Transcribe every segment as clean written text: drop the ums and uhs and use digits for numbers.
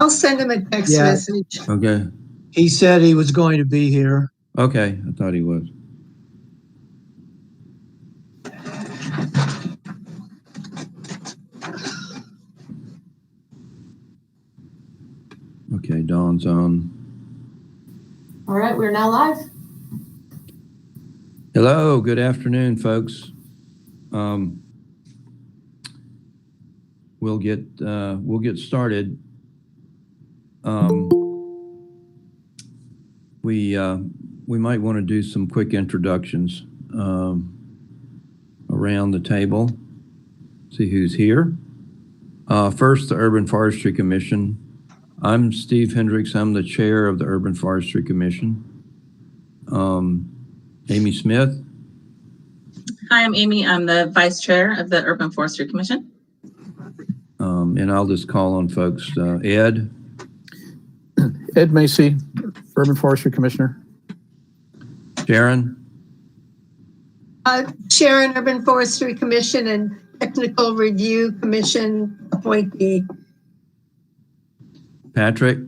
I'll send him a text Yeah. message. Okay. He said he was going to be here. Okay. I thought he was. Okay. Dawn's on. All right, we're now live. Hello. Good afternoon, folks. We'll get started. We might want to do some quick introductions around the table. See who's here. First, the Urban Forestry Commission. I'm Steve Hendricks. I'm the chair of the Urban Forestry Commission. Amy Smith. Hi, I'm Amy. I'm the vice chair of the Urban Forestry Commission. And I'll just call on folks. Ed. Ed Macy, Urban Forestry Commissioner. Sharon. Sharon, Urban Forestry Commission and Technical Review Commission appointee. Patrick.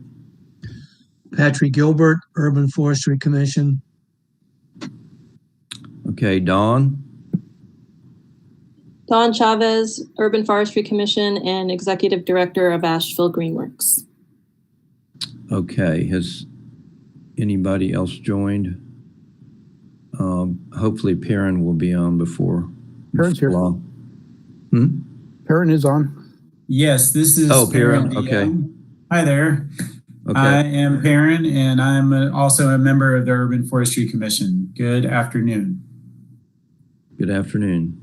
Patrick Gilbert, Urban Forestry Commission. Okay, Dawn. Dawn Chavez, Urban Forestry Commission and Executive Director of Asheville Greenworks. Okay, has anybody else joined? Hopefully Perrin will be on before Perrin's long. here. Perrin is on. Yes, this is. Perrin. Okay. Hi there. Okay. I am Perrin, and I'm also a member of the Urban Forestry Commission. Good afternoon. Good afternoon.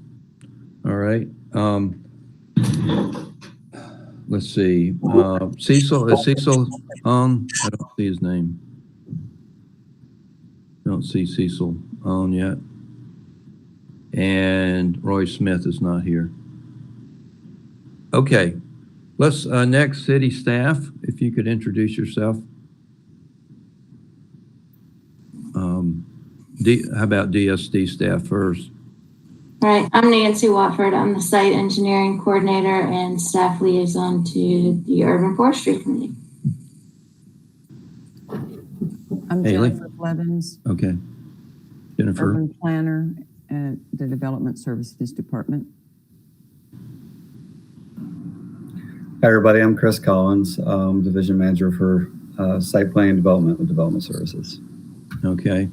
All right. Let's see. Cecil, is Cecil on? I don't see his name. Don't see Cecil on yet. And Roy Smith is not here. Okay. Let's, next, city staff, if you could introduce yourself. How about DSD staff first? All right, I'm Nancy Watford. I'm the site engineering coordinator and staff liaison to the Urban Forestry Committee. I'm Haley? Jennifer Blevins. Okay. Jennifer. Urban planner at the Development Services Department. Hi, everybody. I'm Chris Collins, Division Manager for Site Planning Development with Development Services. Okay.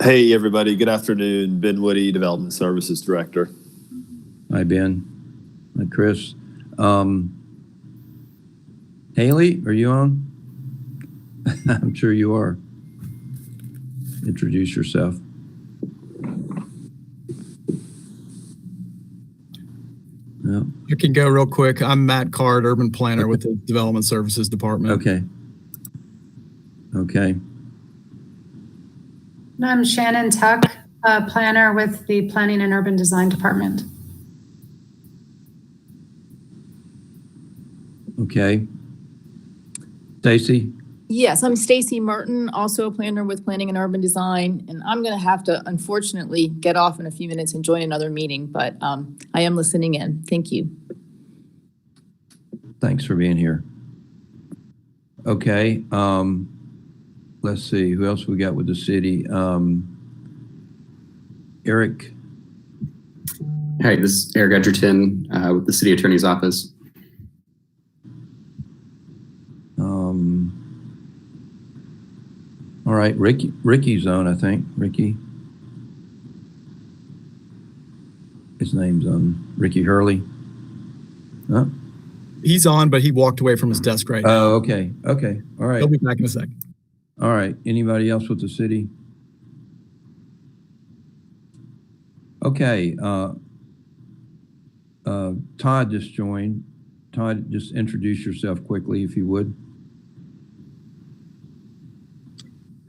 Hey, everybody. Good afternoon. Ben Woody, Development Services Director. Hi, Ben. Hi, Chris. Haley, are you on? I'm sure you are. Introduce yourself. Yeah. I can go real quick. I'm Matt Card, Urban Planner with the Development Services Department. Okay. Okay. I'm Shannon Tuck, planner with the Planning and Urban Design Department. Okay. Stacy? Yes, I'm Stacy Martin, also a planner with Planning and Urban Design, and I'm going to have to unfortunately get off in a few minutes and join another meeting, but I am listening in. Thank you. Thanks for being here. Okay. Let's see, who else we got with the city? Eric. Hi, this is Eric Edgerton with the City Attorney's Office. All right, Ricky's on, I think. Ricky. His name's on. Ricky Hurley. Huh? He's on, but he walked away from his desk right now. Oh, okay. Okay. All right. He'll be back in a second. All right. Anybody else with the city? Okay. Todd just joined. Todd, just introduce yourself quickly, if you would.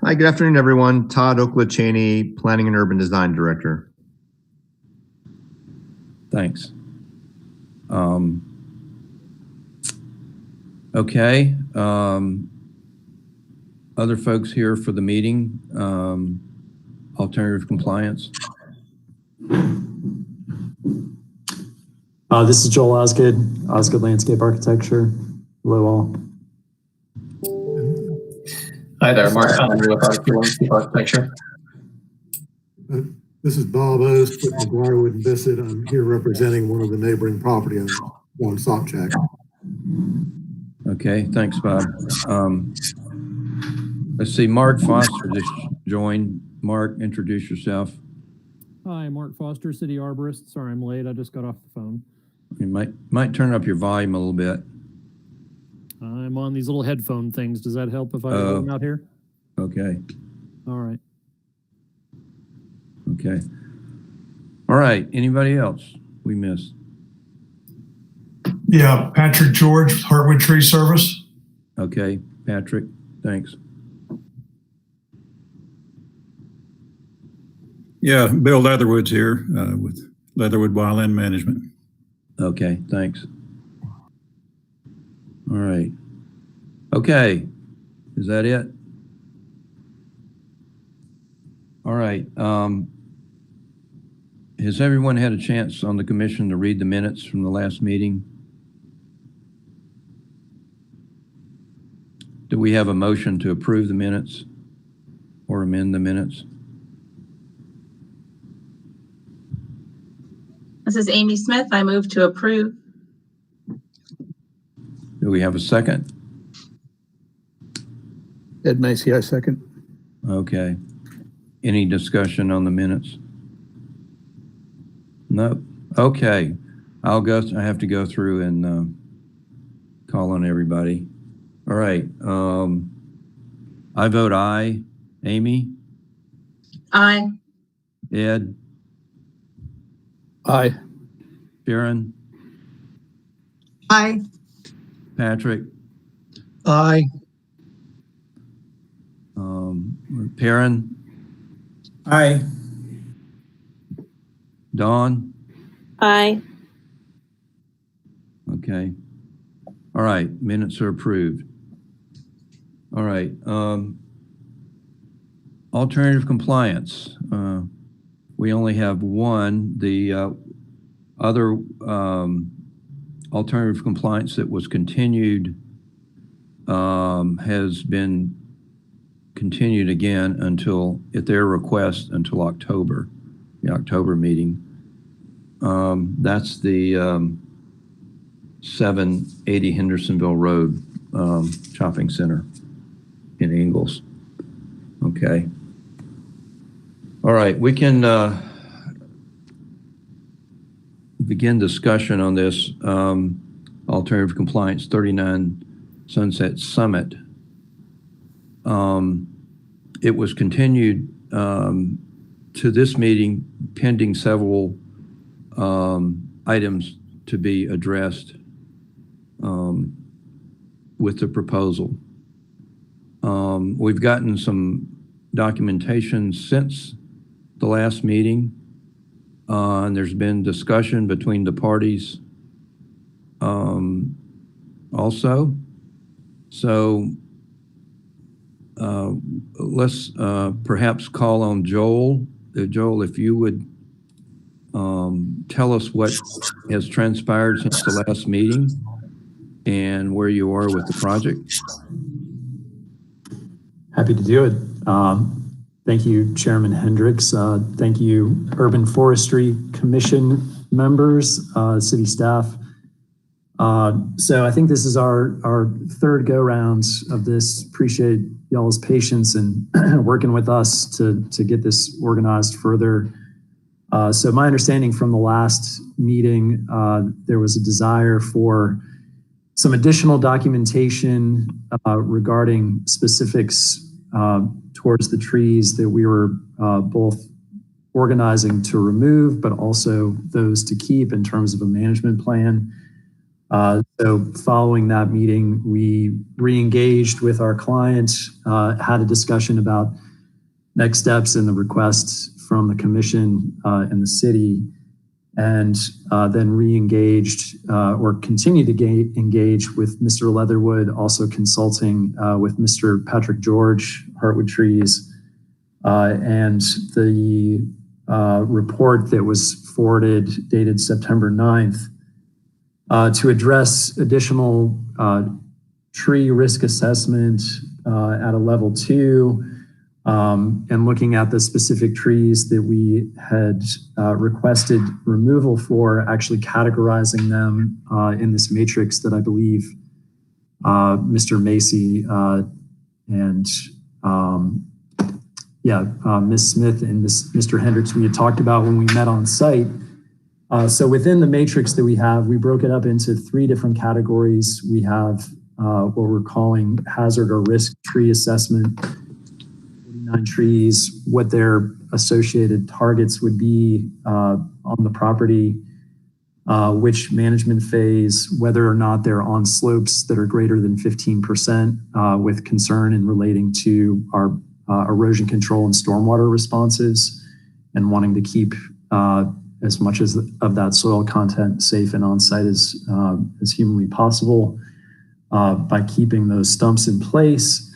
Hi, good afternoon, everyone. Todd Oakwood-Cheney, Planning and Urban Design Director. Thanks. Okay. Other folks here for the meeting, alternative compliance. This is Joel Osgood, Osgood Landscape Architecture. Hello all. Hi there, Mark Connery with Architecture. This is Bob Ost with McGuirewood and Bissett. I'm here representing one of the neighboring property owners on Sopchak. Okay, thanks, Bob. Let's see, Mark Foster just joined. Mark, introduce yourself. Hi, Mark Foster, City Arborist. Sorry I'm late. I just got off the phone. You might turn up your volume a little bit. I'm on these little headphone things. Does that help if I hold them out here? Okay. All right. Okay. All right. Anybody else we missed? Yeah, Patrick George, Heartwood Tree Service. Okay, Patrick, thanks. Yeah, Bill Leatherwood's here with Leatherwood Wildland Management. Okay, thanks. All right. Okay, is that it? All right. Has everyone had a chance on the commission to read the minutes from the last meeting? Do we have a motion to approve the minutes or amend the minutes? This is Amy Smith. I move to approve. Do we have a second? Ed Macy, I second. Okay. Any discussion on the minutes? No. Okay. I have to go through and call on everybody. All right. I vote aye. Amy? Aye. Ed? Aye. Sharon? Aye. Patrick? Aye. Perrin? Aye. Dawn? Aye. Okay. All right, minutes are approved. All right, alternative compliance. We only have one. The other alternative compliance that was continued has been continued again until, at their request, until October, the October meeting. That's the 780 Hendersonville Road Shopping Center in Ingalls. Okay. All right, we can begin discussion on this alternative compliance 39 Sunset Summit. It was continued to this meeting pending several items to be addressed with the proposal. We've gotten some documentation since the last meeting, and there's been discussion between the parties also. So let's perhaps call on Joel. Joel, if you would tell us what has transpired since the last meeting and where you are with the project. Happy to do it. Thank you, Chairman Hendricks. Thank you, Urban Forestry Commission members, city staff. So I think this is our third go rounds of this. Appreciate y'all's patience and working with us to get this organized further. So my understanding from the last meeting, there was a desire for some additional documentation regarding specifics towards the trees that we were both organizing to remove, but also those to keep in terms of a management plan. So following that meeting, we re-engaged with our client, had a discussion about next steps in the requests from the commission and the city, and then re-engaged or continued to engage with Mr. Leatherwood, also consulting with Mr. Patrick George, Heartwood Trees, and the report that was forwarded dated September 9th to address additional tree risk assessment at a level 2, and looking at the specific trees that we had requested removal for, actually categorizing them in this matrix that I believe Mr. Macy and Ms. Smith and Mr. Hendricks, we had talked about when we met on site. So within the matrix that we have, we broke it up into 3 different categories. We have what we're calling hazard or risk tree assessment, 49 trees, what their associated targets would be on the property, which management phase, whether or not they're on slopes that are greater than 15%, with concern in relating to our erosion control and stormwater responses, and wanting to keep as much of that soil content safe and on-site as humanly possible by keeping those stumps in place,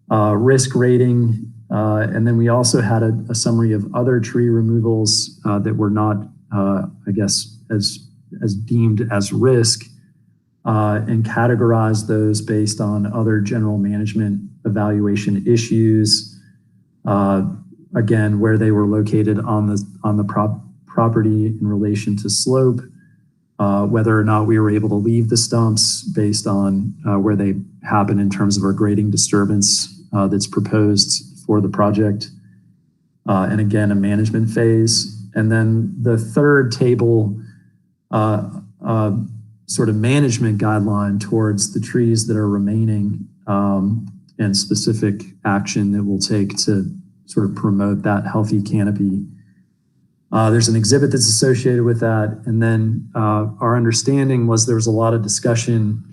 risk rating, and then we also had a summary of other tree removals that were not, I guess, as deemed as risk, and categorize those based on other general management evaluation issues. Again, where they were located on the property in relation to slope, whether or not we were able to leave the stumps based on where they happen in terms of our grading disturbance that's proposed for the project, and again, a management phase. And then the third table, sort of management guideline towards the trees that are remaining, and specific action that we'll take to sort of promote that healthy canopy. There's an exhibit that's associated with that. And then our understanding was there was a lot of discussion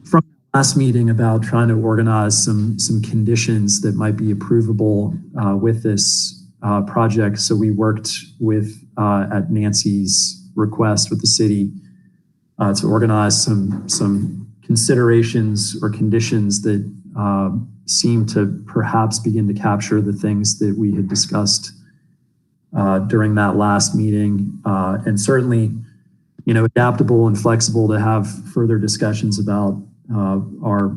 from last meeting about trying to organize some conditions that might be approvable with this project. So we worked with, at Nancy's request with the city, to organize some considerations or conditions that seem to perhaps begin to capture the things that we had discussed during that last meeting, and certainly, adaptable and flexible to have further discussions about our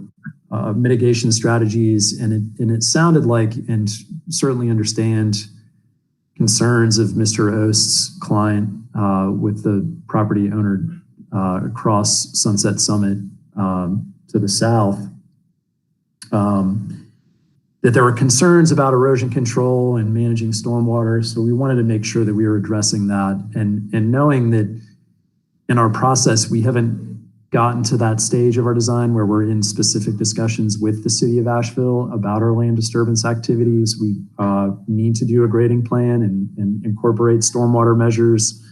mitigation strategies. And it sounded like, and certainly understand concerns of Mr. Ost's client with the property owner across Sunset Summit to the south, that there were concerns about erosion control and managing stormwater. So we wanted to make sure that we were addressing that, and knowing that in our process, we haven't gotten to that stage of our design where we're in specific discussions with the city of Asheville about our land disturbance activities. We need to do a grading plan and incorporate stormwater measures,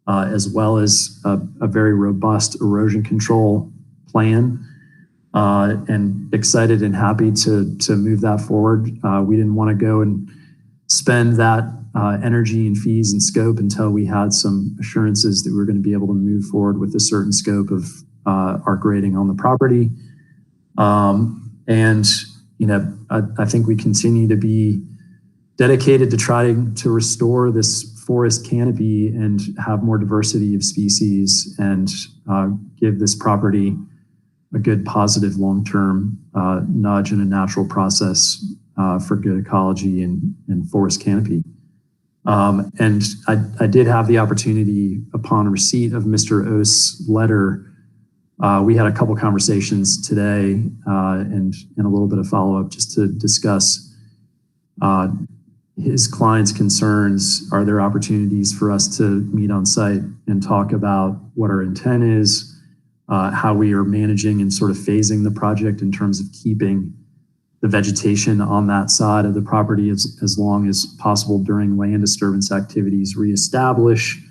as well as a very robust erosion control plan. And excited and happy to move that forward. We didn't want to go and spend that energy and fees and scope until we had some assurances that we were going to be able to move forward with a certain scope of our grading on the property. And I think we continue to be dedicated to trying to restore this forest canopy and have more diversity of species, and give this property a good, positive, long-term nudge and a natural process for good ecology and forest canopy. And I did have the opportunity, upon receipt of Mr. Ost's letter, we had a couple conversations today and a little bit of follow-up just to discuss his client's concerns. Are there opportunities for us to meet on site and talk about what our intent is, how we are managing and sort of phasing the project in terms of keeping the vegetation on that side of the property as long as possible during land disturbance activities, reestablish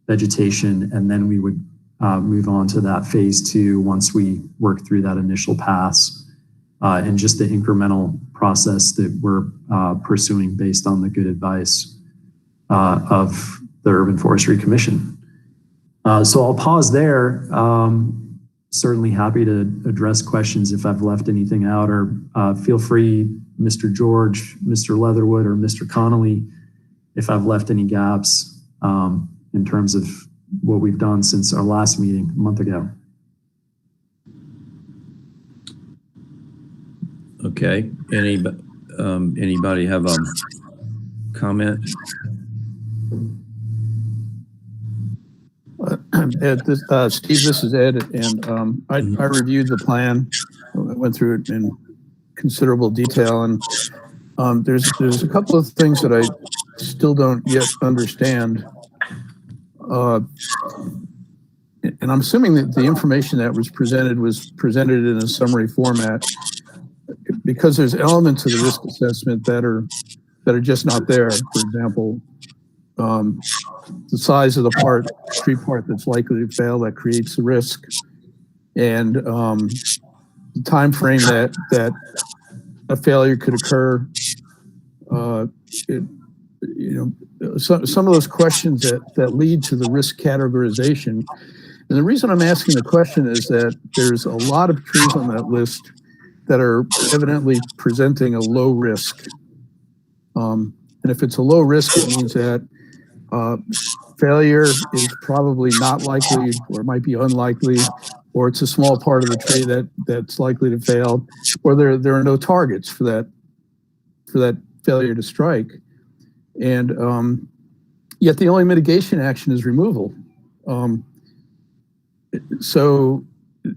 vegetation, and then we would move on to that phase 2 once we work through that initial pass, and just the incremental process that we're pursuing based on the good advice of the Urban Forestry Commission. So I'll pause there. Certainly happy to address questions if I've left anything out, or feel free, Mr. George, Mr. Leatherwood, or Mr. Connolly, if I've left any gaps in terms of what we've done since our last meeting a month ago. Okay, anybody have a comment? Ed, Steve, this is Ed, and I reviewed the plan. I went through it in considerable detail, and there's a couple of things that I still don't yet understand. And I'm assuming that the information that was presented in a summary format, because there's elements of the risk assessment that are just not there. For example, the size of the tree part that's likely to fail that creates the risk, and the time frame that a failure could occur. Some of those questions that lead to the risk categorization. And the reason I'm asking the question is that there's a lot of trees on that list that are evidently presenting a low risk. And if it's a low risk, it means that failure is probably not likely, or might be unlikely, or it's a small part of the tree that's likely to fail, or there are no targets for that failure to strike. And yet the only mitigation action is removal. So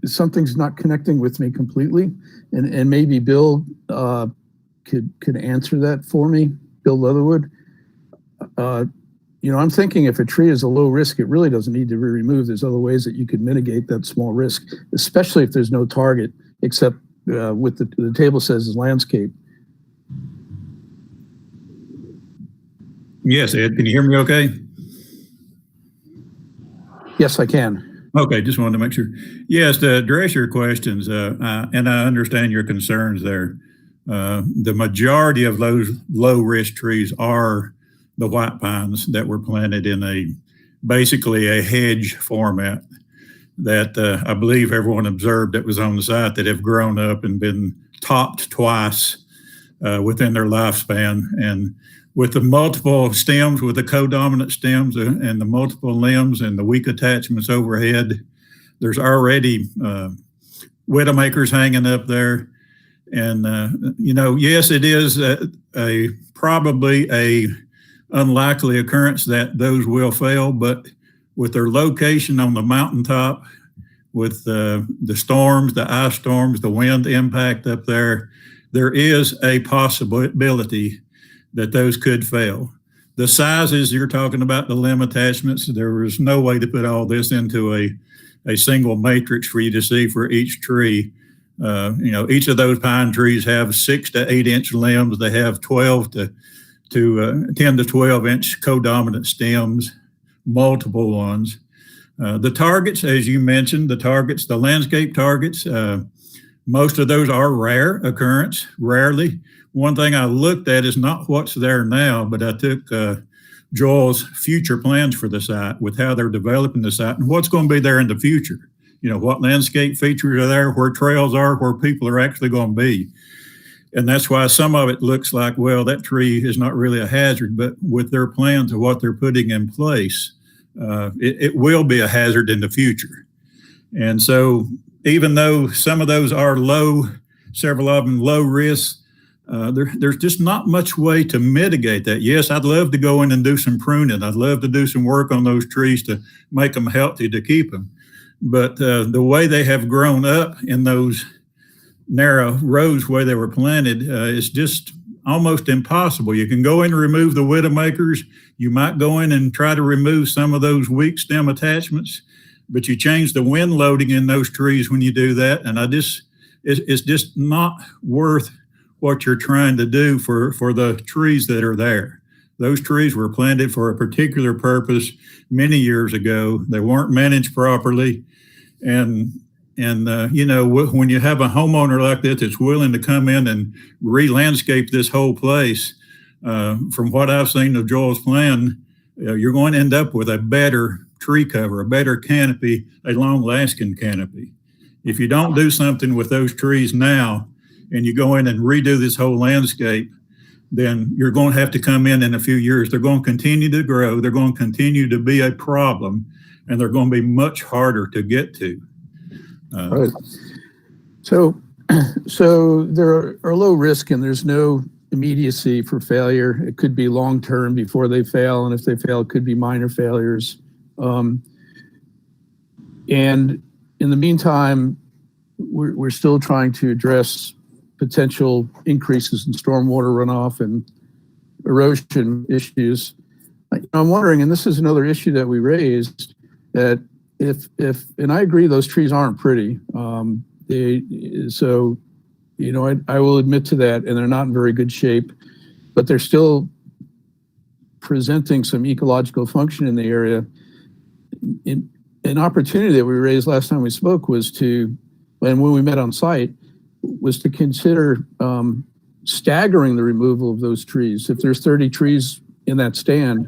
something's not connecting with me completely, and maybe Bill could answer that for me, Bill Leatherwood. I'm thinking if a tree is a low risk, it really doesn't need to be removed. There's other ways that you could mitigate that small risk, especially if there's no target, except what the table says is landscape. Yes, Ed, can you hear me okay? Yes, I can. Okay, just wanted to make sure. Yes, to address your questions, and I understand your concerns there. The majority of those low-risk trees are the white pines that were planted in basically a hedge format that I believe everyone observed that was on the site, that have grown up and been topped twice within their lifespan. And with the multiple stems, with the codominant stems and the multiple limbs and the weak attachments overhead, there's already widowmakers hanging up there. And, yes, it is probably a unlikely occurrence that those will fail, but with their location on the mountaintop, with the storms, the ice storms, the wind impact up there, there is a possibility that those could fail. The sizes you're talking about, the limb attachments, there was no way to put all this into a single matrix for you to see for each tree. Each of those pine trees have 6 to 8 inch limbs. They have 12 to 10 to 12 inch codominant stems, multiple ones. The targets, as you mentioned, the landscape targets, most of those are rare occurrence, rarely. One thing I looked at is not what's there now, but I took Joel's future plans for the site with how they're developing the site and what's going to be there in the future. What landscape features are there, where trails are, where people are actually going to be. And that's why some of it looks like, well, that tree is not really a hazard, but with their plans of what they're putting in place, it will be a hazard in the future. And so even though some of those are low, several of them low risk, there's just not much way to mitigate that. Yes, I'd love to go in and do some pruning. I'd love to do some work on those trees to make them healthy, to keep them. But the way they have grown up in those narrow rows where they were planted is just almost impossible. You can go in and remove the widowmakers. You might go in and try to remove some of those weak stem attachments, but you change the wind loading in those trees when you do that. And it's just not worth what you're trying to do for the trees that are there. Those trees were planted for a particular purpose many years ago. They weren't managed properly. And when you have a homeowner like that that's willing to come in and re-landscape this whole place, from what I've seen of Joel's plan, you're going to end up with a better tree cover, a better canopy, a long-lasting canopy. If you don't do something with those trees now, and you go in and redo this whole landscape, then you're going to have to come in a few years. They're going to continue to grow. They're going to continue to be a problem, and they're going to be much harder to get to. Right. So So there are low risk and there's no immediacy for failure. It could be long-term before they fail, and if they fail, it could be minor failures. And in the meantime, we're still trying to address potential increases in stormwater runoff and erosion issues. I'm wondering, and this is another issue that we raised, that and I agree those trees aren't pretty. So, you know, I will admit to that, and they're not in very good shape, but they're still presenting some ecological function in the area. An opportunity that we raised last time we spoke was and when we met on site, was to consider staggering the removal of those trees. If there's 30 trees in that stand,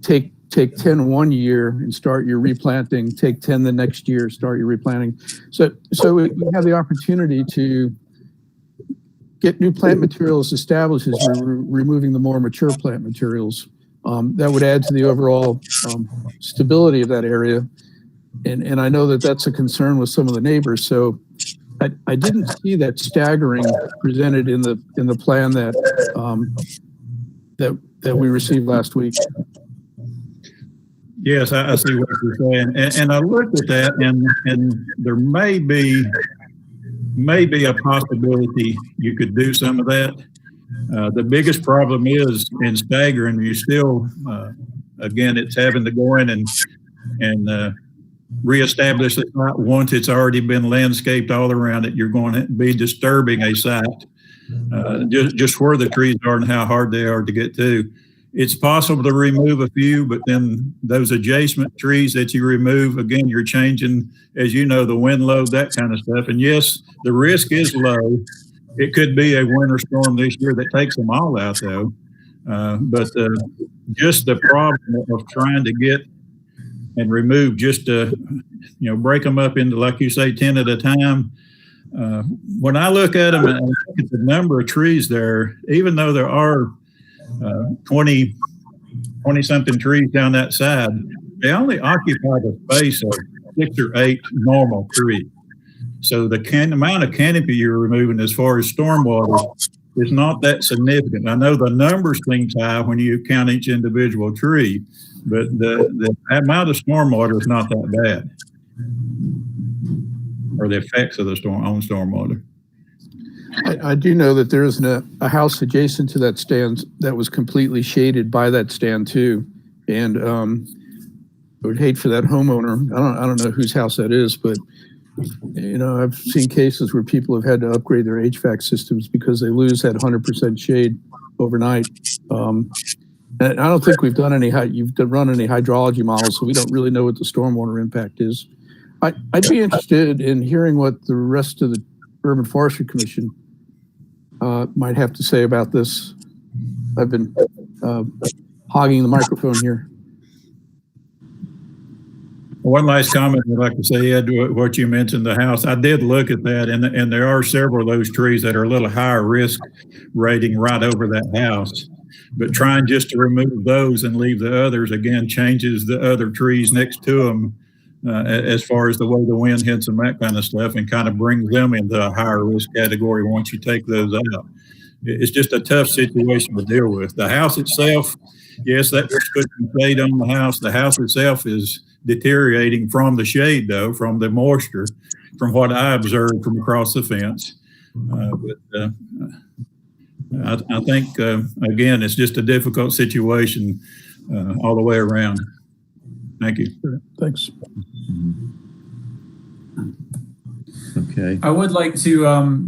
take 10 one year and start your replanting, take 10 the next year, start your replanting. So we have the opportunity to get new plant materials established as we're removing the more mature plant materials. That would add to the overall stability of that area. And I know that that's a concern with some of the neighbors. So I didn't see that staggering presented in the plan that we received last week. Yes, I see what you're saying, and I looked at that, and there may be a possibility you could do some of that. The biggest problem is in staggering, you still, again, it's having to go in and reestablish the site once it's already been landscaped all around it. You're going to be disturbing a site, just where the trees are and how hard they are to get to. It's possible to remove a few, but then those adjacent trees that you remove, again, you're changing, as you know, the wind load, that kind of stuff. And yes, the risk is low. It could be a winter storm this year that takes them all out, though. But just the problem of trying to get and remove, just to, break them up into, like you say, 10 at a time. When I look at them and look at the number of trees there, even though there are 20 something trees down that side, they only occupy the space of 6 or 8 normal trees. So the amount of canopy you're removing as far as stormwater is not that significant. I know the numbers seem high when you count each individual tree, but the amount of stormwater is not that bad, or the effects of the stormwater. I do know that there is a house adjacent to that stand that was completely shaded by that stand too, and I would hate for that homeowner. I don't know whose house that is, but I've seen cases where people have had to upgrade their HVAC systems because they lose that 100% shade overnight. And I don't think we've done you've run any hydrology models, so we don't really know what the stormwater impact is. I'd be interested in hearing what the rest of the Urban Forestry Commission might have to say about this. I've been hogging the microphone here. One last comment I'd like to say, Ed, what you mentioned, the house. I did look at that, and there are several of those trees that are a little higher risk rating right over that house. But trying just to remove those and leave the others, again, changes the other trees next to them as far as the way the wind hits them, that kind of stuff, and kind of brings them into a higher risk category once you take those out. It's just a tough situation to deal with. The house itself, yes, that just puts some shade on the house. The house itself is deteriorating from the shade, though, from the moisture, from what I observed from across the fence. I think, again, it's just a difficult situation all the way around. Thank you. Thanks. Okay. I would like to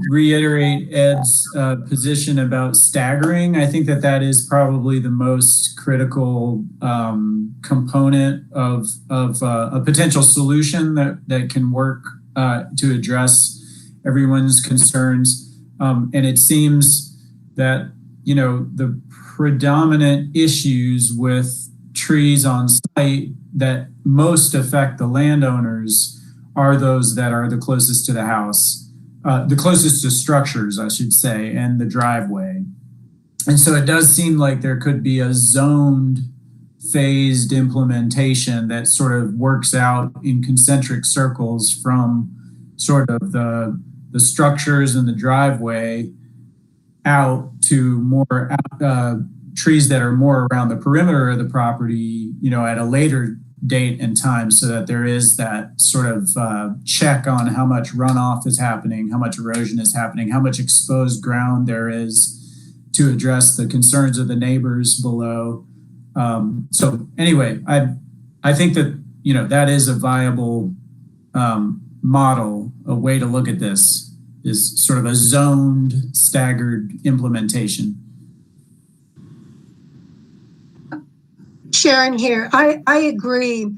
reiterate Ed's position about staggering. I think that is probably the most critical component of a potential solution that can work to address everyone's concerns. And it seems that, the predominant issues with trees on site that most affect the landowners are those that are the closest to the house, the closest to structures, I should say, and the driveway. And so it does seem like there could be a zoned, phased implementation that sort of works out in concentric circles from sort of the the structures and the driveway out to more trees that are more around the perimeter of the property, at a later date and time, so that there is that sort of check on how much runoff is happening, how much erosion is happening, how much exposed ground there is to address the concerns of the neighbors below. So anyway, I think that, that is a viable model. A way to look at this is sort of a zoned, staggered implementation. Sharon here. I agree.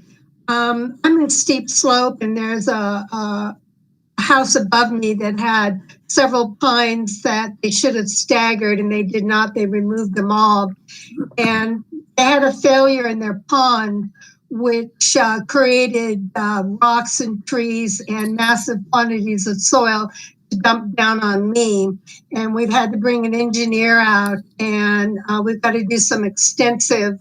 I'm in a steep slope, and there's a house above me that had several pines that they should have staggered, and they did not. They removed them all. And they had a failure in their pond, which created rocks and trees and massive quantities of soil to dump down on me. And we've had to bring an engineer out, and we've got to do some extensive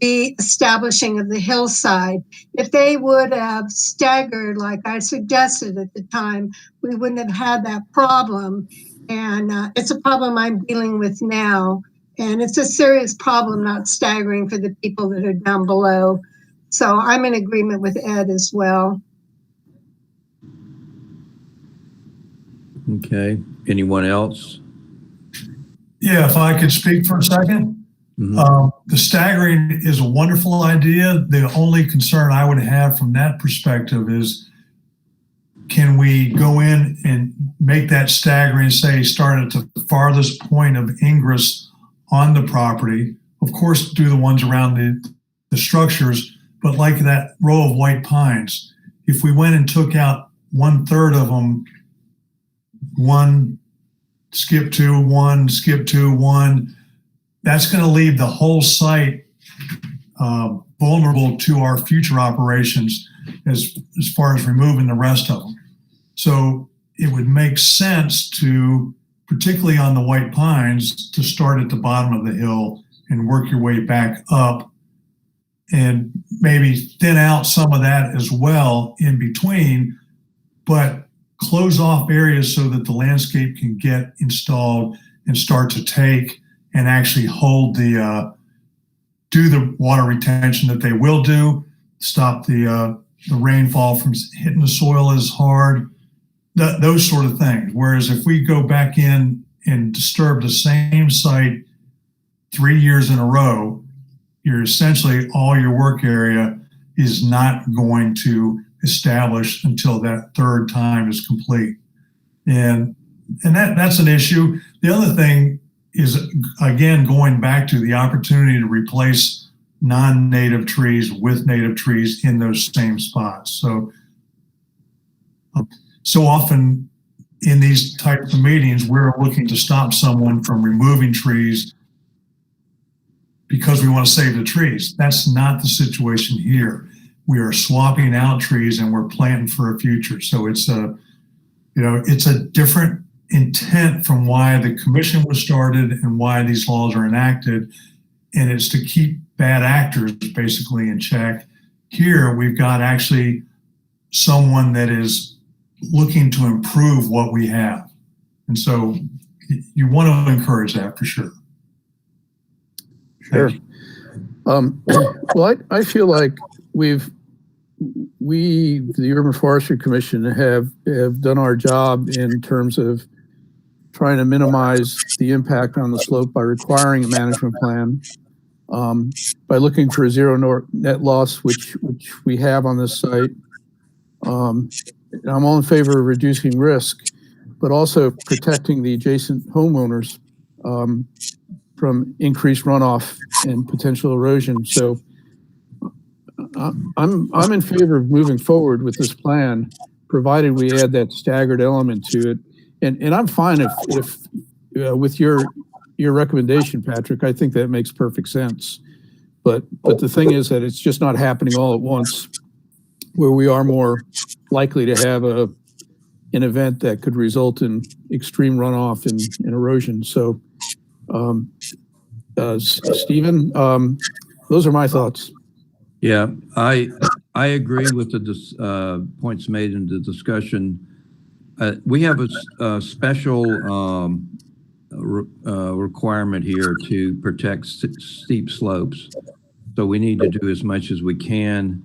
re-establishing of the hillside. If they would have staggered like I suggested at the time, we wouldn't have had that problem. And it's a problem I'm dealing with now. And it's a serious problem not staggering for the people that are down below. So I'm in agreement with Ed as well. Okay. Anyone else? Yeah, if I could speak for a second. Mm-hmm. The staggering is a wonderful idea. The only concern I would have from that perspective is, can we go in and make that staggering, say, start at the farthest point of ingress on the property? Of course, do the ones around the structures, but like that row of white pines, if we went and took out 1/3 of them, one, skip two, one, skip two, one, that's going to leave the whole site vulnerable to our future operations as far as removing the rest of them. So it would make sense to, particularly on the white pines, to start at the bottom of the hill and work your way back up, and maybe thin out some of that as well in between, but close off areas so that the landscape can get installed and start to take and actually hold do the water retention that they will do, stop the rainfall from hitting the soil as hard, those sort of things. Whereas if we go back in and disturb the same site 3 years in a row, you're essentially, all your work area is not going to establish until that third time is complete. And that's an issue. The other thing is, again, going back to the opportunity to replace non-native trees with native trees in those same spots. So often in these types of meetings, we're looking to stop someone from removing trees because we want to save the trees. That's not the situation here. We are swapping out trees and we're planting for a future. So it's a different intent from why the commission was started and why these laws are enacted, and it's to keep bad actors basically in check. Here we've got actually someone that is looking to improve what we have, and so you want to encourage that for sure. Sure. Well, I feel like we, the Urban Forestry Commission, have done our job in terms of trying to minimize the impact on the slope by requiring a management plan, by looking for a zero net loss, which we have on this site. I'm all in favor of reducing risk, but also protecting the adjacent homeowners from increased runoff and potential erosion. So I'm in favor of moving forward with this plan, provided we add that staggered element to it. And I'm fine if with your recommendation, Patrick. I think that makes perfect sense. But the thing is that it's just not happening all at once, where we are more likely to have an event that could result in extreme runoff and erosion. So, Stephen, those are my thoughts. Yeah, I agree with the points made in the discussion. We have a special requirement here to protect steep slopes. So we need to do as much as we can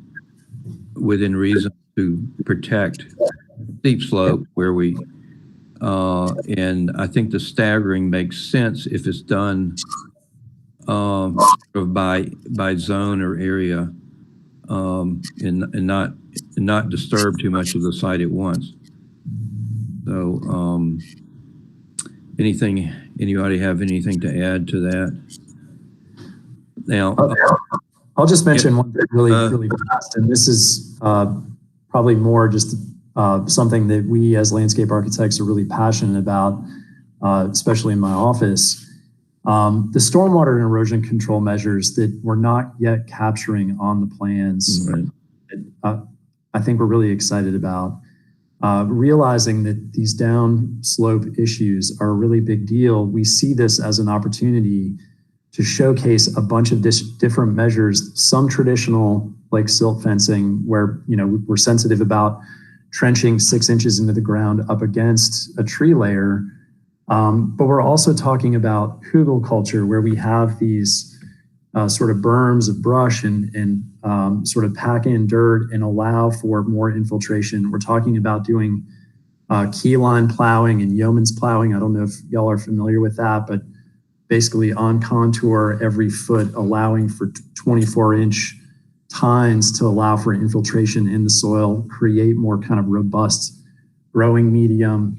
within reason to protect steep slope where we, and I think the staggering makes sense if it's done by zone or area, and not disturb too much of the site at once. So, anybody have anything to add to that? Now, I'll just mention one thing really fast, and this is probably more just something that we as landscape architects are really passionate about, especially in my office. The stormwater and erosion control measures that we're not yet capturing on the plans, I think we're really excited about. Realizing that these downslope issues are a really big deal, we see this as an opportunity to showcase a bunch of different measures, some traditional like silt fencing where, we're sensitive about trenching 6 inches into the ground up against a tree layer. But we're also talking about hugel culture where we have these sort of berms of brush and sort of pack in dirt and allow for more infiltration. We're talking about doing key line plowing and yeoman's plowing. I don't know if y'all are familiar with that, but basically on contour every foot, allowing for 24-inch tines to allow for infiltration in the soil, create more kind of robust growing medium,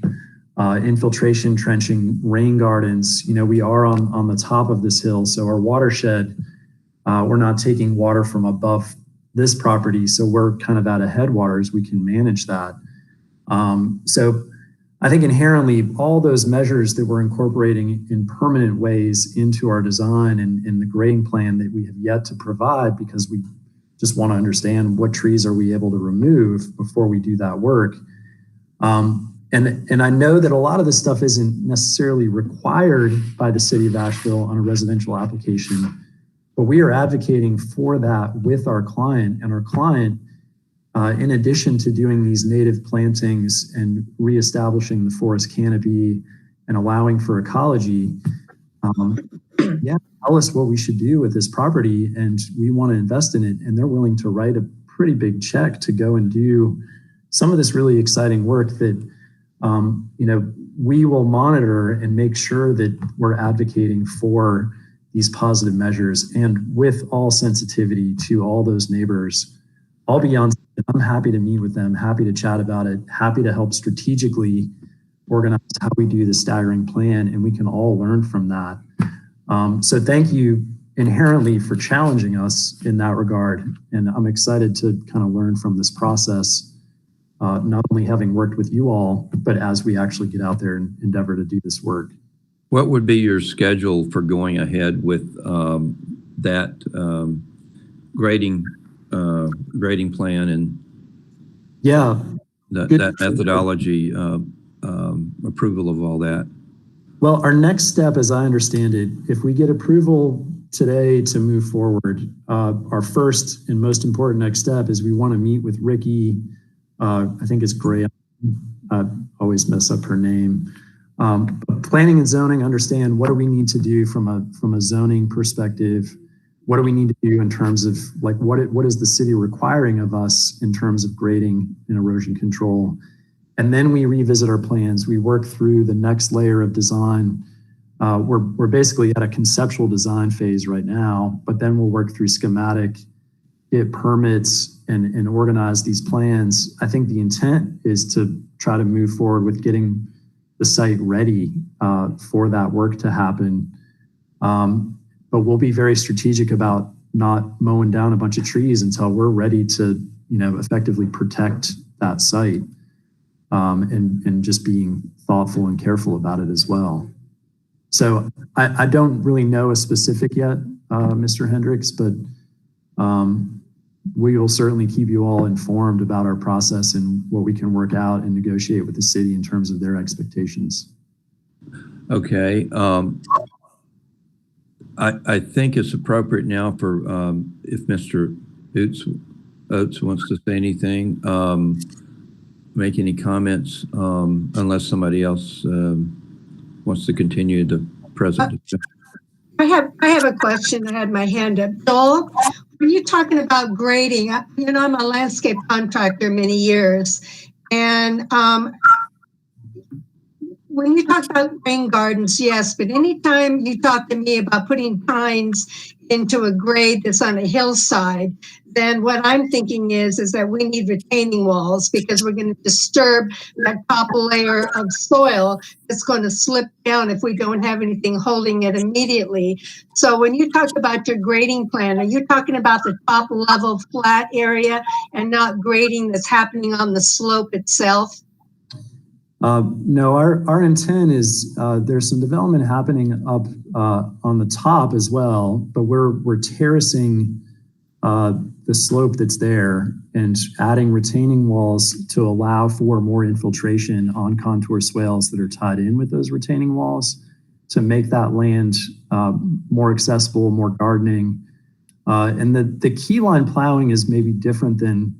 infiltration, trenching, rain gardens. We are on the top of this hill, so our watershed, we're not taking water from above this property, so we're kind of at a headwaters. We can manage that. So I think inherently all those measures that we're incorporating in permanent ways into our design and the grading plan that we have yet to provide, because we just want to understand what trees are we able to remove before we do that work. And I know that a lot of this stuff isn't necessarily required by the city of Asheville on a residential application, but we are advocating for that with our client. And our client, in addition to doing these native plantings and reestablishing the forest canopy and allowing for ecology, tell us what we should do with this property, and we want to invest in it. And they're willing to write a pretty big check to go and do some of this really exciting work that we will monitor and make sure that we're advocating for these positive measures, and with all sensitivity to all those neighbors. I'll be on. I'm happy to meet with them, happy to chat about it, happy to help strategically organize how we do the staggering plan, and we can all learn from that. So thank you inherently for challenging us in that regard. And I'm excited to kind of learn from this process, not only having worked with you all, but as we actually get out there and endeavor to do this work. What would be your schedule for going ahead with that grading plan and that methodology approval of all that? Well, our next step, as I understand it, if we get approval today to move forward, our first and most important next step is we want to meet with Ricky. I think it's Gray. I always mess up her name. But planning and zoning, understand what do we need to do from a zoning perspective? What do we need to do in terms of like what is the city requiring of us in terms of grading and erosion control? And then we revisit our plans. We work through the next layer of design. We're basically at a conceptual design phase right now, but then we'll work through schematic, get permits, and organize these plans. I think the intent is to try to move forward with getting the site ready for that work to happen. But we'll be very strategic about not mowing down a bunch of trees until we're ready to, effectively protect that site, and just being thoughtful and careful about it as well. So I don't really know a specific yet, Mr. Hendricks, but we will certainly keep you all informed about our process and what we can work out and negotiate with the city in terms of their expectations. Okay. I think it's appropriate now for if Mr. Oates wants to say anything. make any comments unless somebody else wants to continue the present discussion. I have a question. I had my hand up. Joel, when you're talking about grading, I'm a landscape contractor many years, and when you talk about rain gardens, yes, but anytime you talk to me about putting pines into a grade that's on a hillside, then what I'm thinking is that we need retaining walls because we're going to disturb that top layer of soil that's going to slip down if we don't have anything holding it immediately. So when you talk about your grading plan, are you talking about the top level flat area and not grading that's happening on the slope itself? No, our intent is there's some development happening up on the top as well, but we're terracing the slope that's there and adding retaining walls to allow for more infiltration on contour swales that are tied in with those retaining walls to make that land more accessible, more gardening. And the key line plowing is maybe different than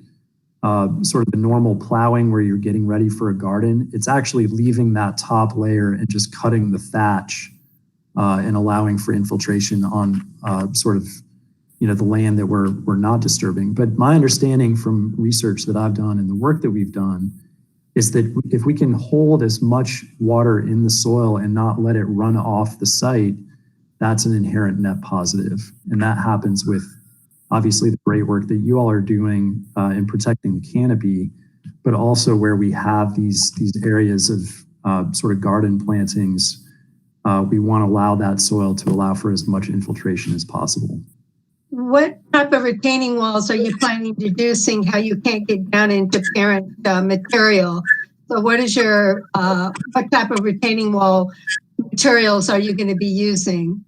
sort of the normal plowing where you're getting ready for a garden. It's actually leaving that top layer and just cutting the thatch and allowing for infiltration on sort of, the land that we're not disturbing. But my understanding from research that I've done and the work that we've done is that if we can hold as much water in the soil and not let it run off the site, that's an inherent net positive. And that happens with obviously the great work that you all are doing in protecting the canopy, but also where we have these areas of sort of garden plantings, we want to allow that soil to allow for as much infiltration as possible. What type of retaining walls are you planning to do, seeing how you can't get down into parent material? So what is your, what type of retaining wall materials are you going to be using?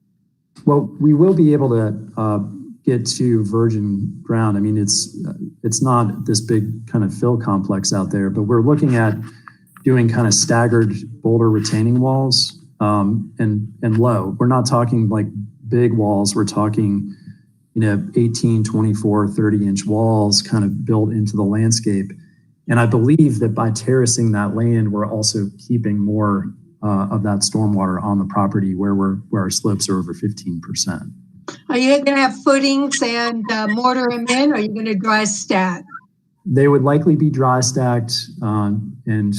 Well, we will be able to get to virgin ground. I mean, it's not this big kind of fill complex out there, but we're looking at doing kind of staggered boulder retaining walls and low. We're not talking like big walls. We're talking 18, 24, 30-inch walls kind of built into the landscape. And I believe that by terracing that land, we're also keeping more of that stormwater on the property where our slopes are over 15%. Are you going to have footings and mortar them in, or are you going to dry stack? They would likely be dry stacked, and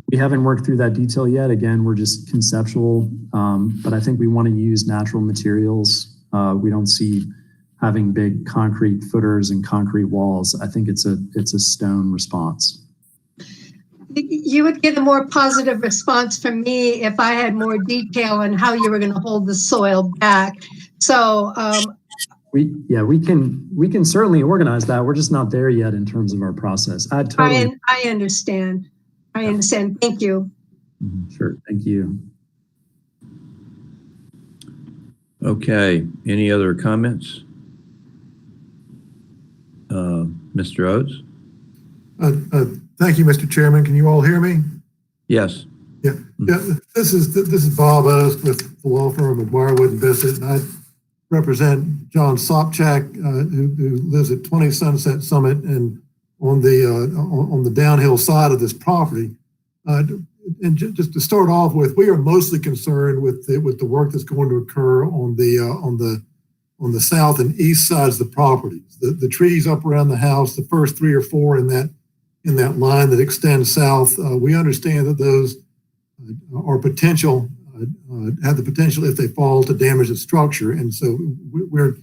we haven't worked through that detail yet. Again, we're just conceptual, but I think we want to use natural materials. We don't see having big concrete footers and concrete walls. I think it's a stone response. You would get a more positive response from me if I had more detail on how you were going to hold the soil back. So we can certainly organize that. We're just not there yet in terms of our process. I understand. I understand. Thank you. Sure. Thank you. Okay, any other comments? Mr. Oates? Thank you, Mr. Chairman. Can you all hear me? Yes. Yeah. This is Bob Oates with the law firm of Briarwood and Bissett, and I represent John Sopchak, who lives at 20 Sunset Summit and on the downhill side of this property. And just to start off with, we are mostly concerned with the work that's going to occur on the south and east sides of the property. The trees up around the house, the first 3 or 4 in that line that extends south. We understand that those are have the potential, if they fall, to damage the structure, and so we're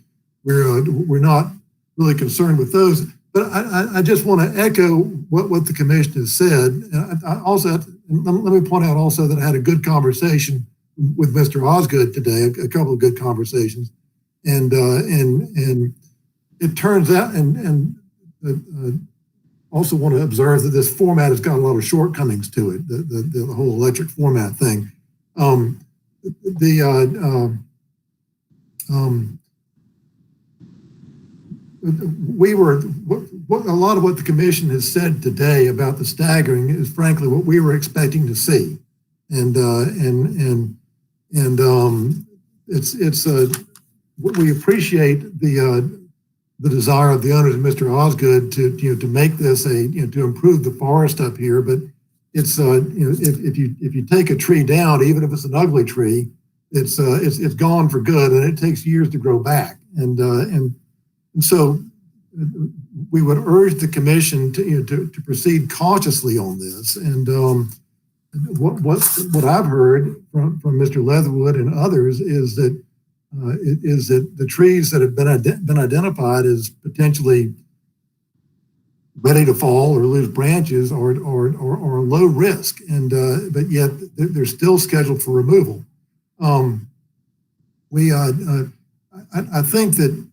not really concerned with those. But I just want to echo what the commission has said. And I also, let me point out also that I had a good conversation with Mr. Osgood today, a couple of good conversations. And it turns out, and also want to observe that this format has got a lot of shortcomings to it, the whole electric format thing. A lot of what the commission has said today about the staggering is frankly what we were expecting to see, and we appreciate the the desire of the owners and Mr. Osgood to make this to improve the forest up here. But it's if you take a tree down, even if it's an ugly tree, it's gone for good, and it takes years to grow back. And so we would urge the commission to proceed cautiously on this. And what I've heard from Mr. Leatherwood and others is that the trees that have been identified as potentially ready to fall or lose branches are low risk, and but yet they're still scheduled for removal. I think that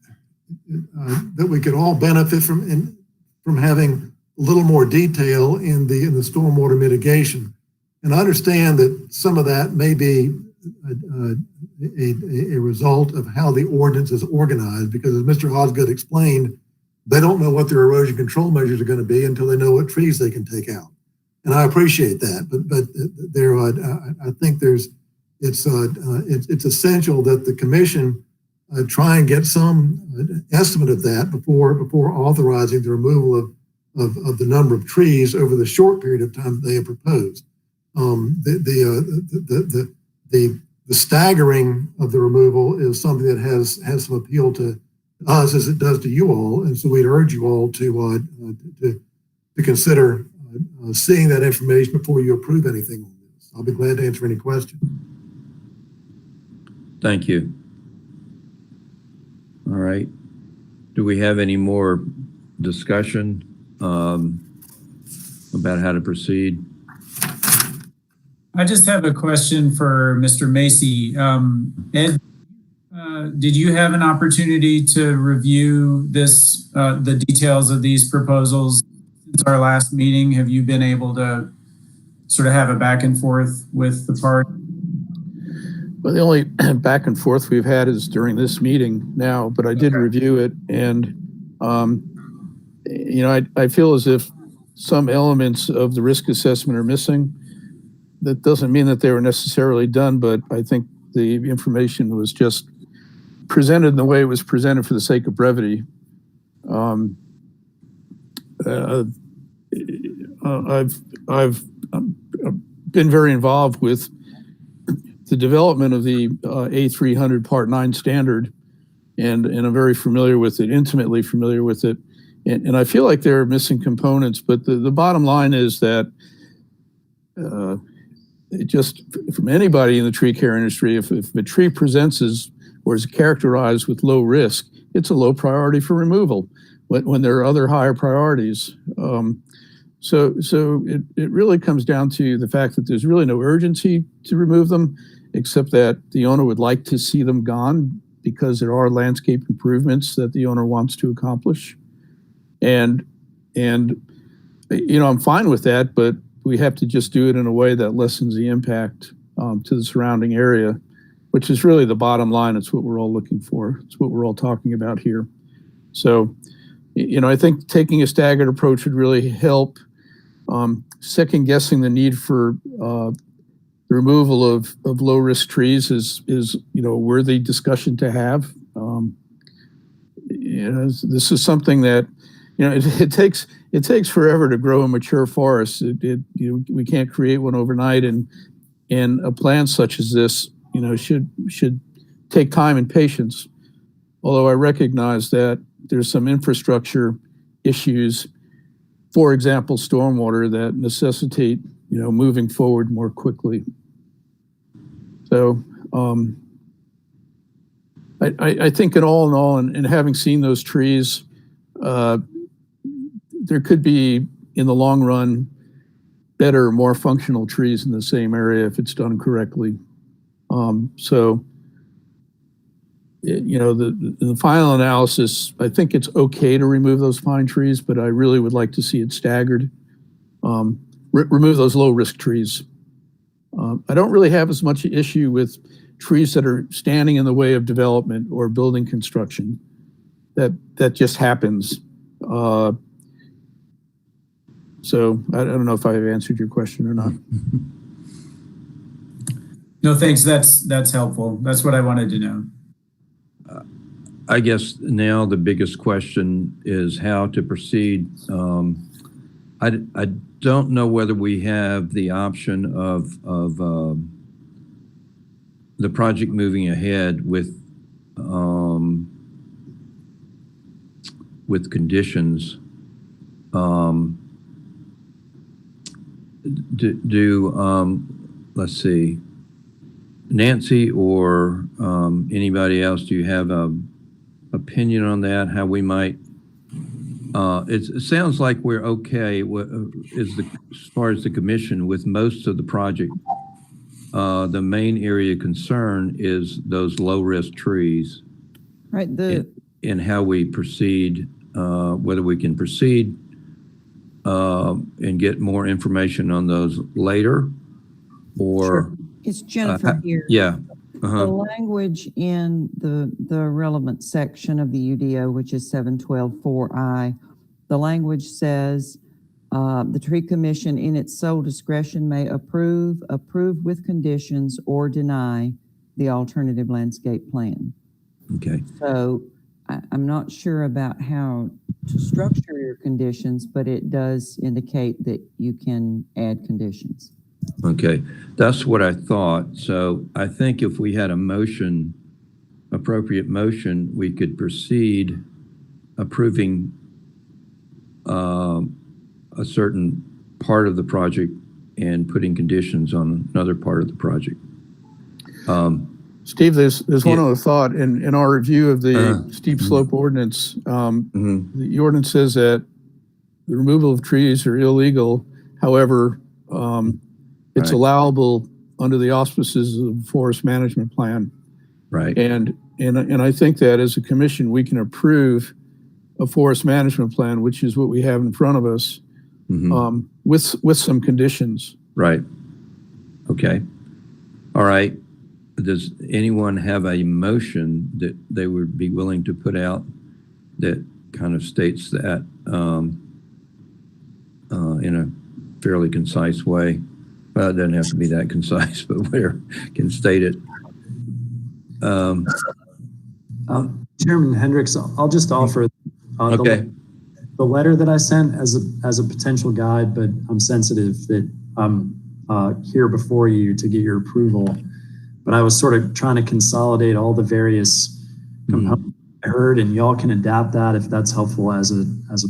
we could all benefit from having a little more detail in the stormwater mitigation, and I understand that some of that may be a result of how the ordinance is organized, because as Mr. Osgood explained, they don't know what their erosion control measures are going to be until they know what trees they can take out. And I appreciate that, but there, I think it's essential that the commission try and get some estimate of that before authorizing the removal of the number of trees over the short period of time that they have proposed. The staggering of the removal is something that has some appeal to us as it does to you all, and so we'd urge you all to consider seeing that information before you approve anything on this. I'll be glad to answer any questions. Thank you. All right. Do we have any more discussion about how to proceed? I just have a question for Mr. Macy. Ed, did you have an opportunity to review this, the details of these proposals since our last meeting? Have you been able to sort of have a back and forth with the party? Well, the only back and forth we've had is during this meeting now, but I did review it, and I feel as if some elements of the risk assessment are missing. That doesn't mean that they were necessarily done, but I think the information was just presented in the way it was presented for the sake of brevity. I've been very involved with the development of the A300 Part 9 standard, and I'm very familiar with it, intimately familiar with it. And I feel like there are missing components, but the bottom line is that it just, from anybody in the tree care industry, if a tree presents as or is characterized with low risk, it's a low priority for removal when there are other higher priorities. So it really comes down to the fact that there's really no urgency to remove them, except that the owner would like to see them gone because there are landscape improvements that the owner wants to accomplish. And I'm fine with that, but we have to just do it in a way that lessens the impact to the surrounding area, which is really the bottom line. It's what we're all looking for. It's what we're all talking about here. So, I think taking a staggered approach would really help. Second guessing the need for the removal of low risk trees is a worthy discussion to have. This is something that it takes forever to grow a mature forest. We can't create one overnight, and a plan such as this should take time and patience. Although I recognize that there's some infrastructure issues, for example, stormwater, that necessitate moving forward more quickly. So I think in all, and having seen those trees, there could be, in the long run, better, more functional trees in the same area if it's done correctly. The final analysis, I think it's okay to remove those pine trees, but I really would like to see it staggered. Remove those low risk trees. I don't really have as much issue with trees that are standing in the way of development or building construction. That just happens. So I don't know if I've answered your question or not. No, thanks. That's helpful. That's what I wanted to know. I guess now the biggest question is how to proceed. I don't know whether we have the option of the project moving ahead with conditions. Let's see, Nancy or anybody else, do you have an opinion on that? How we might? It sounds like we're okay as far as the commission with most of the project. The main area of concern is those low-risk trees. Right. And how we proceed, whether we can proceed and get more information on those later, or Sure. It's Jennifer here. Yeah. The language in the relevant section of the UDO, which is 712.4I, the language says the tree commission in its sole discretion may approve with conditions, or deny the alternative landscape plan. Okay. So I'm not sure about how to structure your conditions, but it does indicate that you can add conditions. Okay, that's what I thought. So I think if we had a motion, appropriate motion, we could proceed approving a certain part of the project and putting conditions on another part of the project. Steve, there's one other thought. In our review of the steep slope ordinance, the ordinance says that the removal of trees are illegal. However, it's allowable under the auspices of the forest management plan. Right. And I think that as a commission, we can approve a forest management plan, which is what we have in front of us, with some conditions. Right. Okay. All right. Does anyone have a motion that they would be willing to put out that kind of states that in a fairly concise way? Well, it doesn't have to be that concise, but where can state it. Chairman Hendricks, I'll just offer okay. The letter that I sent as a potential guide, but I'm sensitive that I'm here before you to get your approval. But I was sort of trying to consolidate all the various components I heard, and y'all can adapt that if that's helpful as a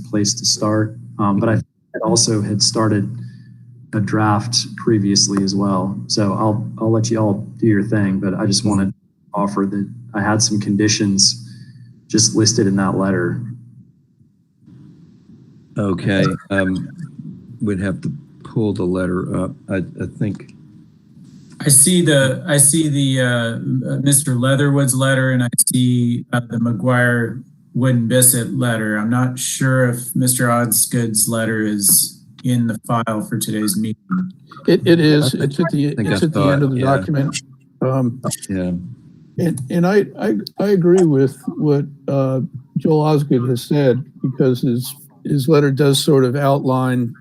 place to start. But I also had started a draft previously as well. So I'll let you all do your thing, but I just wanted to offer that I had some conditions just listed in that letter. Okay. We'd have to pull the letter up. I think. I see the Mr. Leatherwood's letter, and I see the McGuire Wooden Bissett letter. I'm not sure if Mr. Osgood's letter is in the file for today's meeting. It is. It's at the end of the document. And I agree with what Joel Osgood has said, because his letter does sort of outline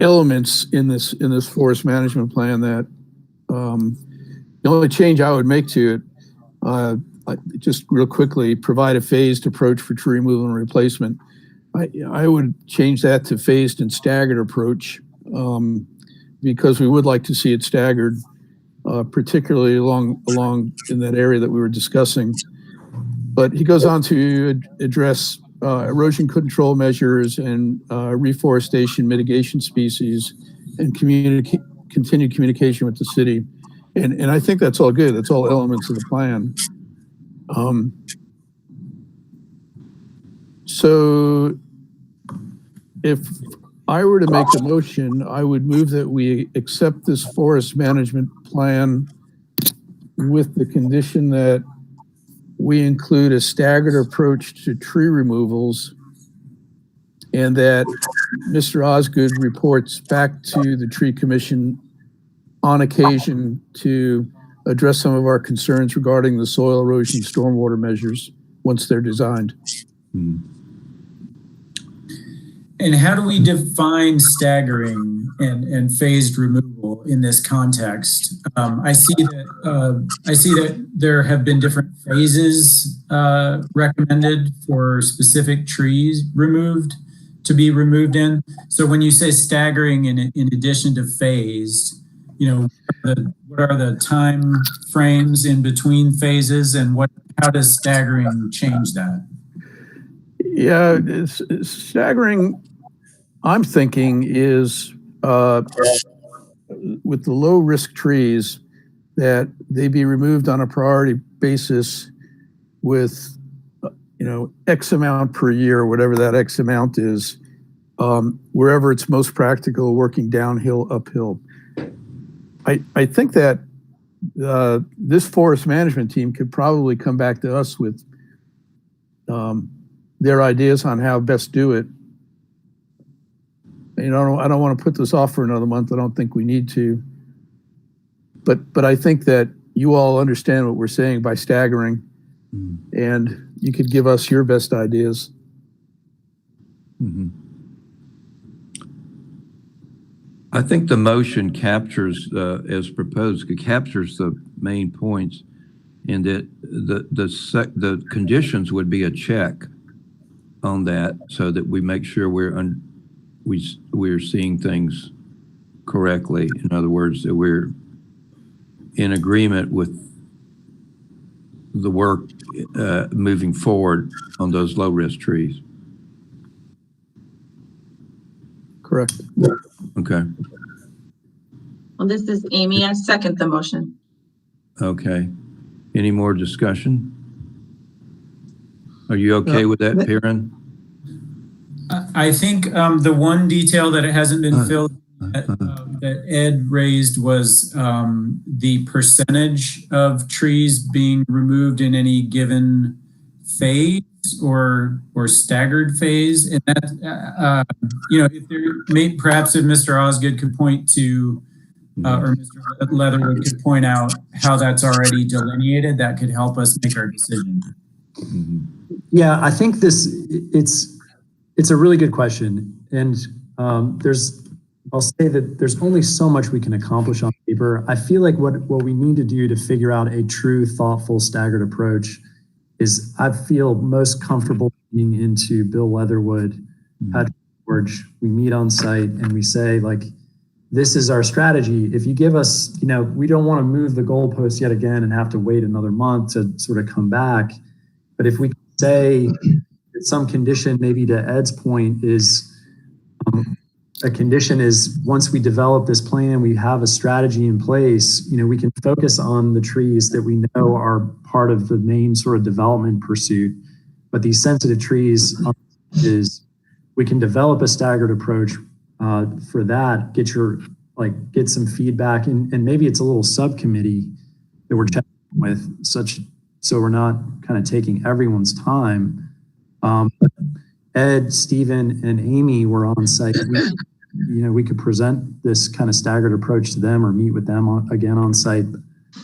elements in this forest management plan that the only change I would make to it, just real quickly, provide a phased approach for tree removal and replacement. I would change that to phased and staggered approach, because we would like to see it staggered, particularly along in that area that we were discussing. But he goes on to address erosion control measures and reforestation mitigation species and continued communication with the city. And I think that's all good. That's all elements of the plan. So if I were to make a motion, I would move that we accept this forest management plan with the condition that we include a staggered approach to tree removals, and that Mr. Osgood reports back to the tree commission on occasion to address some of our concerns regarding the soil erosion stormwater measures once they're designed. And how do we define staggering and phased removal? helpful in this context. I see that there have been different phases recommended for specific trees to be removed in. So when you say staggering in addition to phased, what are the time frames in between phases, and how does staggering change that? Yeah, staggering, I'm thinking, is with the low risk trees, that they be removed on a priority basis with, X amount per year, whatever that X amount is, wherever it's most practical, working downhill, uphill. I think that this forest management team could probably come back to us with their ideas on how best do it. I don't want to put this off for another month. I don't think we need to. But I think that you all understand what we're saying by staggering, and you could give us your best ideas. Mm-hmm. I think the motion captures, as proposed, captures the main points, in that the conditions would be a check on that, so that we make sure we're seeing things correctly. In other words, that we're in agreement with the work moving forward on those low risk trees. Correct. Okay. Well, this is Amy. I second the motion. Okay. Any more discussion? Are you okay with that, Perrin? I think the one detail that it hasn't been filled that Ed raised was the percentage of trees being removed in any given phase or staggered phase. And that, perhaps if Mr. Osgood could point to, or Mr. Leatherwood could point out how that's already delineated, that could help us make our decision. Yeah, I think it's a really good question. And I'll say that there's only so much we can accomplish on paper. I feel like what we need to do to figure out a true, thoughtful, staggered approach is, I feel most comfortable being into Bill Leatherwood, Patrick George. We meet on site and we say, like, this is our strategy. If you give us, we don't want to move the goalpost yet again and have to wait another month to sort of come back. But if we say that some condition, maybe to Ed's point, is a condition is, once we develop this plan, we have a strategy in place, we can focus on the trees that we know are part of the main sort of development pursuit. But these sensitive trees we can develop a staggered approach for that, get some feedback, and maybe it's a little subcommittee that we're checking with, so we're not kind of taking everyone's time. Ed, Stephen, and Amy were on site. We could present this kind of staggered approach to them or meet with them again on site.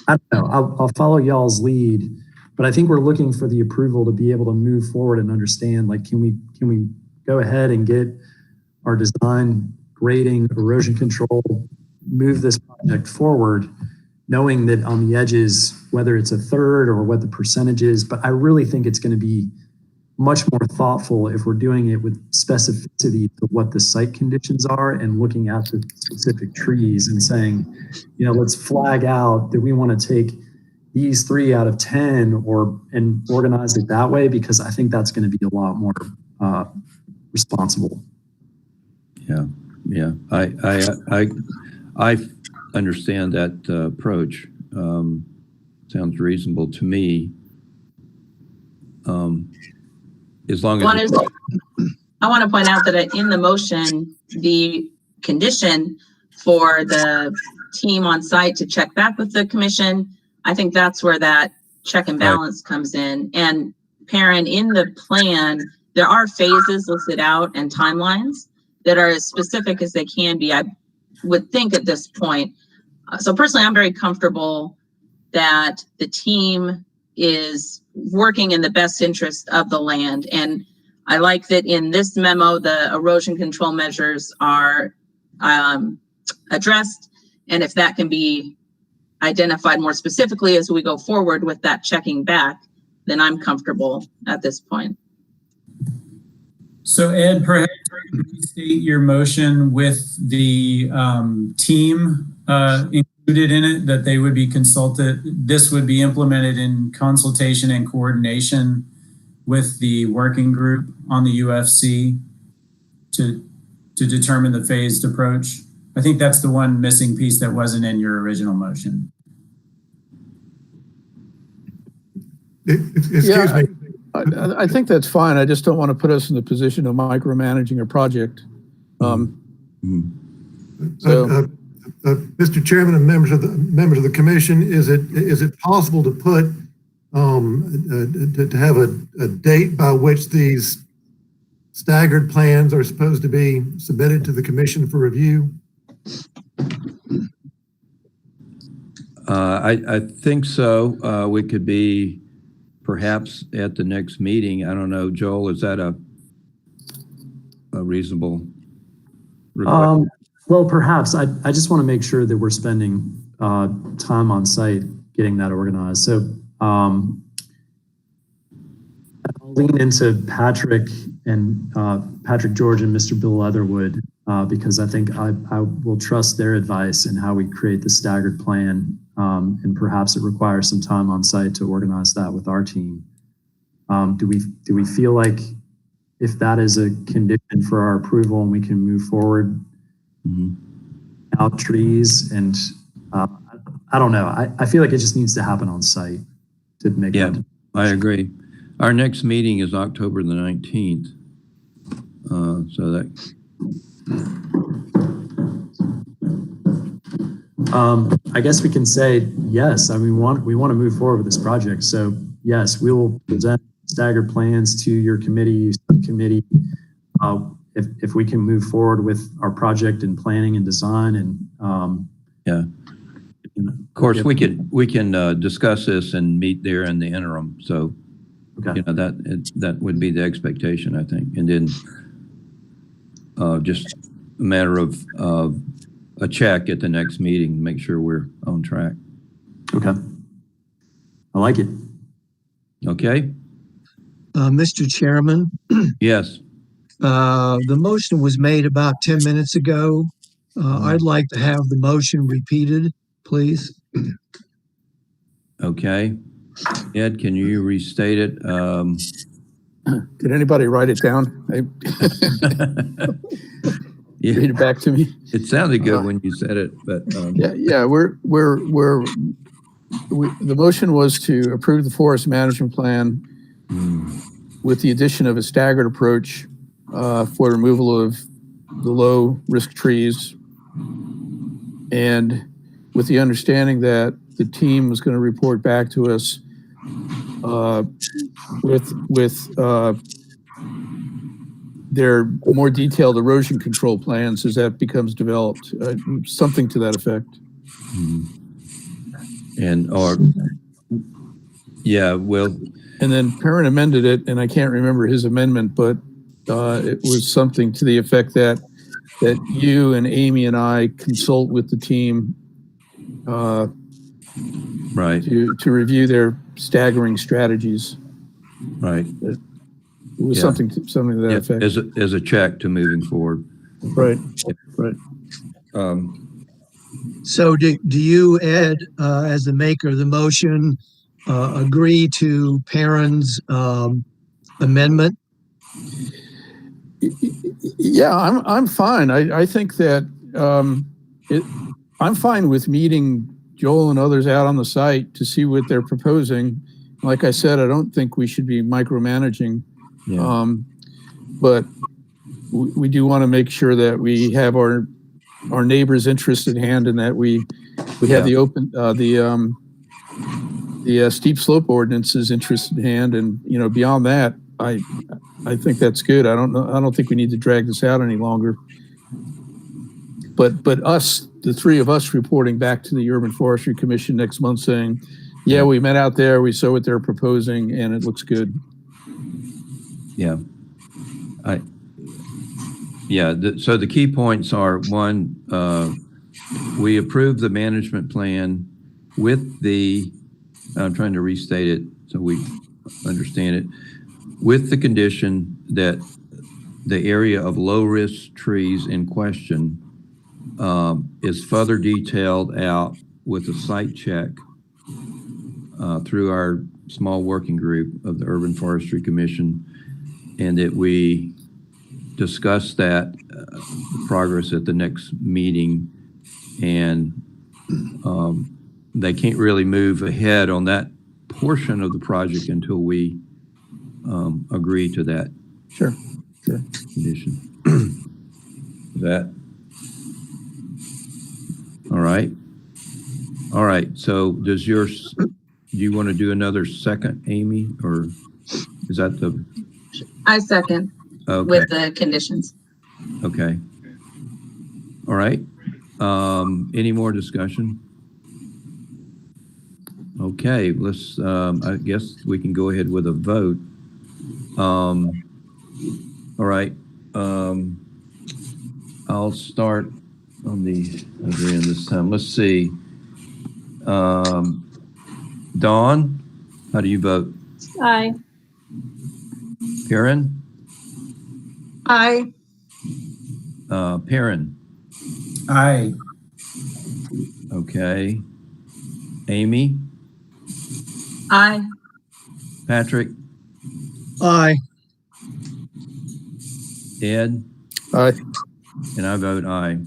I don't know. I'll follow y'all's lead, but I think we're looking for the approval to be able to move forward and understand, like, can we go ahead and get our design, grading, erosion control, move this project forward, knowing that on the edges, whether it's a third or what the percentage is, but I really think it's going to be much more thoughtful if we're doing it with specificity to what the site conditions are, and looking at the specific trees and saying, let's flag out that we want to take these 3 out of 10 and organize it that way, because I think that's going to be a lot more responsible. Yeah. I understand that approach. Sounds reasonable to me. As long as I want to point out that in the motion, the condition for the team on site to check back with the commission, I think that's where that check and balance comes in. And Perrin, in the plan, there are phases listed out and timelines that are as specific as they can be, I would think, at this point. So personally, I'm very comfortable that the team is working in the best interest of the land. And I like that in this memo, the erosion control measures are addressed, And if that can be identified more specifically as we go forward with that checking back, then I'm comfortable at this point. So Ed, perhaps restate your motion with the team included in it, that they would be consulted. This would be implemented in consultation and coordination with the working group on the UFC to determine the phased approach. I think that's the one missing piece that wasn't in your original motion. Excuse me. I think that's fine. I just don't want to put us in the position of micromanaging a project. Mr. Chairman and members of the commission, is it possible to put to have a date by which these staggered plans are supposed to be submitted to the commission for review? I think so. We could be perhaps at the next meeting. I don't know, Joel, is that a reasonable request? Well, perhaps. I just want to make sure that we're spending time on site getting that organized. So I'll lean into Patrick and Patrick George and Mr. Bill Leatherwood because I think I will trust their advice in how we create the staggered plan, and perhaps it requires some time on site to organize that with our team. Do we feel like if that is a condition for our approval and we can move forward out trees and I don't know. I feel like it just needs to happen on site to make that. I agree. Our next meeting is October the 19th. So that. I guess we can say yes. I mean, we want to move forward with this project. So yes, we will present staggered plans to your committee, subcommittee. If we can move forward with our project and planning and design and of course we can discuss this and meet there in the interim. So that would be the expectation, I think, and then just a matter of a check at the next meeting to make sure we're on track. Okay, I like it. Okay, Mr. Chairman. Yes. The motion was made about 10 minutes ago. I'd like to have the motion repeated, please. Okay. Ed, can you restate it? Did anybody write it down? Read it back to me. It sounded good when you said it, but the motion was to approve the forest management plan with the addition of a staggered approach for removal of the low risk trees, and with the understanding that the team was going to report back to us with their more detailed erosion control plans as that becomes developed, something to that effect. And then Perrin amended it, and I can't remember his amendment, but it was something to the effect that you and Amy and I consult with the team right, to review their staggering strategies. Right. It was something to that effect. As a check to moving forward. Right. Right. So do you, Ed, as the maker of the motion, agree to Perrin's amendment? Yeah, I'm fine. I think that I'm fine with meeting Joel and others out on the site to see what they're proposing. Like I said, I don't think we should be micromanaging. Yeah. But we do want to make sure that we have our neighbors' interest at hand, and that we have the open the steep slope ordinance's interest at hand, and beyond that, I think that's good. I don't think we need to drag this out any longer. But us, the three of us, reporting back to the Urban Forestry Commission next month saying, yeah, we met out there, we saw what they're proposing, and it looks good. Yeah. So the key points are, one, we approve the management plan with the, I'm trying to restate it so we understand it, with the condition that the area of low-risk trees in question is further detailed out with a site check through our small working group of the Urban Forestry Commission, and that we discuss that progress at the next meeting, and they can't really move ahead on that portion of the project until we agree to that. Sure. Condition. That. All right. All right. So do you want to do another second, Amy, or is that the? I second. Okay. With the conditions. Okay. All right. Any more discussion? Okay, let's, I guess we can go ahead with a vote. All right. I'll start on the other end this time. Let's see. Dawn, how do you vote? Aye. Karen? Aye. Perrin? Aye. Okay. Amy? Aye. Patrick? Aye. Ed? Aye. And I vote aye.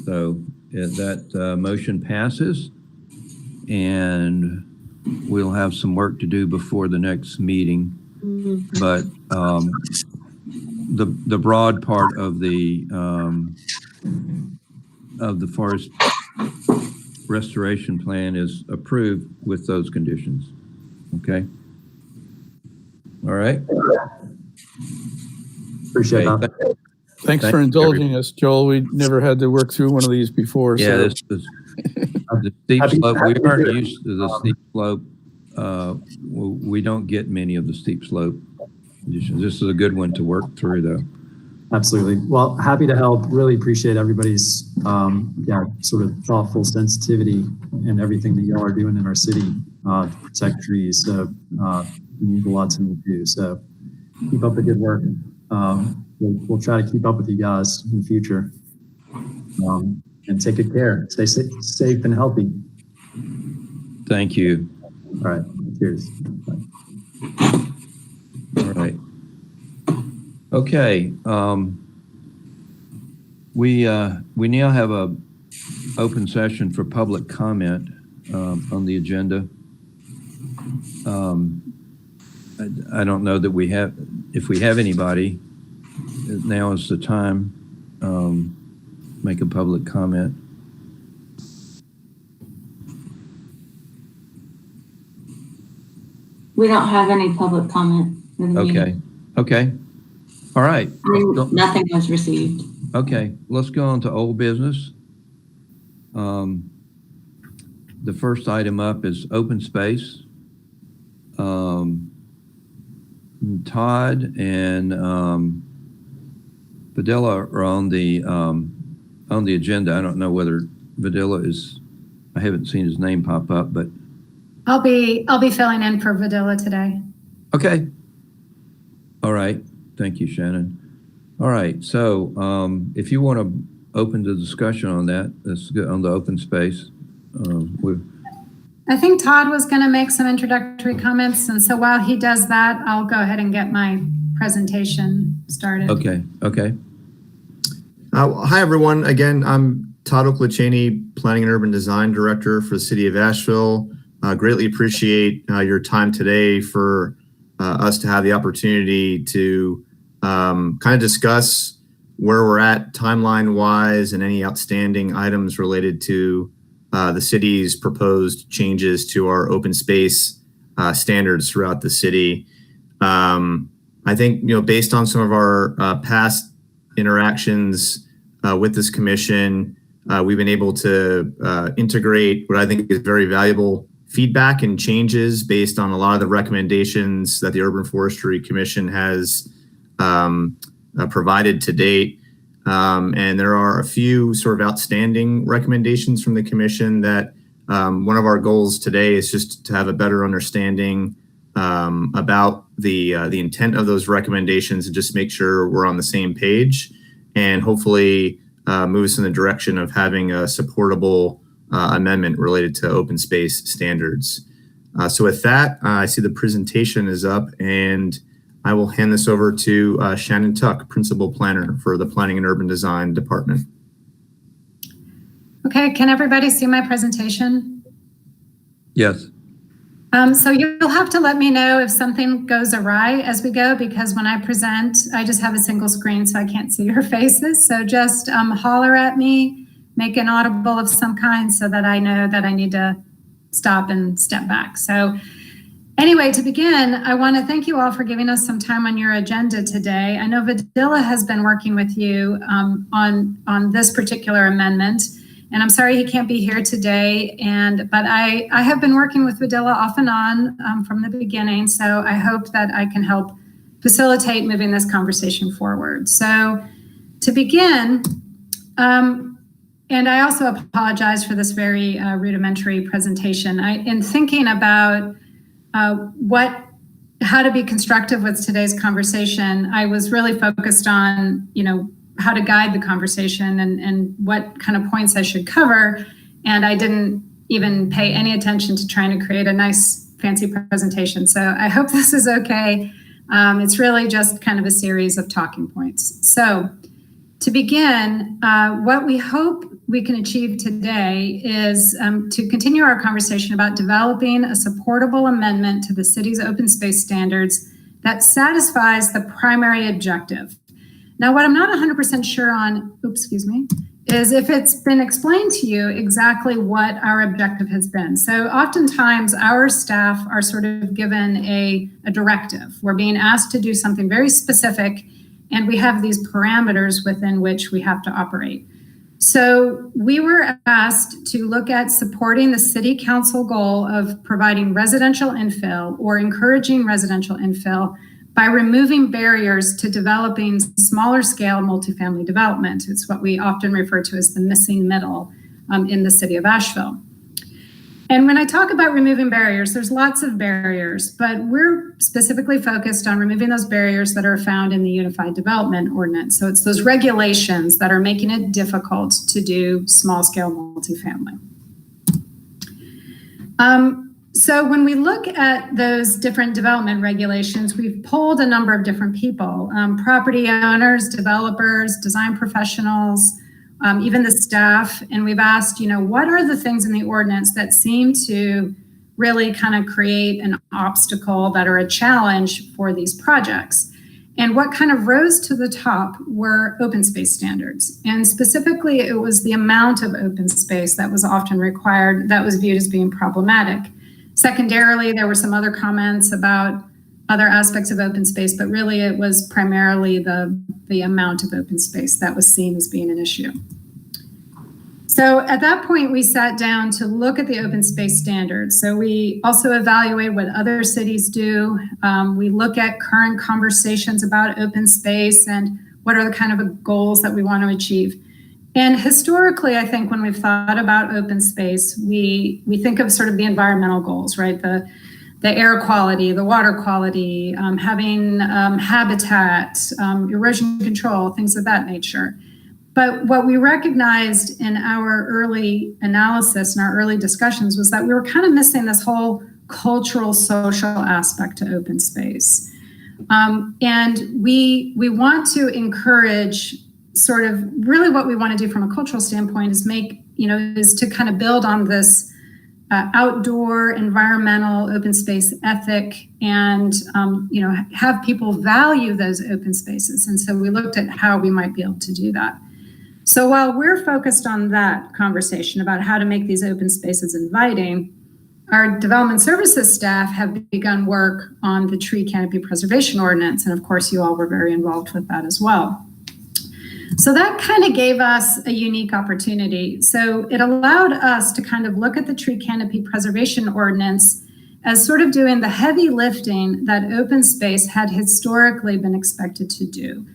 So that motion passes, and we'll have some work to do before the next meeting. But the broad part of the forest restoration plan is approved with those conditions. Okay. All right. Appreciate that. Thanks for indulging us, Joel. We never had to work through one of these before. Yeah, so. this is the steep slope. We aren't used to the steep slope. We don't get many of the steep slope conditions. This is a good one to work through, though. Absolutely. Well, happy to help. Really appreciate everybody's sort of thoughtful sensitivity and everything that y'all are doing in our city to protect trees. So we need a lot to do. So keep up the good work. We'll try to keep up with you guys in the future. And take good care. Stay safe and healthy. Thank you. All right. Cheers. Bye. All right. Okay. We now have a open session for public comment on the agenda. I don't know that we have, if we have anybody, now is the time. Make a public comment. We don't have any public comment. Okay. Okay. All right. Nothing was received. Okay. Let's go on to old business. The first item up is open space. Todd and Videla are on the agenda. I don't know whether Videla is, I haven't seen his name pop up, but. I'll be filling in for Videla today. Okay. All right. Thank you, Shannon. All right. So if you want to open the discussion on that, let's go on the open space. I think Todd was going to make some introductory comments. And so while he does that, I'll go ahead and get my presentation started. Okay. Okay. Hi, everyone. Again, I'm Todd Oklachaney, Planning and Urban Design Director for the City of Asheville. Greatly appreciate your time today for us to have the opportunity to kind of discuss where we're at timeline-wise and any outstanding items related to the city's proposed changes to our open space standards throughout the city. I think, based on some of our past interactions with this commission, we've been able to integrate what I think is very valuable feedback and changes based on a lot of the recommendations that the Urban Forestry Commission has provided to date. And there are a few sort of outstanding recommendations from the commission that one of our goals today is just to have a better understanding about the intent of those recommendations and just make sure we're on the same page and hopefully move us in the direction of having a supportable amendment related to open space standards. So with that, I see the presentation is up and I will hand this over to Shannon Tuck, Principal Planner for the Planning and Urban Design Department. Okay, can everybody see my presentation? Yes. So you'll have to let me know if something goes awry as we go, because when I present, I just have a single screen, so I can't see your faces. So just holler at me, make an audible of some kind so that I know that I need to stop and step back. So anyway, to begin, I want to thank you all for giving us some time on your agenda today. I know Vidila has been working with you on this particular amendment. And I'm sorry he can't be here today, but I have been working with Vidila off and on from the beginning, so I hope that I can help facilitate moving this conversation forward. So to begin, and I also apologize for this very rudimentary presentation. In thinking about how to be constructive with today's conversation, I was really focused on, how to guide the conversation and what kind of points I should cover. And I didn't even pay any attention to trying to create a nice fancy presentation. So I hope this is okay. It's really just kind of a series of talking points. So to begin, what we hope we can achieve today is to continue our conversation about developing a supportable amendment to the city's open space standards that satisfies the primary objective. Now, what I'm not 100% sure on, is if it's been explained to you exactly what our objective has been. So oftentimes our staff are sort of given a directive. We're being asked to do something very specific, and we have these parameters within which we have to operate. So we were asked to look at supporting the city council goal of providing residential infill or encouraging residential infill by removing barriers to developing smaller scale multifamily development. It's what we often refer to as the missing middle in the city of Asheville. And when I talk about removing barriers, there's lots of barriers, but we're specifically focused on removing those barriers that are found in the Unified Development Ordinance. So it's those regulations that are making it difficult to do small scale multifamily. So when we look at those different development regulations, we've polled a number of different people, property owners, developers, design professionals, even the staff. And we've asked, what are the things in the ordinance that seem to really kind of create an obstacle that are a challenge for these projects? And what kind of rose to the top were open space standards. And specifically, it was the amount of open space that was often required that was viewed as being problematic. Secondarily, there were some other comments about other aspects of open space, but really it was primarily the amount of open space that was seen as being an issue. So at that point, we sat down to look at the open space standards. So we also evaluate what other cities do. We look at current conversations about open space and what are the kind of goals that we want to achieve. And historically, I think when we've thought about open space, we think of sort of the environmental goals, right? The air quality, the water quality, having habitat, erosion control, things of that nature. But what we recognized in our early analysis and our early discussions was that we were kind of missing this whole cultural, social aspect to open space. And we want to encourage sort of really what we want to do from a cultural standpoint is is to kind of build on this outdoor environmental open space ethic and, have people value those open spaces. And so we looked at how we might be able to do that. So while we're focused on that conversation about how to make these open spaces inviting, our development services staff have begun work on the tree canopy preservation ordinance. And of course, you all were very involved with that as well. So that kind of gave us a unique opportunity. So it allowed us to kind of look at the tree canopy preservation ordinance as sort of doing the heavy lifting that open space had historically been expected to do.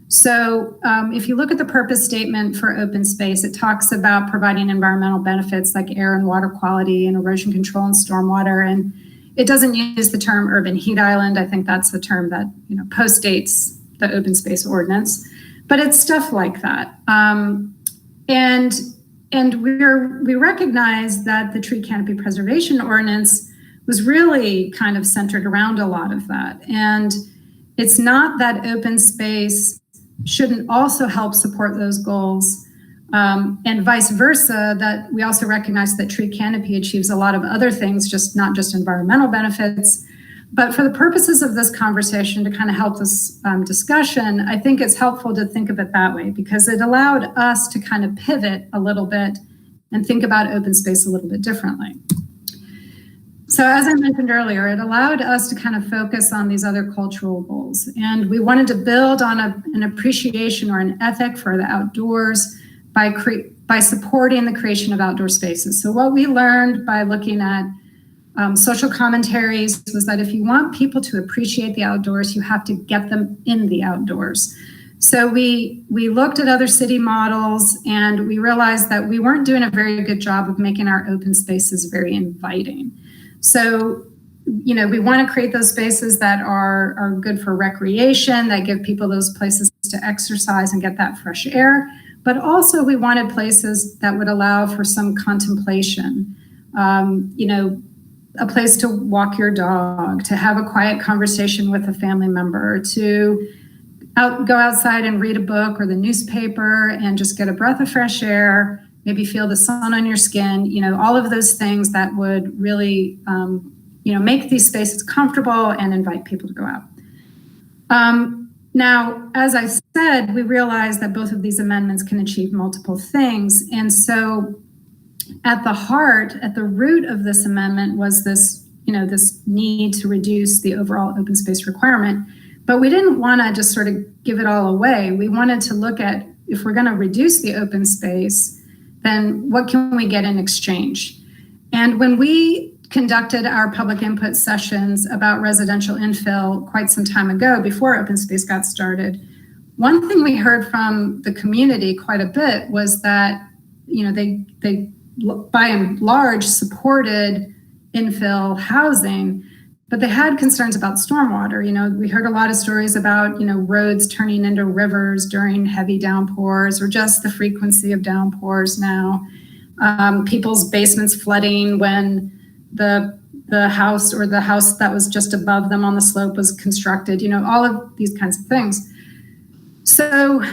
So if you look at the purpose statement for open space, it talks about providing environmental benefits like air and water quality and erosion control and stormwater. And it doesn't use the term urban heat island. I think that's the term that postdates the open space ordinance, but it's stuff like that. And we recognize that the tree canopy preservation ordinance was really kind of centered around a lot of that. And it's not that open space shouldn't also help support those goals, and vice versa, that we also recognize that tree canopy achieves a lot of other things, not just environmental benefits. But for the purposes of this conversation, to kind of help this discussion, I think it's helpful to think of it that way, because it allowed us to kind of pivot a little bit and think about open space a little bit differently. So as I mentioned earlier, it allowed us to kind of focus on these other cultural goals. And we wanted to build on an appreciation or an ethic for the outdoors by supporting the creation of outdoor spaces. So what we learned by looking at social commentaries was that if you want people to appreciate the outdoors, you have to get them in the outdoors. So we looked at other city models, and we realized that we weren't doing a very good job of making our open spaces very inviting. So, we want to create those spaces that are good for recreation, that give people those places to exercise and get that fresh air. But also we wanted places that would allow for some contemplation, a place to walk your dog, to have a quiet conversation with a family member, to go outside and read a book or the newspaper and just get a breath of fresh air, maybe feel the sun on your skin, all of those things that would really, make these spaces comfortable and invite people to go out. Now, as I said, we realized that both of these amendments can achieve multiple things. And so at the root of this amendment was this need to reduce the overall open space requirement. But we didn't want to just sort of give it all away. We wanted to look at, if we're going to reduce the open space, then what can we get in exchange? And when we conducted our public input sessions about residential infill quite some time ago, before open space got started, one thing we heard from the community quite a bit was that, they by and large supported infill housing, but they had concerns about stormwater. We heard a lot of stories about, roads turning into rivers during heavy downpours, or just the frequency of downpours now. People's basements flooding when the house or the house that was just above them on the slope was constructed, all of these kinds of things. So,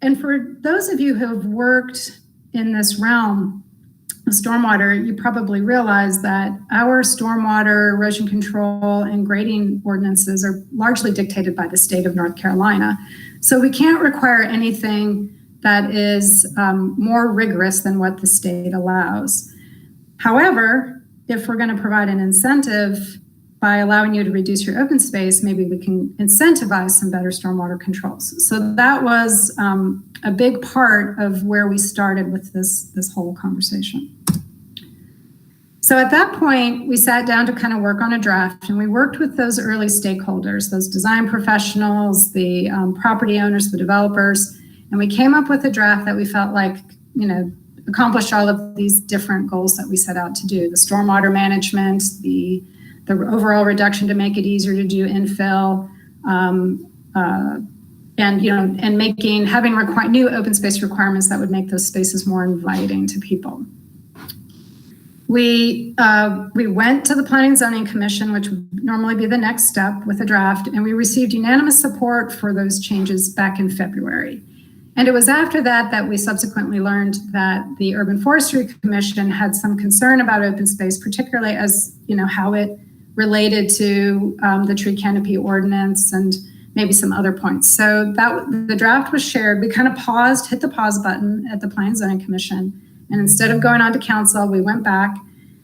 and for those of you who have worked in this realm of stormwater, you probably realize that our stormwater erosion control and grading ordinances are largely dictated by the state of North Carolina. So we can't require anything that is more rigorous than what the state allows. However, if we're going to provide an incentive by allowing you to reduce your open space, maybe we can incentivize some better stormwater controls. So that was a big part of where we started with this whole conversation. So at that point, we sat down to kind of work on a draft, and we worked with those early stakeholders, those design professionals, the property owners, the developers, and we came up with a draft that we felt like, accomplished all of these different goals that we set out to do: the stormwater management, the overall reduction to make it easier to do infill, and having new open space requirements that would make those spaces more inviting to people. We went to the Planning and Zoning Commission, which would normally be the next step, with a draft, and we received unanimous support for those changes back in February. And it was after that we subsequently learned that the Urban Forestry Commission had some concern about open space, particularly as, how it related to the tree canopy ordinance and maybe some other points. So the draft was shared. We kind of hit the pause button at the Planning and Zoning Commission. And instead of going on to council, we went back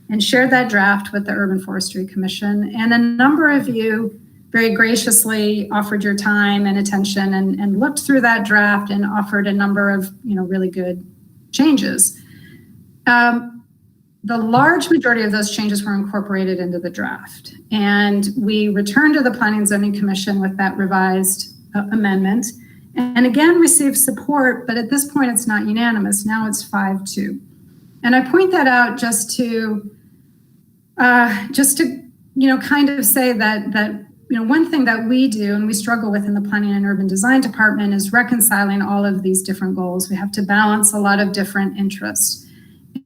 and shared that draft with the Urban Forestry Commission. And a number of you very graciously offered your time and attention and looked through that draft and offered a number of, really good changes. The large majority of those changes were incorporated into the draft. And we returned to the Planning and Zoning Commission with that revised amendment. and again received support, but at this point it's not unanimous. Now it's 5-2. And I point that out just to kind of say that one thing that we do and we struggle with in the Planning and Urban Design Department is reconciling all of these different goals. We have to balance a lot of different interests.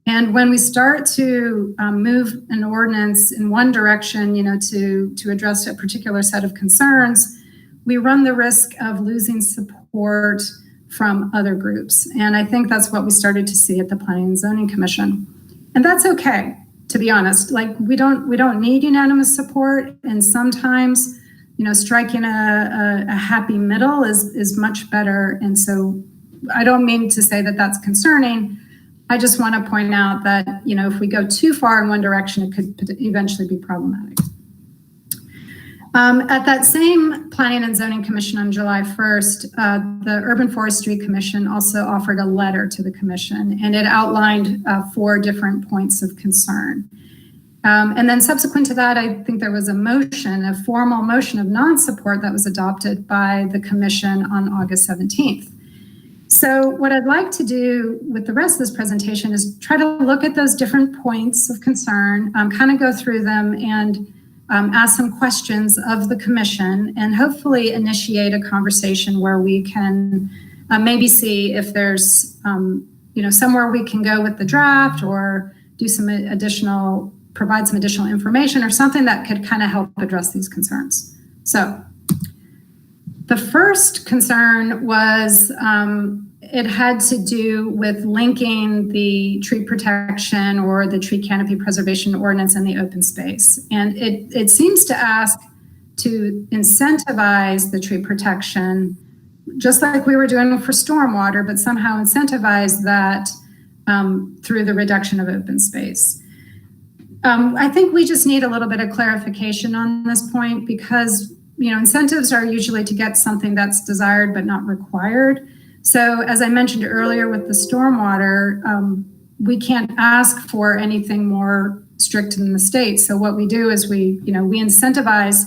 And when we start to move an ordinance in one direction, to address a particular set of concerns, we run the risk of losing support from other groups. And I think that's what we started to see at the Planning and Zoning Commission. And that's okay, to be honest. Like, we don't need unanimous support. And sometimes, striking a happy middle is much better. And so I don't mean to say that that's concerning. I just want to point out that, if we go too far in one direction, it could eventually be problematic. At that same Planning and Zoning Commission on July 1st, the Urban Forestry Commission also offered a letter to the commission, and it outlined 4 different points of concern. And then subsequent to that, I think there was a formal motion of non-support that was adopted by the commission on August 17th. So what I'd like to do with the rest of this presentation is try to look at those different points of concern, kind of go through them and ask some questions of the commission, and hopefully initiate a conversation where we can maybe see if there's somewhere we can go with the draft, or do provide some additional information or something that could kind of help address these concerns. So the first concern was it had to do with linking the tree protection or the tree canopy preservation ordinance and the open space. And it seems to ask to incentivize the tree protection, just like we were doing for stormwater, but somehow incentivize that through the reduction of open space. I think we just need a little bit of clarification on this point, because incentives are usually to get something that's desired but not required. So as I mentioned earlier with the stormwater, we can't ask for anything more strict than the state. So what we do is we incentivize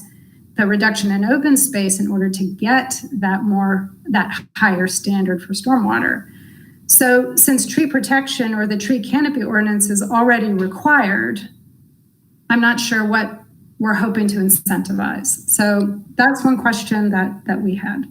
the reduction in open space in order to get that higher standard for stormwater. So since tree protection or the tree canopy ordinance is already required, I'm not sure what we're hoping to incentivize. So that's one question that we had.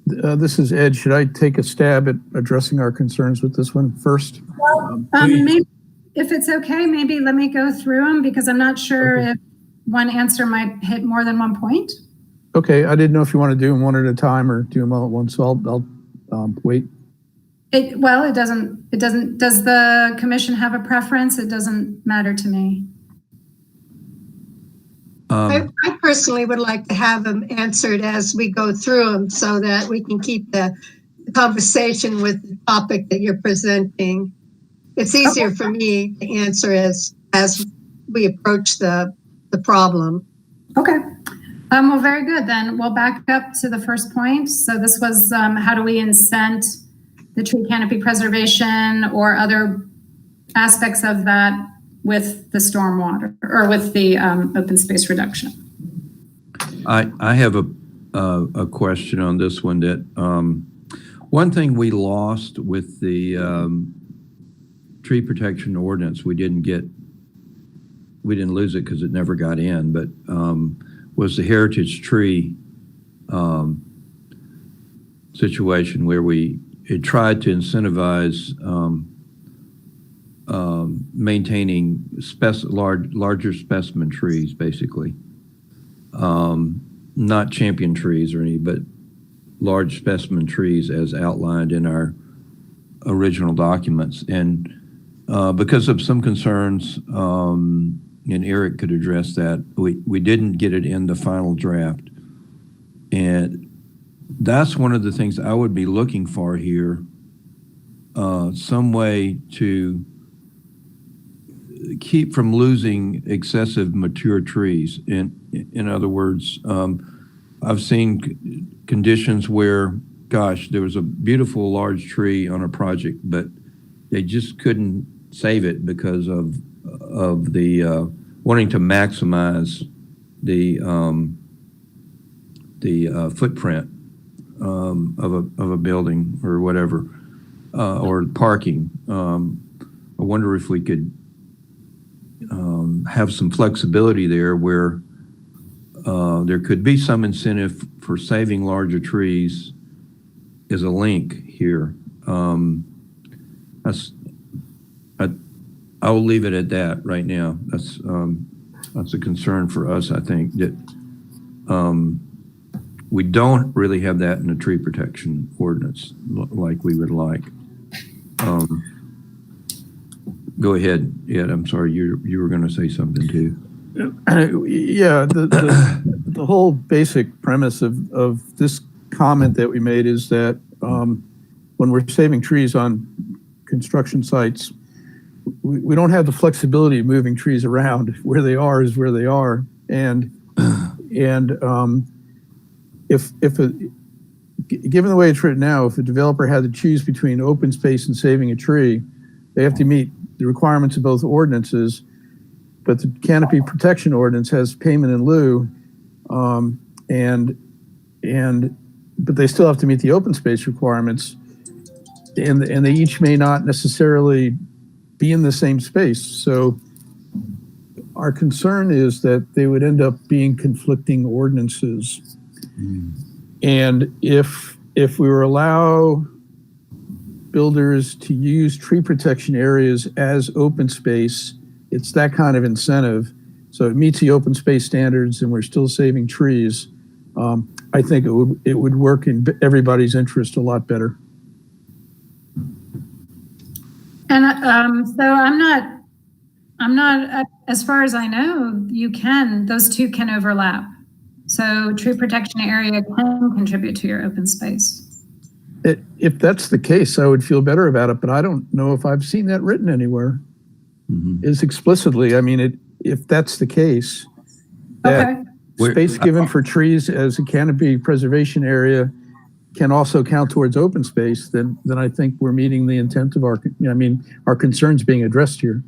This is Ed. Should I take a stab at addressing our concerns with this one first? Well, maybe, if it's okay, maybe let me go through them, because I'm not sure if one answer might hit more than one point. Okay, I didn't know if you want to do them one at a time or do them all at once, so I'll wait. It doesn't, does the commission have a preference? It doesn't matter to me. I personally would like to have them answered as we go through them, so that we can keep the conversation with the topic that you're presenting. It's easier for me to answer as we approach the problem. Okay. Well, very good. Then we'll back up to the first point. So this was how do we incent the tree canopy preservation or other aspects of that with the stormwater or with the open space reduction? I have a question on this one. That one thing we lost with the tree protection ordinance, we didn't lose it because it never got in, but was the heritage tree situation where it tried to incentivize maintaining larger specimen trees, basically. Not champion trees or any, but large specimen trees as outlined in our original documents. And because of some concerns, and Eric could address that, we didn't get it in the final draft. And that's one of the things I would be looking for here, some way to keep from losing excessive mature trees. In other words, I've seen conditions where, gosh, there was a beautiful large tree on a project, but they just couldn't save it because of the wanting to maximize the footprint of a building or whatever, or parking. I wonder if we could have some flexibility there where there could be some incentive for saving larger trees as a link here. I'll leave it at that right now. That's a concern for us. I think that we don't really have that in the tree protection ordinance like we would like. Go ahead, Ed. I'm sorry, you were going to say something too. Yeah, the whole basic premise of this comment that we made is that when we're saving trees on construction sites, we don't have the flexibility of moving trees around. Where they are is where they are, and given the way it's written now, if a developer had to choose between open space and saving a tree, they have to meet the requirements of both ordinances. But the Canopy Protection Ordinance has payment in lieu, but they still have to meet the open space requirements, and they each may not necessarily be in the same space. So our concern is that they would end up being conflicting ordinances. And if we were allow builders to use tree protection areas as open space, it's that kind of incentive. So it meets the open space standards and we're still saving trees. I think it would work in everybody's interest a lot better. And so I'm not, as far as I know, those two can overlap. So tree protection area can contribute to your open space. If that's the case, I would feel better about it, but I don't know if I've seen that written anywhere. Is explicitly, I mean, if that's the case, that space given for trees as a canopy preservation area can also count towards open space, then I think we're meeting the intent of our concerns being addressed here.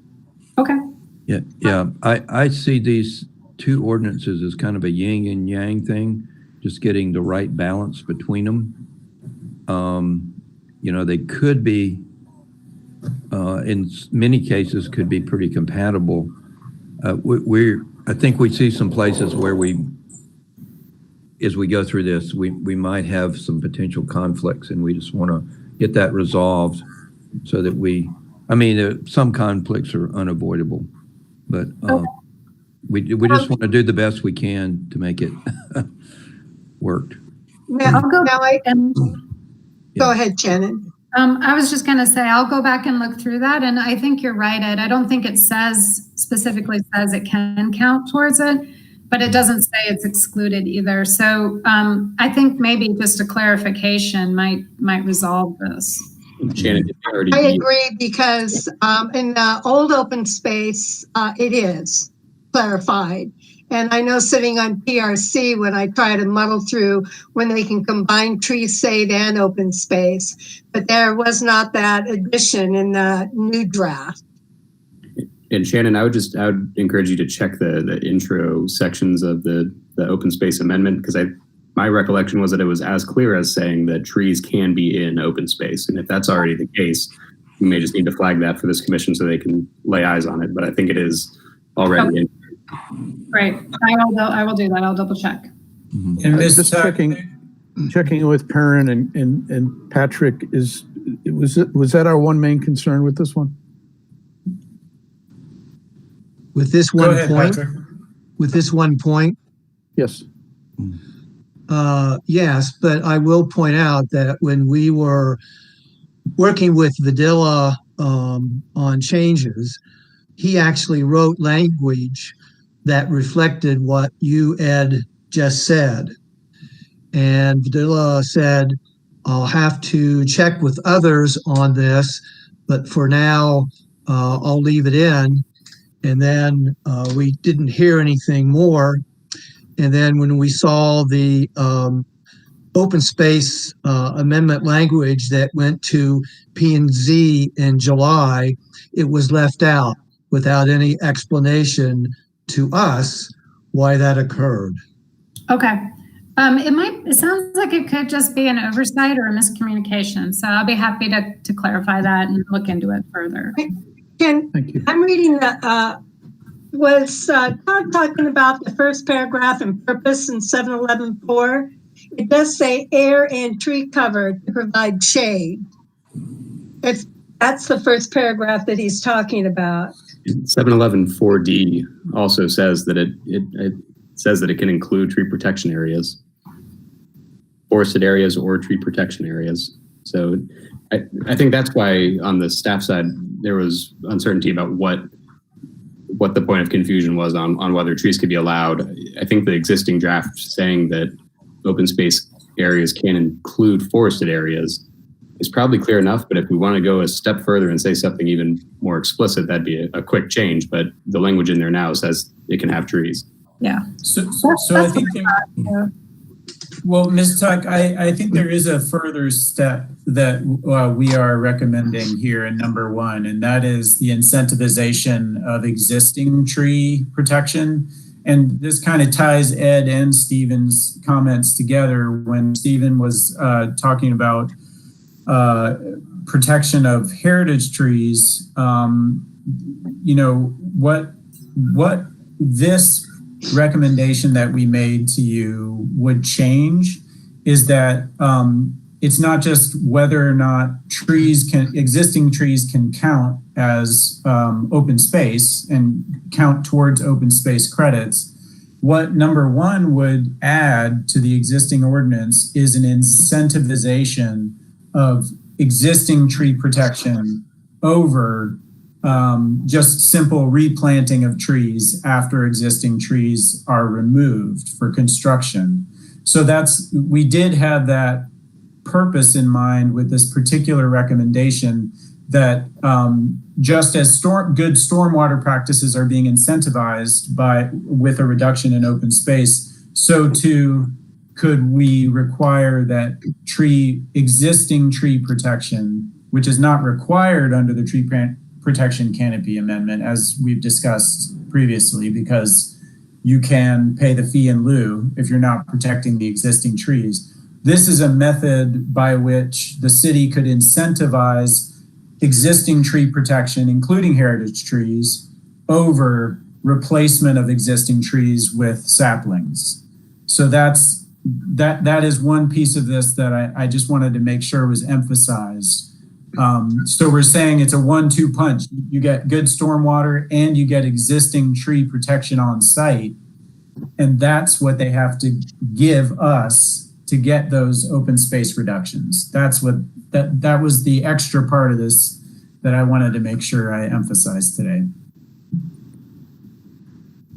Okay. Yeah. I see these two ordinances as kind of a yin and yang thing, just getting the right balance between them. They could be, in many cases, could be pretty compatible. I think we see some places where as we go through this, we might have some potential conflicts, and we just want to get that resolved so that some conflicts are unavoidable, but we just want to do the best we can to make it work. Go ahead, Shannon. I was just going to say, I'll go back and look through that. And I think you're right, Ed. I don't think it specifically says it can count towards it, but it doesn't say it's excluded either. So I think maybe just a clarification might resolve this. Shannon, I agree, because in the old open space, it is clarified. And I know sitting on PRC, when I try to muddle through when they can combine tree shade and open space, but there was not that addition in the new draft. And Shannon, I would encourage you to check the intro sections of the open space amendment, because my recollection was that it was as clear as saying that trees can be in open space. And if that's already the case, we may just need to flag that for this commission so they can lay eyes on it. But I think it is already in. Great. I will do that. I'll double check. And just checking with Perrin and Patrick, was that our one main concern with this one? With this one point? With this one point? Yes. Yes, but I will point out that when we were working with Vidila on changes, he actually wrote language that reflected what you, Ed, just said. And Vidila said, I'll have to check with others on this, but for now, I'll leave it in. And then we didn't hear anything more. And then when we saw the open space amendment language that went to P&Z in July, it was left out without any explanation to us why that occurred. Okay. It sounds like it could just be an oversight or a miscommunication. So I'll be happy to clarify that and look into it further. Thank you. I'm reading was Todd talking about the first paragraph and purpose in 711.4. It does say air and tree cover to provide shade. That's the first paragraph that he's talking about. 711.4D also says that it says that it can include tree protection areas, forested areas, or tree protection areas. So I think that's why on the staff side there was uncertainty about what the point of confusion was on whether trees could be allowed. I think the existing draft saying that open space areas can include forested areas is probably clear enough, but if we want to go a step further and say something even more explicit, that'd be a quick change. But the language in there now says it can have trees. Yeah. So I think well, Ms. Tuck, I think there is a further step that we are recommending here in number 1, and that is the incentivization of existing tree protection. And this kind of ties Ed and Stephen's comments together when Stephen was talking about protection of heritage trees. You know, what this recommendation that we made to you would change is that it's not just whether or not existing trees can count as open space and count towards open space credits. What number 1 would add to the existing ordinance is an incentivization of existing tree protection over just simple replanting of trees after existing trees are removed for construction. So we did have that purpose in mind with this particular recommendation, that just as good stormwater practices are being incentivized with a reduction in open space, so too could we require that existing tree protection, which is not required under the tree protection canopy amendment, as we've discussed previously, because you can pay the fee in lieu if you're not protecting the existing trees. This is a method by which the city could incentivize existing tree protection, including heritage trees, over replacement of existing trees with saplings. So that is one piece of this that I just wanted to make sure was emphasized. So we're saying it's a 1-2 punch. You get good stormwater and you get existing tree protection on site. And that's what they have to give us to get those open space reductions. That's what that was the extra part of this that I wanted to make sure I emphasized today.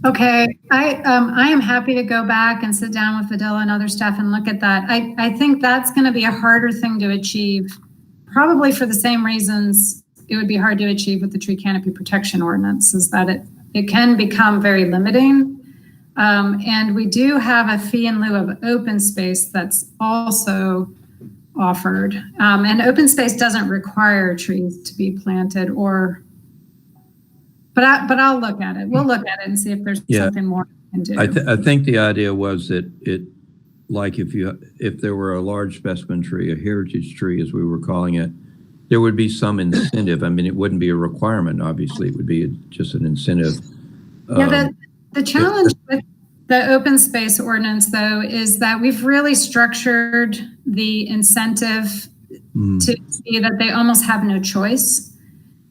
Okay, I am happy to go back and sit down with Videla and other staff and look at that. I think that's going to be a harder thing to achieve, probably for the same reasons it would be hard to achieve with the tree canopy protection ordinance, is that it can become very limiting. And we do have a fee in lieu of open space that's also offered. And open space doesn't require trees to be planted but I'll look at it. We'll look at it and see if there's something more we can do. I think the idea was that like if there were a large specimen tree, a heritage tree, as we were calling it, there would be some incentive. I mean, it wouldn't be a requirement, obviously. It would be just an incentive. The challenge with the open space ordinance, though, is that we've really structured the incentive to see that they almost have no choice.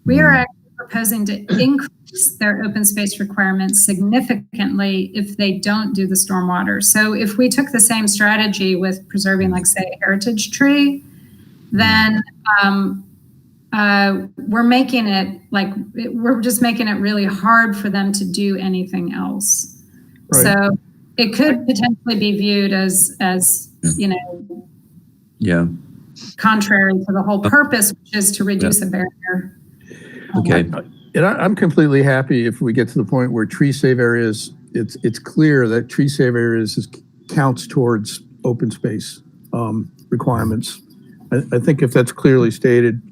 We are actually proposing to increase their open space requirements significantly if they don't do the stormwater. So if we took the same strategy with preserving, like, say, a heritage tree, then we're making it we're just making it really hard for them to do anything else. Right. So it could potentially be viewed as contrary to the whole purpose, which is to reduce a barrier. Okay. And I'm completely happy if we get to the point where tree save areas, it's clear that tree save areas counts towards open space requirements. I think if that's clearly stated,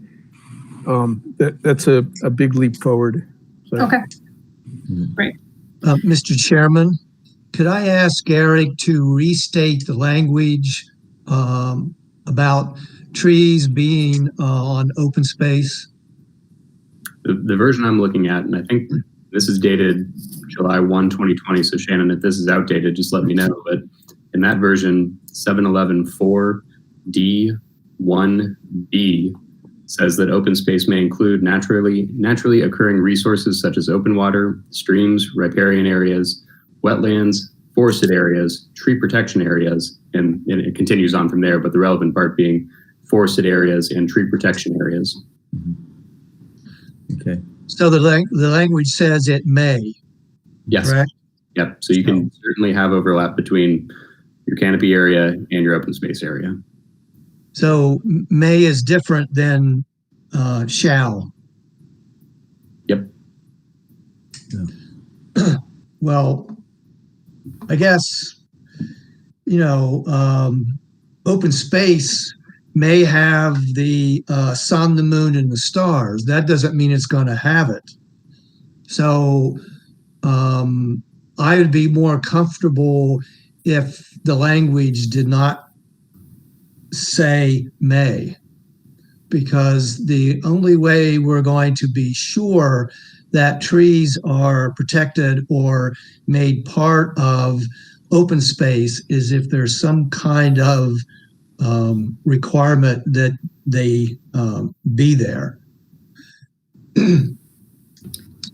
that's a big leap forward. So. Okay, great. Mr. Chairman, could I ask Eric to restate the language about trees being on open space? The version I'm looking at, and I think this is dated July 1, 2020. So Shannon, if this is outdated, just let me know. But in that version, 711.4D1B says that open space may include naturally occurring resources such as open water, streams, riparian areas, wetlands, forested areas, tree protection areas, and it continues on from there, but the relevant part being forested areas and tree protection areas. Okay. So the language says it may. Yes. Correct? Yep. So you can certainly have overlap between your canopy area and your open space area. So may is different than shall. Yep. Yeah. Well, I guess, open space may have the sun, the moon, and the stars. That doesn't mean it's going to have it. So I would be more comfortable if the language did not say may, because the only way we're going to be sure that trees are protected or made part of open space is if there's some kind of requirement that they be there. And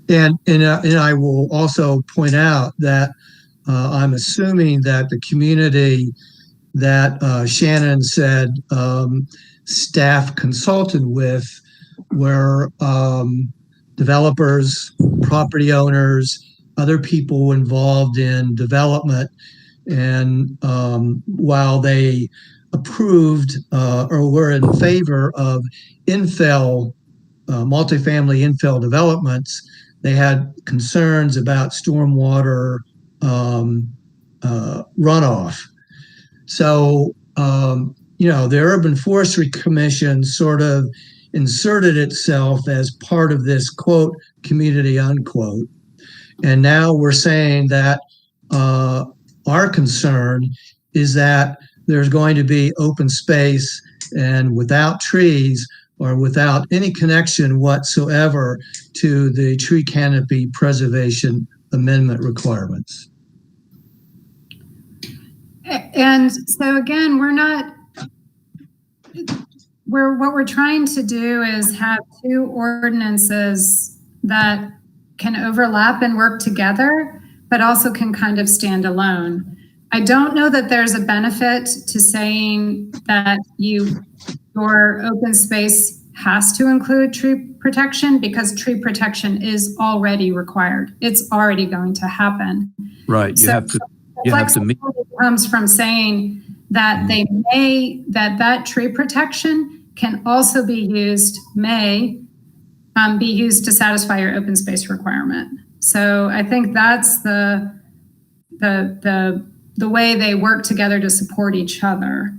I will also point out that I'm assuming that the community that Shannon said staff consulted with were developers, property owners, other people involved in development. And while they approved or were in favor of infill, multifamily infill developments, they had concerns about stormwater runoff. So, the Urban Forestry Commission sort of inserted itself as part of this, quote, community, unquote. And now we're saying that our concern is that there's going to be open space, and without trees or without any connection whatsoever to the tree canopy preservation amendment requirements. And so again, what we're trying to do is have two ordinances that can overlap and work together, but also can kind of stand alone. I don't know that there's a benefit to saying that your open space has to include tree protection, because tree protection is already required. It's already going to happen. Right. You have to meet. Comes from saying that that tree protection can also be used, may be used to satisfy your open space requirement. So I think that's the way they work together to support each other.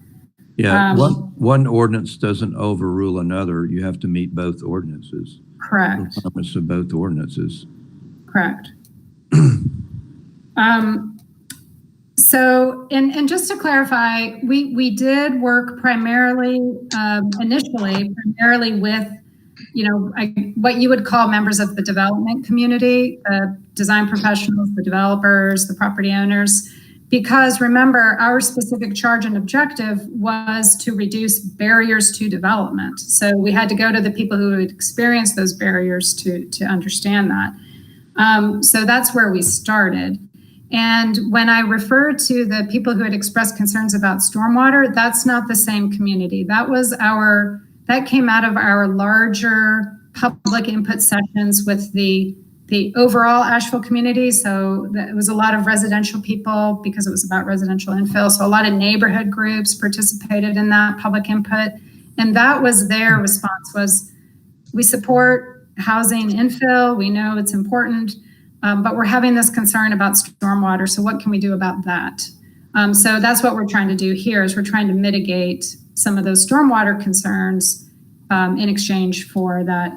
Yeah, one ordinance doesn't overrule another. You have to meet both ordinances. Correct. Requirements of both ordinances. Correct. So, and just to clarify, we did work initially with, what you would call members of the development community, the design professionals, the developers, the property owners, because remember, our specific charge and objective was to reduce barriers to development. So we had to go to the people who had experienced those barriers to understand that. So that's where we started. And when I refer to the people who had expressed concerns about stormwater, that's not the same community. That came out of our larger public input sessions with the overall Asheville community. So it was a lot of residential people because it was about residential infill. So a lot of neighborhood groups participated in that public input. And that was their response was, we support housing infill. We know it's important. But we're having this concern about stormwater. So what can we do about that? So that's what we're trying to do here is we're trying to mitigate some of those stormwater concerns in exchange for that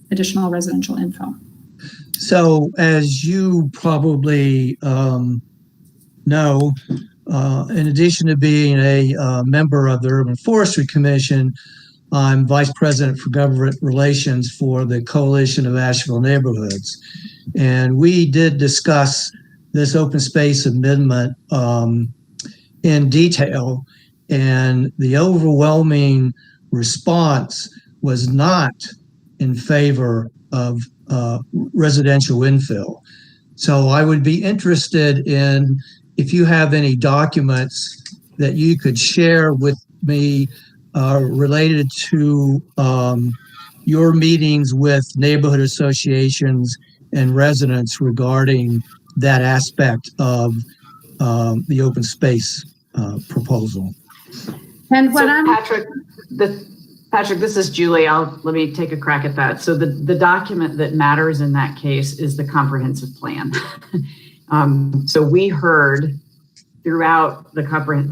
additional residential infill. So as you probably know, in addition to being a member of the Urban Forestry Commission, I'm Vice President for Government Relations for the Coalition of Asheville Neighborhoods. And we did discuss this open space amendment in detail, and the overwhelming response was not in favor of residential infill. So I would be interested in if you have any documents that you could share with me related to your meetings with neighborhood associations and residents regarding that aspect of the open space proposal. And what Patrick, this is Julie. Let me take a crack at that. So the document that matters in that case is the comprehensive plan. So we heard throughout the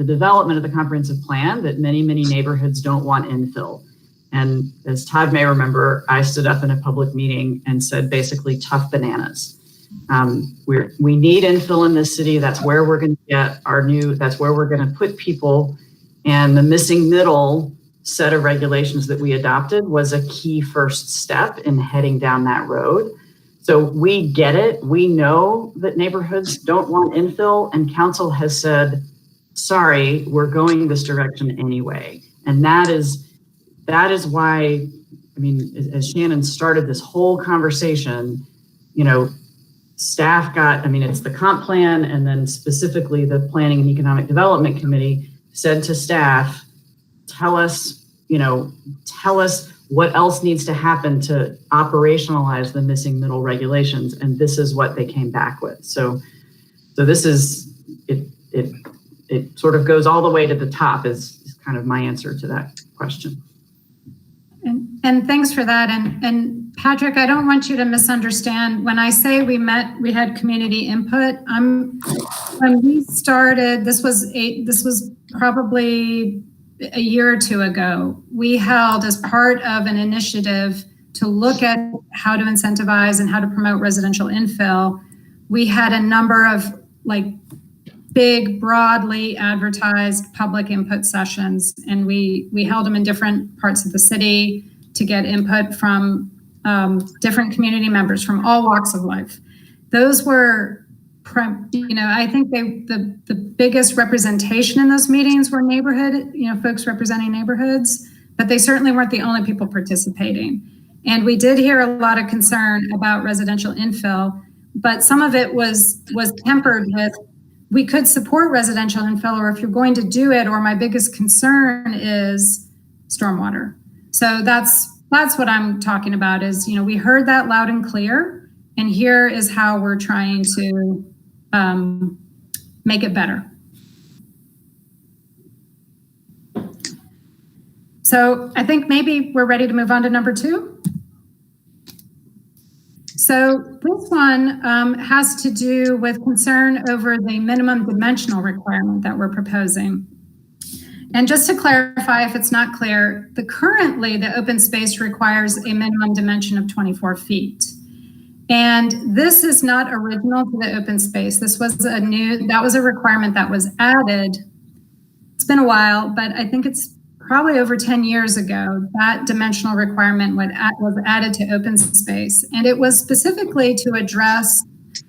development of the comprehensive plan that many neighborhoods don't want infill. And as Todd may remember, I stood up in a public meeting and said basically tough bananas. We need infill in this city. That's where we're going to get that's where we're going to put people. And the missing middle set of regulations that we adopted was a key first step in heading down that road. So we get it. We know that neighborhoods don't want infill, and council has said, sorry, we're going this direction anyway. And that is why, I mean, as Shannon started this whole conversation, staff it's the comp plan, and then specifically the Planning and Economic Development Committee said to staff, tell us what else needs to happen to operationalize the missing middle regulations. And this is what they came back with. So this is, it sort of goes all the way to the top is kind of my answer to that question. And thanks for that. And Patrick, I don't want you to misunderstand. When I say we had community input. When we started, this was probably a year or two ago. We held as part of an initiative to look at how to incentivize and how to promote residential infill. We had a number of big, broadly advertised public input sessions, and we held them in different parts of the city to get input from different community members from all walks of life. Those were, I think the biggest representation in those meetings were neighborhood, folks representing neighborhoods, but they certainly weren't the only people participating. And we did hear a lot of concern about residential infill, but some of it was tempered with, we could support residential infill, or if you're going to do it, or my biggest concern is stormwater. So that's what I'm talking about is, we heard that loud and clear, and here is how we're trying to make it better. So I think maybe we're ready to move on to number 2. So this one has to do with concern over the minimum dimensional requirement that we're proposing. And just to clarify, if it's not clear, currently the open space requires a minimum dimension of 24 feet. And this is not original to the open space. This was that was a requirement that was added. It's been a while, but I think it's probably over 10 years ago, that dimensional requirement was added to open space. And it was specifically to address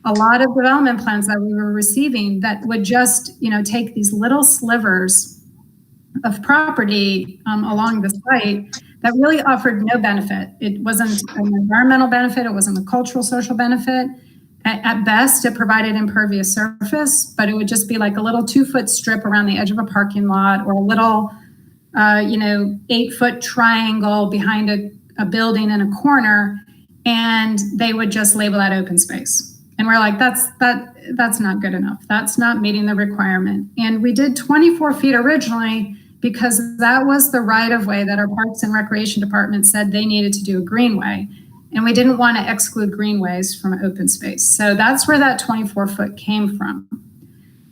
a lot of development plans that we were receiving that would just, take these little slivers of property along the site that really offered no benefit. It wasn't an environmental benefit. It wasn't a cultural, social benefit. At best, it provided impervious surface, but it would just be like a little 2-foot strip around the edge of a parking lot, or a little 8-foot triangle behind a building in a corner, and they would just label that open space. And we're like, that's not good enough. That's not meeting the requirement. And we did 24 feet originally because that was the right of way that our Parks and Recreation Department said they needed to do a greenway. And we didn't want to exclude greenways from open space. So that's where that 24 foot came from.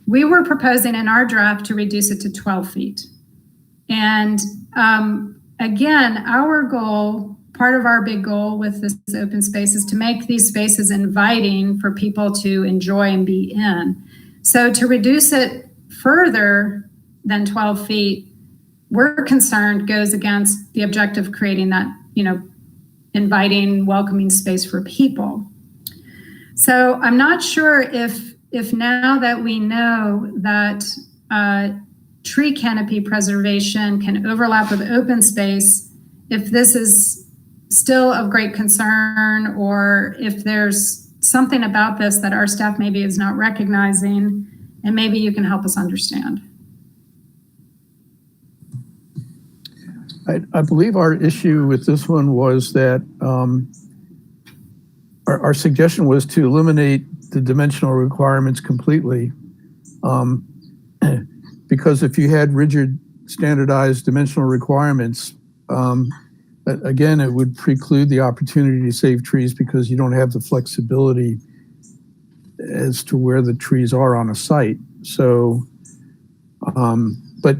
We were proposing in our draft to reduce it to 12 feet. And again, our goal, part of our big goal with this open space is to make these spaces inviting for people to enjoy and be in. So to reduce it further than 12 feet, we're concerned goes against the objective of creating that, inviting, welcoming space for people. So I'm not sure if now that we know that tree canopy preservation can overlap with open space, if this is still of great concern, or if there's something about this that our staff maybe is not recognizing, and maybe you can help us understand. I believe our issue with this one was that our suggestion was to eliminate the dimensional requirements completely. Because if you had rigid standardized dimensional requirements, again, it would preclude the opportunity to save trees because you don't have the flexibility as to where the trees are on a site. So, but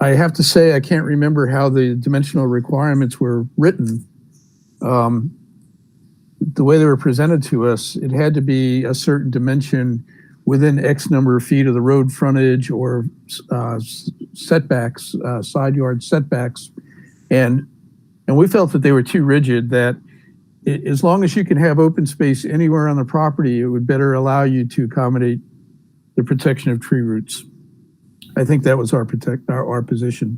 I have to say, I can't remember how the dimensional requirements were written. The way they were presented to us, it had to be a certain dimension within X number of feet of the road frontage or setbacks, side yard setbacks. And we felt that they were too rigid, that as long as you can have open space anywhere on the property, it would better allow you to accommodate the protection of tree roots. I think that was our position.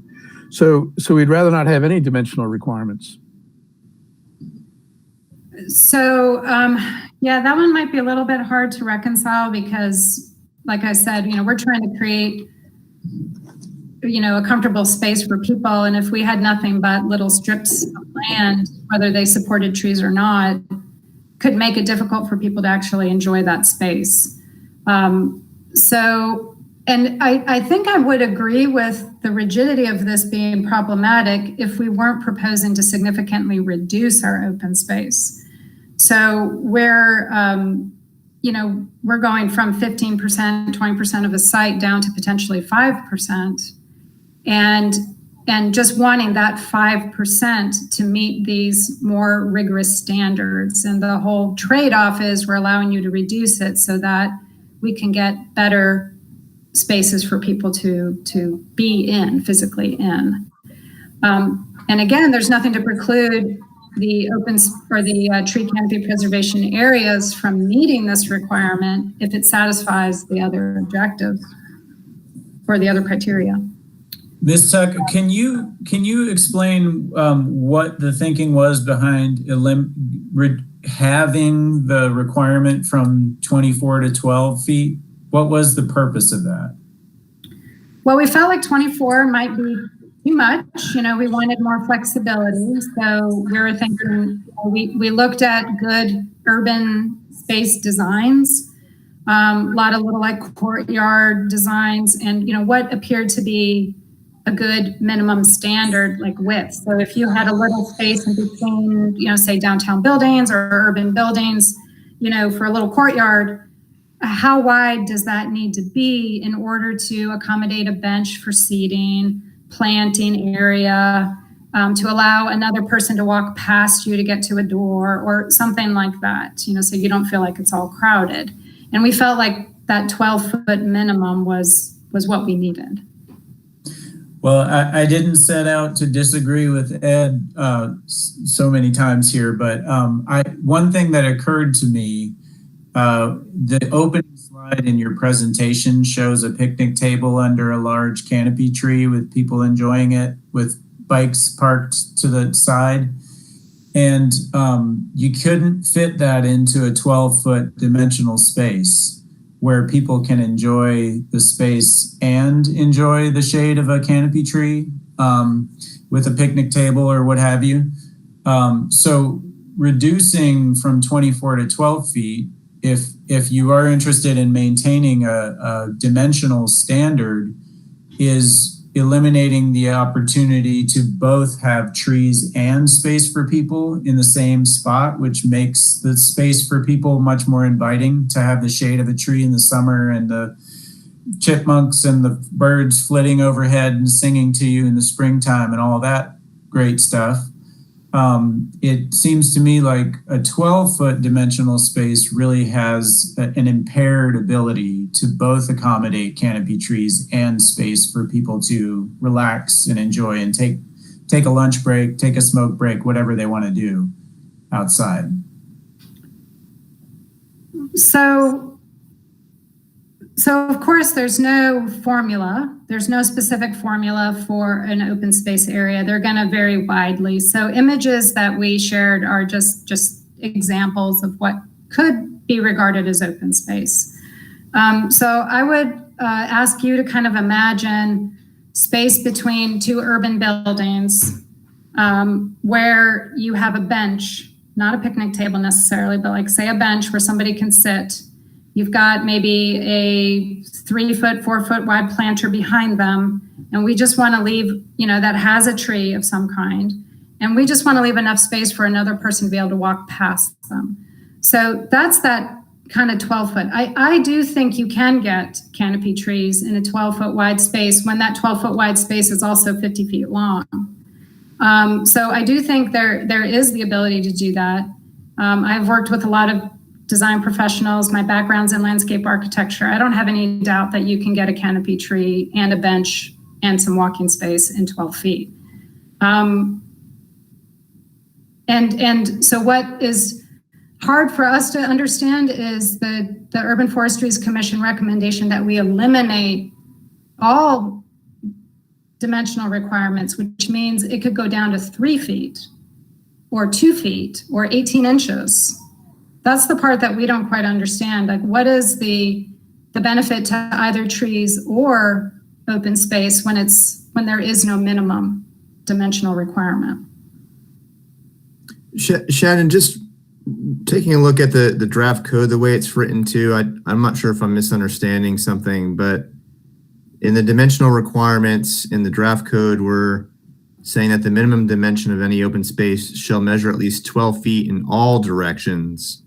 So we'd rather not have any dimensional requirements. So, yeah, that one might be a little bit hard to reconcile because, like I said, we're trying to create, a comfortable space for people. And if we had nothing but little strips of land, whether they supported trees or not, could make it difficult for people to actually enjoy that space. And I think I would agree with the rigidity of this being problematic if we weren't proposing to significantly reduce our open space. So we're going from 15%, 20% of a site down to potentially 5%. And just wanting that 5% to meet these more rigorous standards. And the whole trade-off is we're allowing you to reduce it so that we can get better spaces for people to be in, physically in. And again, there's nothing to preclude the open or the tree canopy preservation areas from meeting this requirement if it satisfies the other objectives or the other criteria. Ms. Tuck, can you explain what the thinking was behind having the requirement from 24 to 12 feet? What was the purpose of that? Well, we felt like 24 might be too much. We wanted more flexibility. So we were thinking, we looked at good urban space designs, a lot of little courtyard designs, and what appeared to be a good minimum standard like width. So if you had a little space in between, say downtown buildings or urban buildings, for a little courtyard, how wide does that need to be in order to accommodate a bench for seating, planting area, to allow another person to walk past you to get to a door or something like that, so you don't feel like it's all crowded. And we felt like that 12-foot minimum was what we needed. Well, I didn't set out to disagree with Ed so many times here, but one thing that occurred to me, the opening slide in your presentation shows a picnic table under a large canopy tree with people enjoying it with bikes parked to the side. And you couldn't fit that into a 12-foot dimensional space where people can enjoy the space and enjoy the shade of a canopy tree with a picnic table or what have you. So reducing from 24 to 12 feet, if you are interested in maintaining a dimensional standard, is eliminating the opportunity to both have trees and space for people in the same spot, which makes the space for people much more inviting to have the shade of a tree in the summer and the chipmunks and the birds flitting overhead and singing to you in the springtime and all that great stuff. it seems to me like a 12-foot dimensional space really has an impaired ability to both accommodate canopy trees and space for people to relax and enjoy and take a lunch break, take a smoke break, whatever they want to do outside. So of course, there's no formula. There's no specific formula for an open space area. They're going to vary widely. So images that we shared are just examples of what could be regarded as open space. So I would ask you to kind of imagine space between two urban buildings where you have a bench, not a picnic table necessarily, but like say a bench where somebody can sit. You've got maybe a 3-foot, 4-foot wide planter behind them. And we just want to leave, that has a tree of some kind. And we just want to leave enough space for another person to be able to walk past them. So that's that kind of 12-foot. I do think you can get canopy trees in a 12-foot wide space when that 12-foot wide space is also 50 feet long. So I do think there is the ability to do that. I've worked with a lot of design professionals. My background's in landscape architecture. I don't have any doubt that you can get a canopy tree and a bench and some walking space in 12 feet. And so what is hard for us to understand is the Urban Forestry's Commission recommendation that we eliminate all dimensional requirements, which means it could go down to 3 feet or 2 feet or 18 inches. That's the part that we don't quite understand. Like, what is the benefit to either trees or open space when there is no minimum dimensional requirement? Shannon, just taking a look at the draft code, the way it's written too, I'm not sure if I'm misunderstanding something, but in the dimensional requirements in the draft code, we're saying that the minimum dimension of any open space shall measure at least 12 feet in all directions.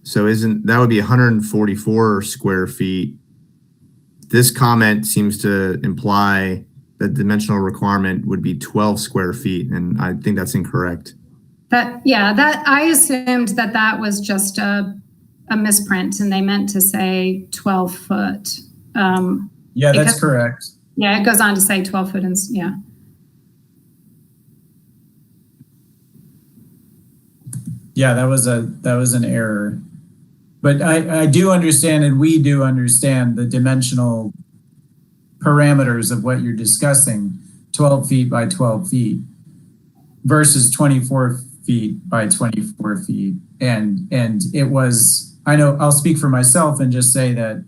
So that would be 144 square feet. This comment seems to imply that dimensional requirement would be 12 square feet, and I think that's incorrect. I assumed that was just a misprint, and they meant to say 12 foot. Yeah, that's correct. Yeah, it goes on to say 12 foot, and yeah. Yeah, that was an error. But I do understand, and we do understand the dimensional parameters of what you're discussing, 12 feet by 12 feet versus 24 feet by 24 feet. And it was, I know I'll speak for myself and just say that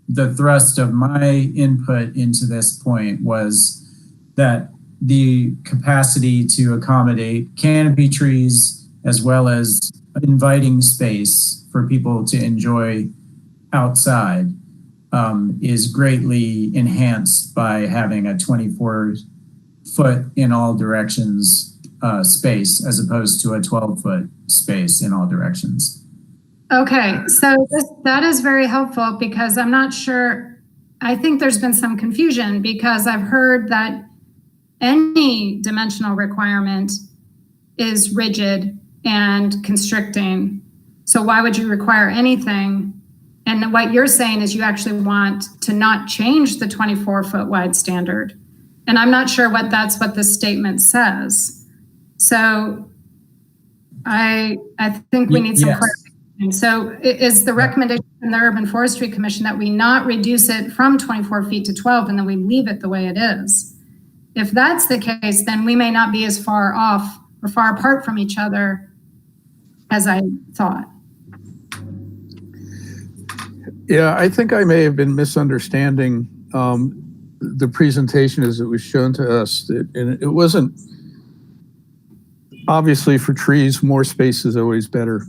the thrust of my input into this point was that the capacity to accommodate canopy trees as well as inviting space for people to enjoy outside is greatly enhanced by having a 24-foot in all directions space as opposed to a 12-foot space in all directions. Okay, so that is very helpful because I'm not sure. I think there's been some confusion because I've heard that any dimensional requirement is rigid and constricting. So why would you require anything? And what you're saying is you actually want to not change the 24-foot wide standard. And I'm not sure that's what this statement says. So I think we need some clarification. So is the recommendation from the Urban Forestry Commission that we not reduce it from 24 feet to 12 and then we leave it the way it is? If that's the case, then we may not be as far off or far apart from each other as I thought. Yeah, I think I may have been misunderstanding the presentation as it was shown to us. And it wasn't, obviously for trees, more space is always better.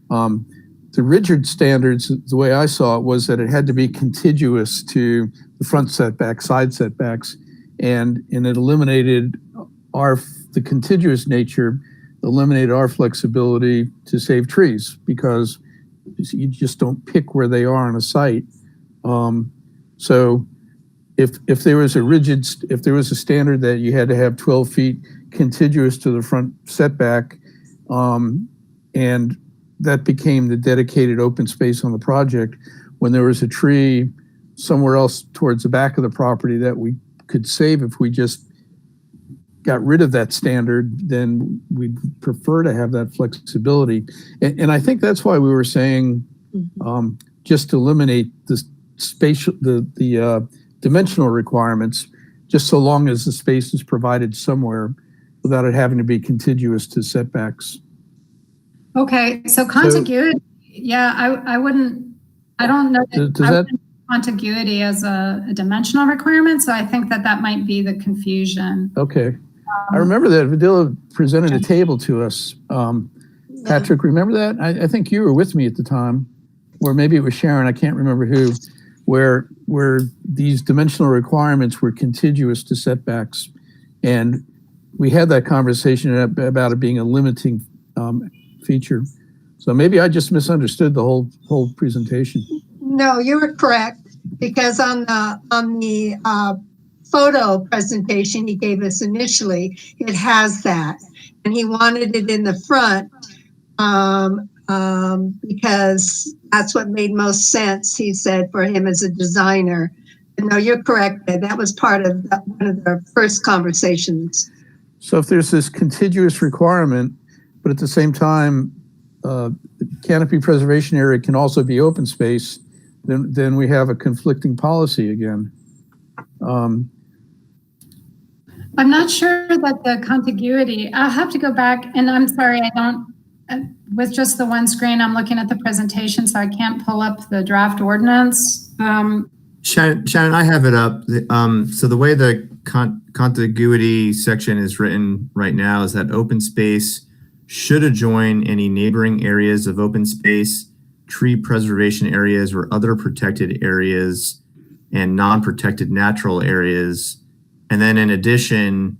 The rigid standards, the way I saw it, was that it had to be contiguous to the front setback, side setbacks, and it eliminated the contiguous nature, eliminated our flexibility to save trees because you just don't pick where they are on a site. So if there was a standard that you had to have 12 feet contiguous to the front setback. And that became the dedicated open space on the project. When there was a tree somewhere else towards the back of the property that we could save if we just got rid of that standard, then we'd prefer to have that flexibility. And I think that's why we were saying just eliminate the spatial, the dimensional requirements, just so long as the space is provided somewhere without it having to be contiguous to setbacks. Okay, so contiguity, I don't know that contiguity as a dimensional requirement, so I think that might be the confusion. Okay. I remember that Vidila presented a table to us. Patrick, remember that? I think you were with me at the time, or maybe it was Sharon, I can't remember who, where these dimensional requirements were contiguous to setbacks. And we had that conversation about it being a limiting feature. So maybe I just misunderstood the whole presentation. No, you were correct, because on the photo presentation he gave us initially, it has that, and he wanted it in the front because that's what made most sense, he said, for him as a designer. And no, you're correct, that was part of one of the first conversations. So if there's this contiguous requirement, but at the same time, canopy preservation area can also be open space, then we have a conflicting policy again. I'm not sure that the contiguity, I'll have to go back, and I'm sorry, with just the one screen, I'm looking at the presentation, so I can't pull up the draft ordinance. Shannon, I have it up. So the way the contiguity section is written right now is that open space should adjoin any neighboring areas of open space, tree preservation areas or other protected areas, and non-protected natural areas. And then in addition,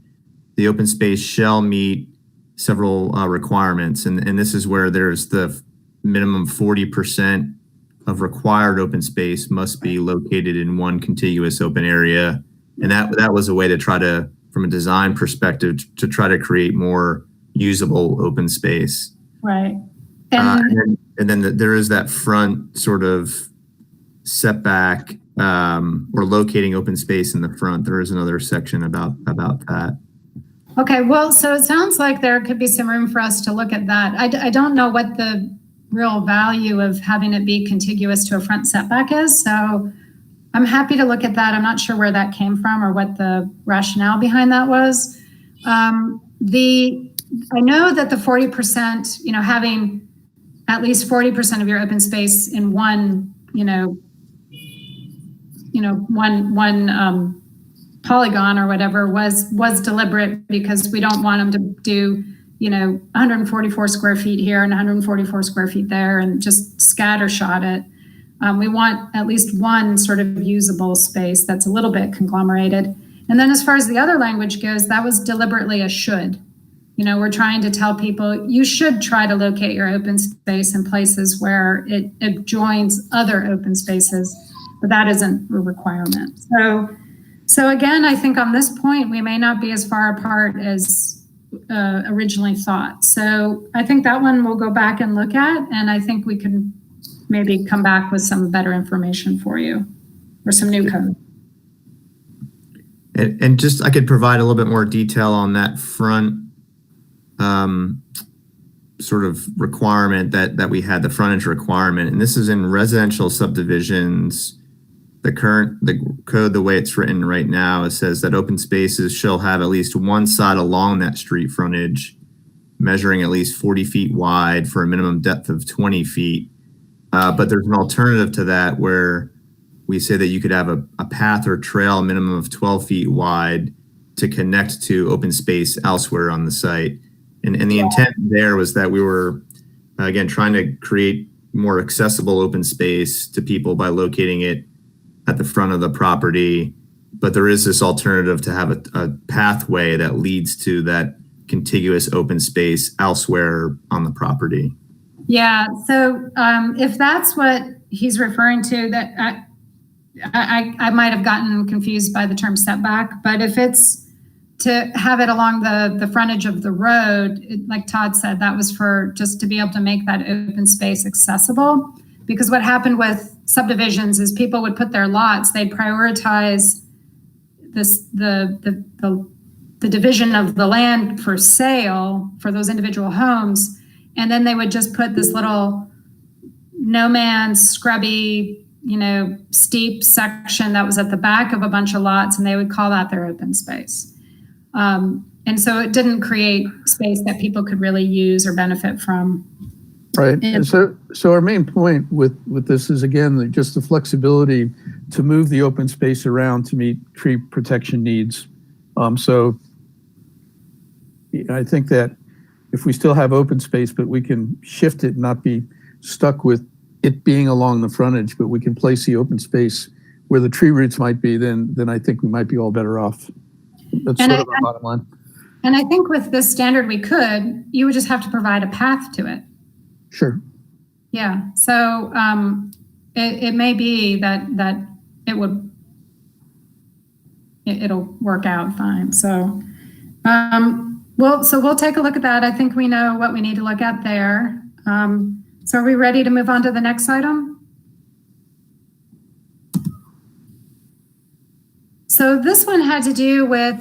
the open space shall meet several requirements. And this is where there's the minimum 40% of required open space must be located in one contiguous open area. And that was a way to try to, from a design perspective, to try to create more usable open space. Right. And then there is that front sort of setback or locating open space in the front. There is another section about that. Okay, well, so it sounds like there could be some room for us to look at that. I don't know what the real value of having it be contiguous to a front setback is, so I'm happy to look at that. I'm not sure where that came from or what the rationale behind that was. I know that the 40%, having at least 40% of your open space in one, one polygon or whatever was deliberate, because we don't want them to do 144 square feet here and 144 square feet there and just scattershot it. We want at least one sort of usable space that's a little bit conglomerated. And then as far as the other language goes, that was deliberately a should. We're trying to tell people you should try to locate your open space in places where it joins other open spaces, but that isn't a requirement. So again, I think on this point, we may not be as far apart as originally thought. So I think that one we'll go back and look at, and I think we can maybe come back with some better information for you or some new code. And just, I could provide a little bit more detail on that front sort of requirement that we had, the frontage requirement. And this is in residential subdivisions. The code, the way it's written right now, it says that open spaces shall have at least one side along that street frontage, measuring at least 40 feet wide for a minimum depth of 20 feet. But there's an alternative to that where we say that you could have a path or trail minimum of 12 feet wide to connect to open space elsewhere on the site. And the intent there was that we were, again, trying to create more accessible open space to people by locating it at the front of the property. But there is this alternative to have a pathway that leads to that contiguous open space elsewhere on the property. Yeah, so if that's what he's referring to, that I might have gotten confused by the term setback, but if it's to have it along the frontage of the road, like Todd said, that was for just to be able to make that open space accessible. Because what happened with subdivisions is people would put their lots, they'd prioritize the division of the land for sale for those individual homes, and then they would just put this little no man's scrubby, steep section that was at the back of a bunch of lots, and they would call that their open space. And so it didn't create space that people could really use or benefit from. Right. And so our main point with this is, again, just the flexibility to move the open space around to meet tree protection needs. So I think that if we still have open space, but we can shift it and not be stuck with it being along the frontage, but we can place the open space where the tree roots might be, then I think we might be all better off. That's sort of our bottom line. And I think with this standard, you would just have to provide a path to it. Sure. Yeah. So it may be that it'll work out fine. So we'll take a look at that. I think we know what we need to look at there. So are we ready to move on to the next item? So this one had to do with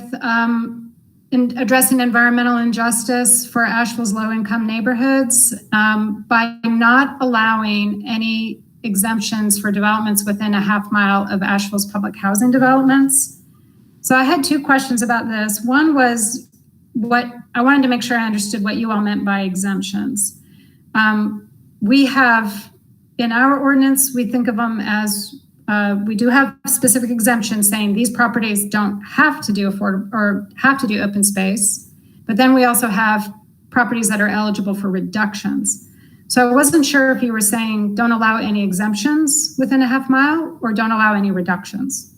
in addressing environmental injustice for Asheville's low-income neighborhoods by not allowing any exemptions for developments within a half mile of Asheville's public housing developments. So I had two questions about this. One was I wanted to make sure I understood what you all meant by exemptions. We have, in our ordinance, we think of them as we do have specific exemptions saying these properties don't have to do have to do open space, but then we also have properties that are eligible for reductions. So I wasn't sure if you were saying don't allow any exemptions within a half mile or don't allow any reductions.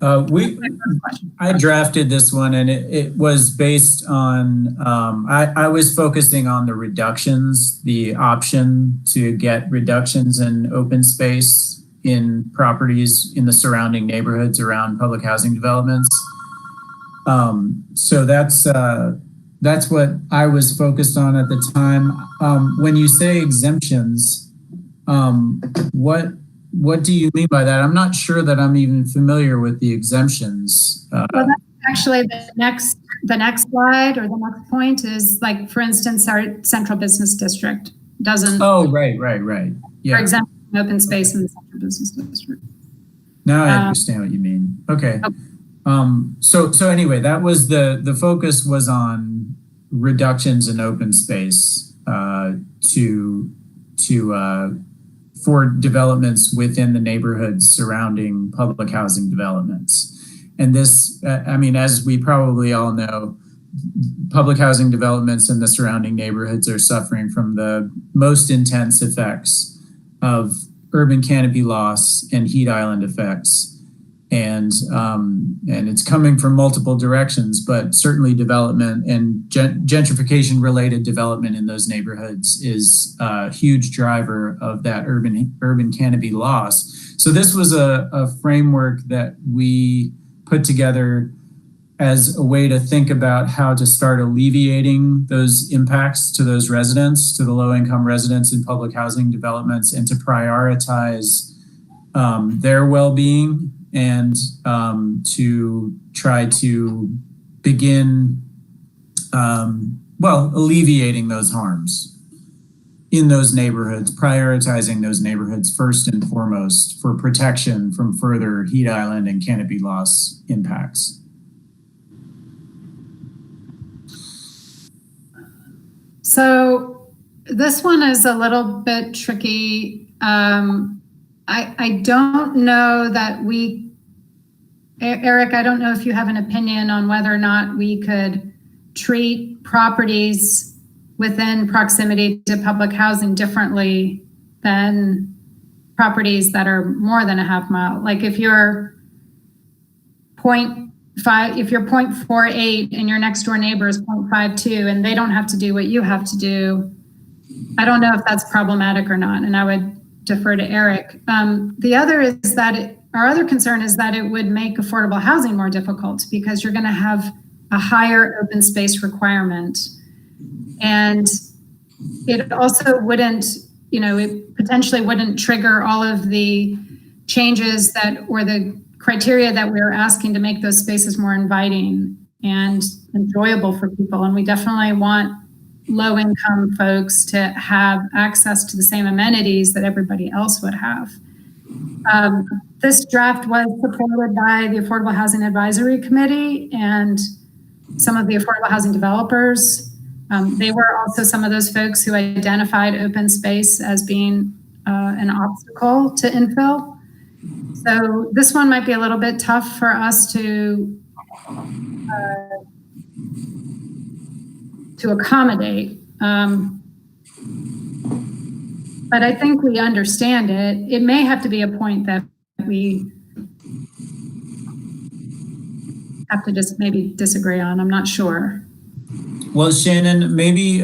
I drafted this one, and it was based on, I was focusing on the reductions, the option to get reductions in open space in properties in the surrounding neighborhoods around public housing developments. So that's what I was focused on at the time. When you say exemptions, what do you mean by that? I'm not sure that I'm even familiar with the exemptions. Well, that's actually the next slide or the next point is, like, for instance, our central business district doesn't. Oh, right. Yeah. For example, open space in the central business district. Now I understand what you mean. Okay. So anyway, that was the focus was on reductions in open space for developments within the neighborhoods surrounding public housing developments. And this, as we probably all know, public housing developments in the surrounding neighborhoods are suffering from the most intense effects of urban canopy loss and heat island effects. And it's coming from multiple directions, but certainly development and gentrification related development in those neighborhoods is a huge driver of that urban canopy loss. So this was a framework that we put together as a way to think about how to start alleviating those impacts to those residents, to the low income residents in public housing developments, and to prioritize their well-being and to try to begin, alleviating those harms in those neighborhoods, prioritizing those neighborhoods first and foremost for protection from further heat island and canopy loss impacts. So this one is a little bit tricky. I don't know that Eric, I don't know if you have an opinion on whether or not we could treat properties within proximity to public housing differently than properties that are more than a half mile. Like if you're 0.48 and your next door neighbor is 0.52 and they don't have to do what you have to do, I don't know if that's problematic or not. And I would defer to Eric. The other is that our other concern is that it would make affordable housing more difficult because you're going to have a higher open space requirement. And it also wouldn't, it potentially wouldn't trigger all of the changes or the criteria that we're asking to make those spaces more inviting and enjoyable for people. And we definitely want low-income folks to have access to the same amenities that everybody else would have. This draft was supported by the Affordable Housing Advisory Committee and some of the affordable housing developers. They were also some of those folks who identified open space as being an obstacle to infill. So this one might be a little bit tough for us to accommodate. But I think we understand it. It may have to be a point that we have to just maybe disagree on. I'm not sure. Well, Shannon, maybe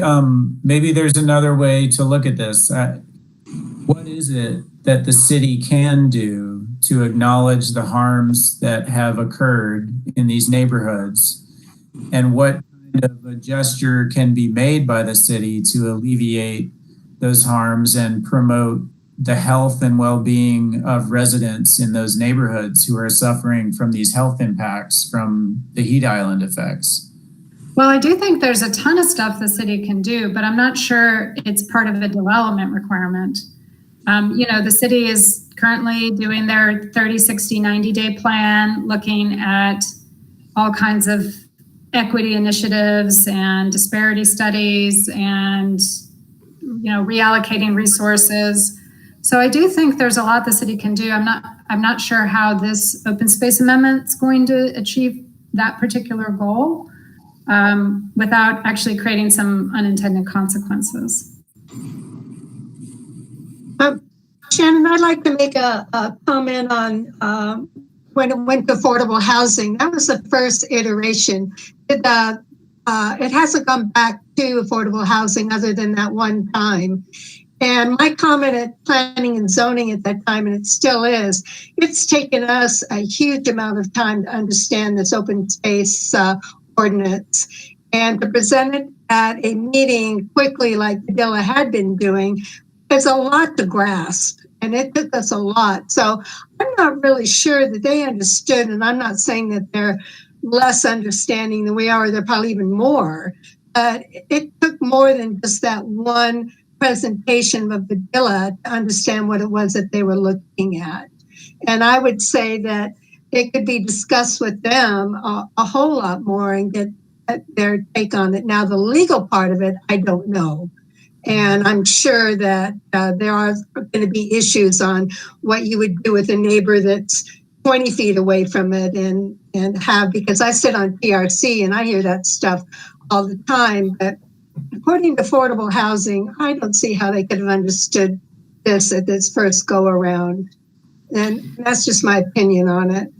there's another way to look at this. What is it that the city can do to acknowledge the harms that have occurred in these neighborhoods? And what kind of a gesture can be made by the city to alleviate those harms and promote the health and well-being of residents in those neighborhoods who are suffering from these health impacts from the heat island effects? Well, I do think there's a ton of stuff the city can do, but I'm not sure it's part of a development requirement. The city is currently doing their 30, 60, 90-day plan, looking at all kinds of equity initiatives and disparity studies and, reallocating resources. So I do think there's a lot the city can do. I'm not sure how this open space amendment is going to achieve that particular goal without actually creating some unintended consequences. Shannon, I'd like to make a comment on when it went to affordable housing. That was the first iteration. It hasn't gone back to affordable housing other than that one time. And my comment at planning and zoning at that time, and it still is, it's taken us a huge amount of time to understand this open space ordinance and to present it at a meeting quickly like Padilla had been doing. There's a lot to grasp, and it took us a lot. So I'm not really sure that they understood, and I'm not saying that they're less understanding than we are, they're probably even more. But it took more than just that one presentation of Padilla to understand what it was that they were looking at. And I would say that it could be discussed with them a whole lot more and get their take on it. Now, the legal part of it, I don't know. And I'm sure that there are going to be issues on what you would do with a neighbor that's 20 feet away from it and have, because I sit on PRC and I hear that stuff all the time. But according to affordable housing, I don't see how they could have understood this at this first go around. And that's just my opinion on it.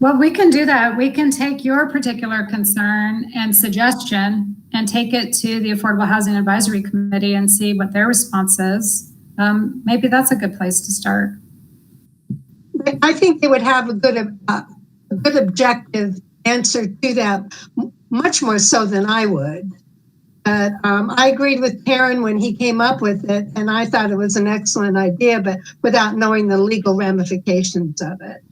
Well, we can do that. We can take your particular concern and suggestion and take it to the Affordable Housing Advisory Committee and see what their response is. Maybe that's a good place to start. I think they would have a good objective answer to that, much more so than I would. But I agreed with Karen when he came up with it, and I thought it was an excellent idea, but without knowing the legal ramifications of it.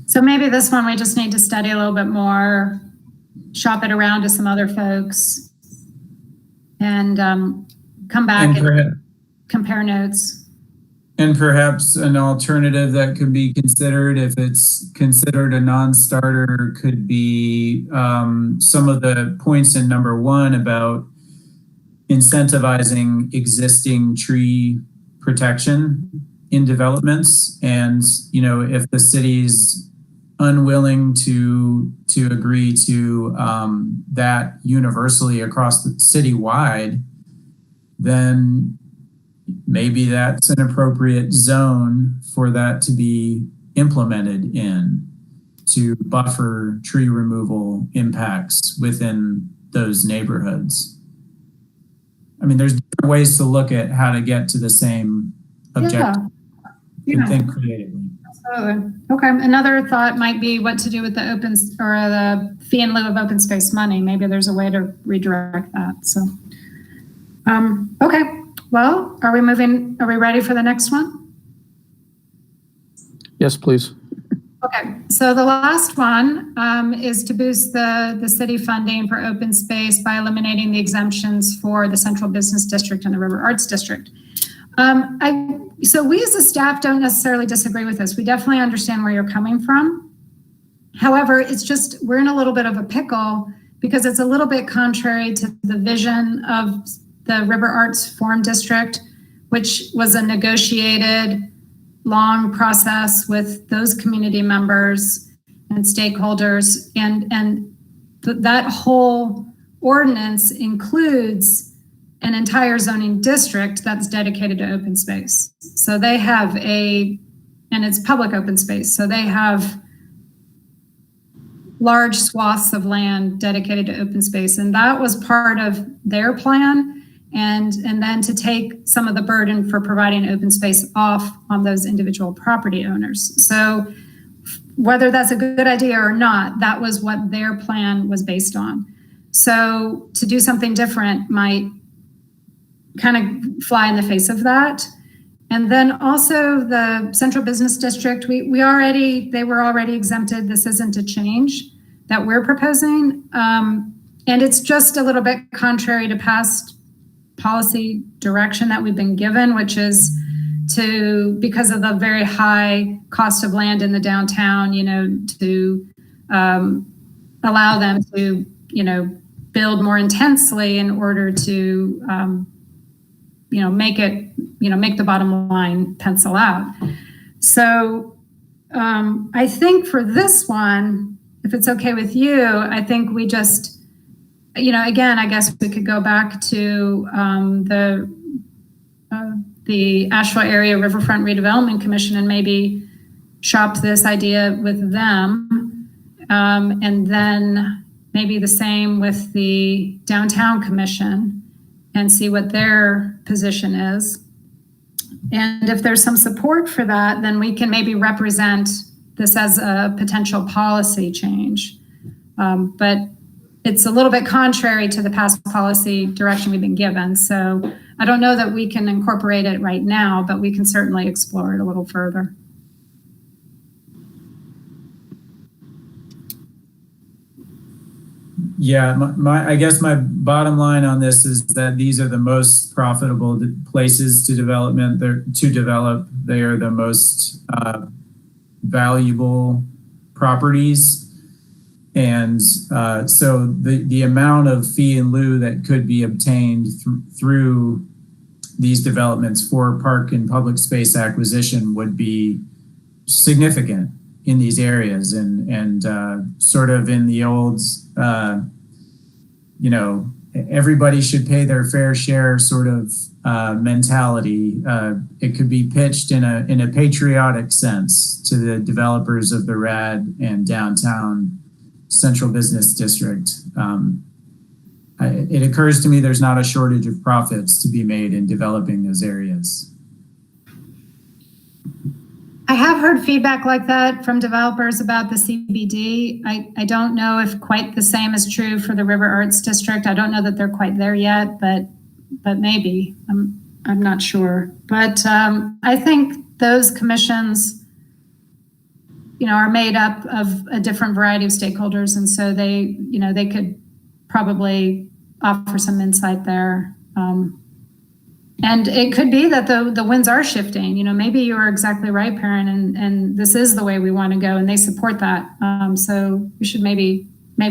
So maybe this one we just need to study a little bit more, shop it around to some other folks, and come back and compare notes. And perhaps an alternative that could be considered, if it's considered a non-starter, could be some of the points in number 1 about incentivizing existing tree protection in developments. And, if the city's unwilling to agree to that universally across the citywide, then maybe that's an appropriate zone for that to be implemented in, to buffer tree removal impacts within those neighborhoods. I mean, there's different ways to look at how to get to the same objective. Yeah. Think creatively. Absolutely. Okay. Another thought might be what to do with the the fee in lieu of open space money. Maybe there's a way to redirect that. So, okay. Well, are we ready for the next one? Yes, please. Okay. So the last one is to boost the city funding for open space by eliminating the exemptions for the Central Business District and the River Arts District. So we as a staff don't necessarily disagree with this. We definitely understand where you're coming from. However, it's just, we're in a little bit of a pickle because it's a little bit contrary to the vision of the River Arts Forum District, which was a negotiated long process with those community members and stakeholders. And that whole ordinance includes an entire zoning district that's dedicated to open space. So they have and it's public open space. So they have large swaths of land dedicated to open space. And that was part of their plan. And then to take some of the burden for providing open space off on those individual property owners. So whether that's a good idea or not, that was what their plan was based on. So to do something different might kind of fly in the face of that. And then also the Central Business District, they were already exempted. This isn't a change that we're proposing. And it's just a little bit contrary to past policy direction that we've been given, which is because of the very high cost of land in the downtown, to allow them to, build more intensely in order to, make the bottom line pencil out. So I think for this one, if it's okay with you, I think we just, again, I guess we could go back to the Asheville Area Riverfront Redevelopment Commission and maybe shop this idea with them. And then maybe the same with the Downtown Commission and see what their position is. And if there's some support for that, then we can maybe represent this as a potential policy change. But it's a little bit contrary to the past policy direction we've been given. So I don't know that we can incorporate it right now, but we can certainly explore it a little further. Yeah, I guess my bottom line on this is that these are the most profitable places to develop. They are the most valuable properties. And so the amount of fee in lieu that could be obtained through these developments for park and public space acquisition would be significant in these areas, and sort of in the old, everybody should pay their fair share sort of mentality. It could be pitched in a patriotic sense to the developers of the RAD and downtown Central Business District. It occurs to me there's not a shortage of profits to be made in developing those areas. I have heard feedback like that from developers about the CBD. I don't know if quite the same is true for the River Arts District. I don't know that they're quite there yet, but maybe. I'm not sure. But I think those commissions, are made up of a different variety of stakeholders, and so they could probably offer some insight there. And it could be that the winds are shifting. Maybe you're exactly right, Perrin, and this is the way we want to go, and they support that. So we should maybe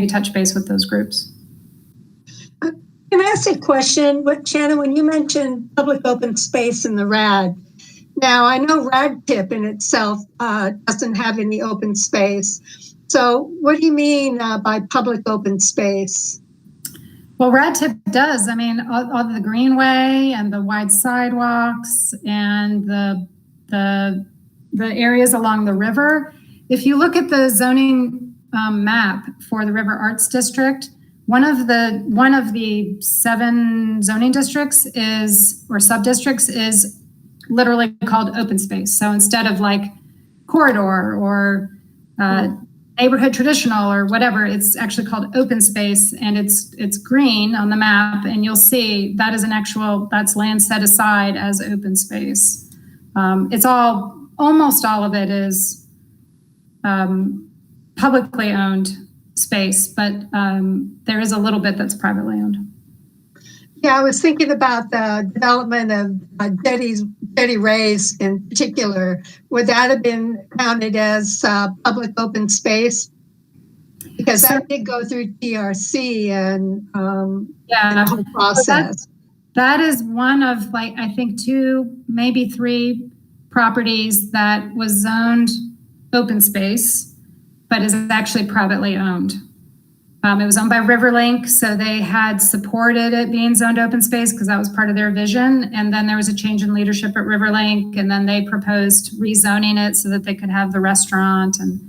touch base with those groups. Can I ask a question? Shannon, when you mentioned public open space in the RAD, now I know RAD tip in itself doesn't have any open space. So what do you mean by public open space? Well, Rad Tip does. I mean, all the greenway and the wide sidewalks and the areas along the river. If you look at the zoning map for the River Arts District, one of the 7 zoning districts sub-districts is literally called open space. So instead of like corridor or neighborhood traditional or whatever, it's actually called open space, and it's green on the map, and you'll see that is that's land set aside as open space. It's almost all of it is publicly owned space, but there is a little bit that's privately owned. Yeah, I was thinking about the development of Jetty Rays in particular. Would that have been counted as public open space? Because that did go through TRC and the whole process. That is one of, like, I think 2, maybe 3 properties that was zoned open space, but is actually privately owned. It was owned by Riverlink, so they had supported it being zoned open space because that was part of their vision. And then there was a change in leadership at Riverlink, and then they proposed rezoning it so that they could have the restaurant, and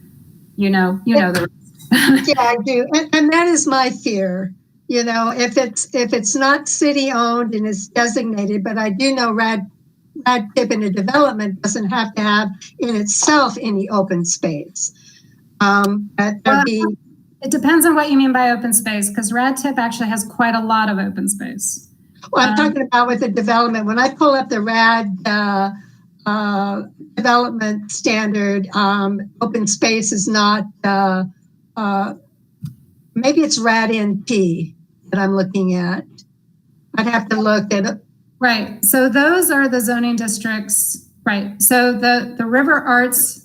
you know the rest. Yeah, I do, and that is my fear. You know, if it's not city owned and is designated, but I do know Rad Tip in a development doesn't have to have in itself any open space. It depends on what you mean by open space, because Rad Tip actually has quite a lot of open space. Well, I'm talking about with the development. When I pull up the Rad development standard, open space is not, maybe it's Rad NP that I'm looking at. I'd have to look at it. Right. So those are the zoning districts. Right. So the River Arts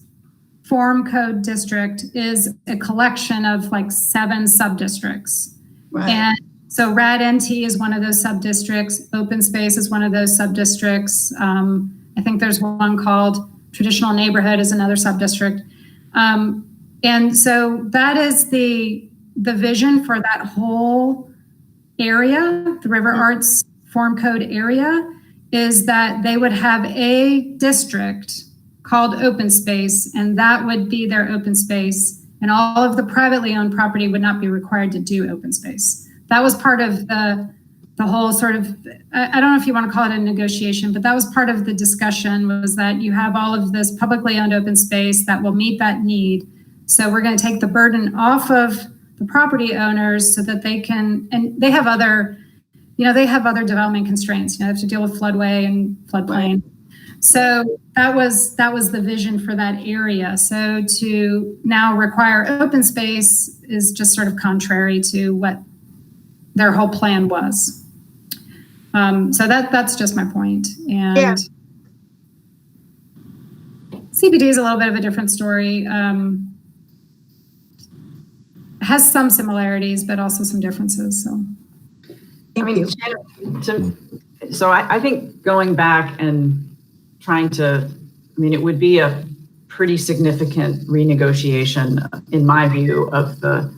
Form Code District is a collection of like 7 sub-districts. Right. And so Rad NT is one of those sub-districts. Open space is one of those sub-districts. I think there's one called Traditional Neighborhood is another sub-district. And so that is the vision for that whole area, the River Arts Form Code area, is that they would have a district called open space, and that would be their open space, and all of the privately owned property would not be required to do open space. That was part of the whole sort of, I don't know if you want to call it a negotiation, but that was part of the discussion, was that you have all of this publicly owned open space that will meet that need. So we're going to take the burden off of the property owners so that they can, and they have other development constraints. They have to deal with floodway and floodplain. So that was the vision for that area. So to now require open space is just sort of contrary to what their whole plan was. So that's just my point. And yeah. CBD is a little bit of a different story. Has some similarities, but also some differences. So, I think going back and trying to, it would be a pretty significant renegotiation, in my view, of the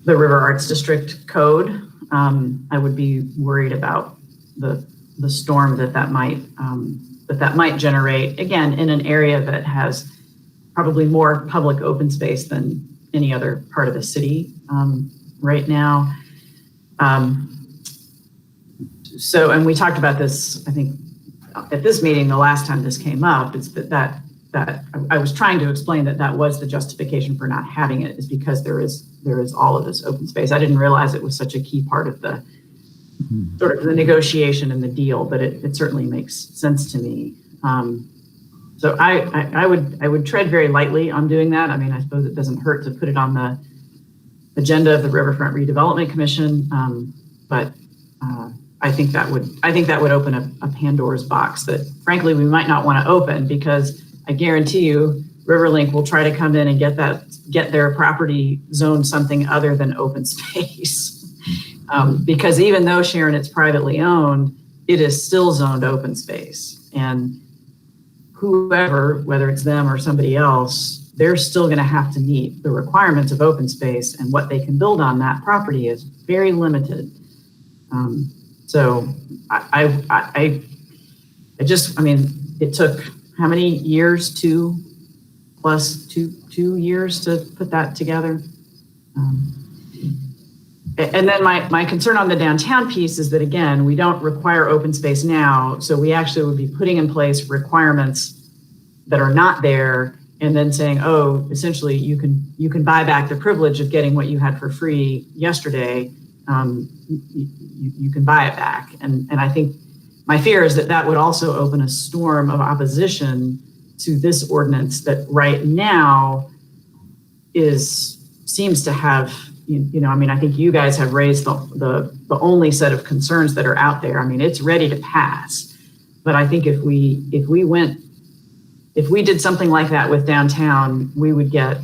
River Arts District Code. I would be worried about the storm that might generate, again, in an area that has probably more public open space than any other part of the city right now. And we talked about this, I think, at this meeting the last time this came up. It's that I was trying to explain that was the justification for not having it, is because there is all of this open space. I didn't realize it was such a key part of the sort of the negotiation and the deal, but it certainly makes sense to me. So I would tread very lightly on doing that. I suppose it doesn't hurt to put it on the agenda of the Riverfront Redevelopment Commission, but I think that would open a Pandora's box that, frankly, we might not want to open, because I guarantee you, Riverlink will try to come in and get their property zoned something other than open space, because even though, Sharon, it's privately owned, it is still zoned open space, and whoever, whether it's them or somebody else, they're still going to have to meet the requirements of open space, and what they can build on that property is very limited. So it took how many years? 2 years to put that together. And then my concern on the downtown piece is that, again, we don't require open space now. So we actually would be putting in place requirements that are not there and then saying, oh, essentially you can buy back the privilege of getting what you had for free yesterday. You can buy it back. And I think my fear is that that would also open a storm of opposition to this ordinance that right now seems to have, I mean, I think you guys have raised the only set of concerns that are out there. I mean, it's ready to pass. But I think if we did something like that with downtown, we would get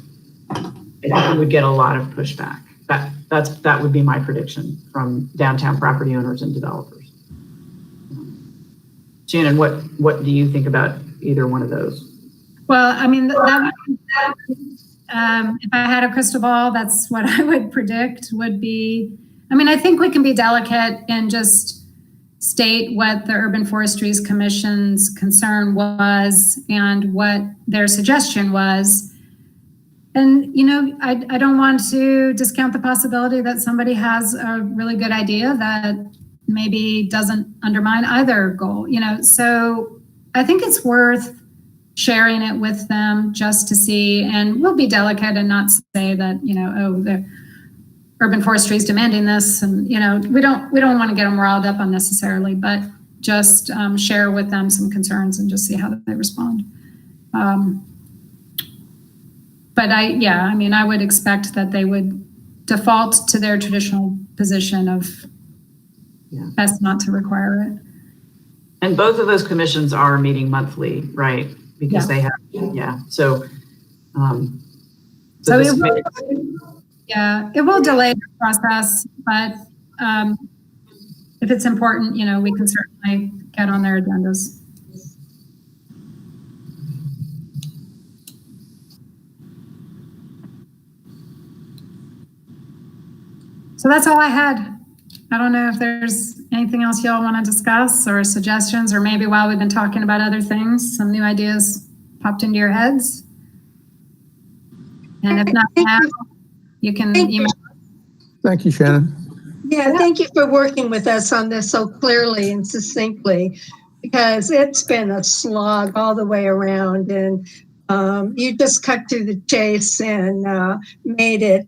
a lot of pushback. That would be my prediction from downtown property owners and developers. Shannon, what do you think about either one of those? Well, I mean, if I had a crystal ball, that's what I would predict would be. I mean, I think we can be delicate and just state what the Urban Forestry's Commission's concern was and what their suggestion was. And, I don't want to discount the possibility that somebody has a really good idea that maybe doesn't undermine either goal, So I think it's worth sharing it with them just to see, and we'll be delicate and not say that, the Urban Forestry is demanding this, and we don't want to get them riled up unnecessarily, but just share with them some concerns and just see how they respond. But I would expect that they would default to their traditional position of best not to require it. And both of those commissions are meeting monthly, right? Because they have, So it will delay the process, but if it's important, we can certainly get on their agendas. So that's all I had. I don't know if there's anything else y'all want to discuss or suggestions, or maybe while we've been talking about other things, some new ideas popped into your heads. And if not now, you can email. Thank you, Shannon. Yeah, thank you for working with us on this so clearly and succinctly, because it's been a slog all the way around, and you just cut to the chase and made it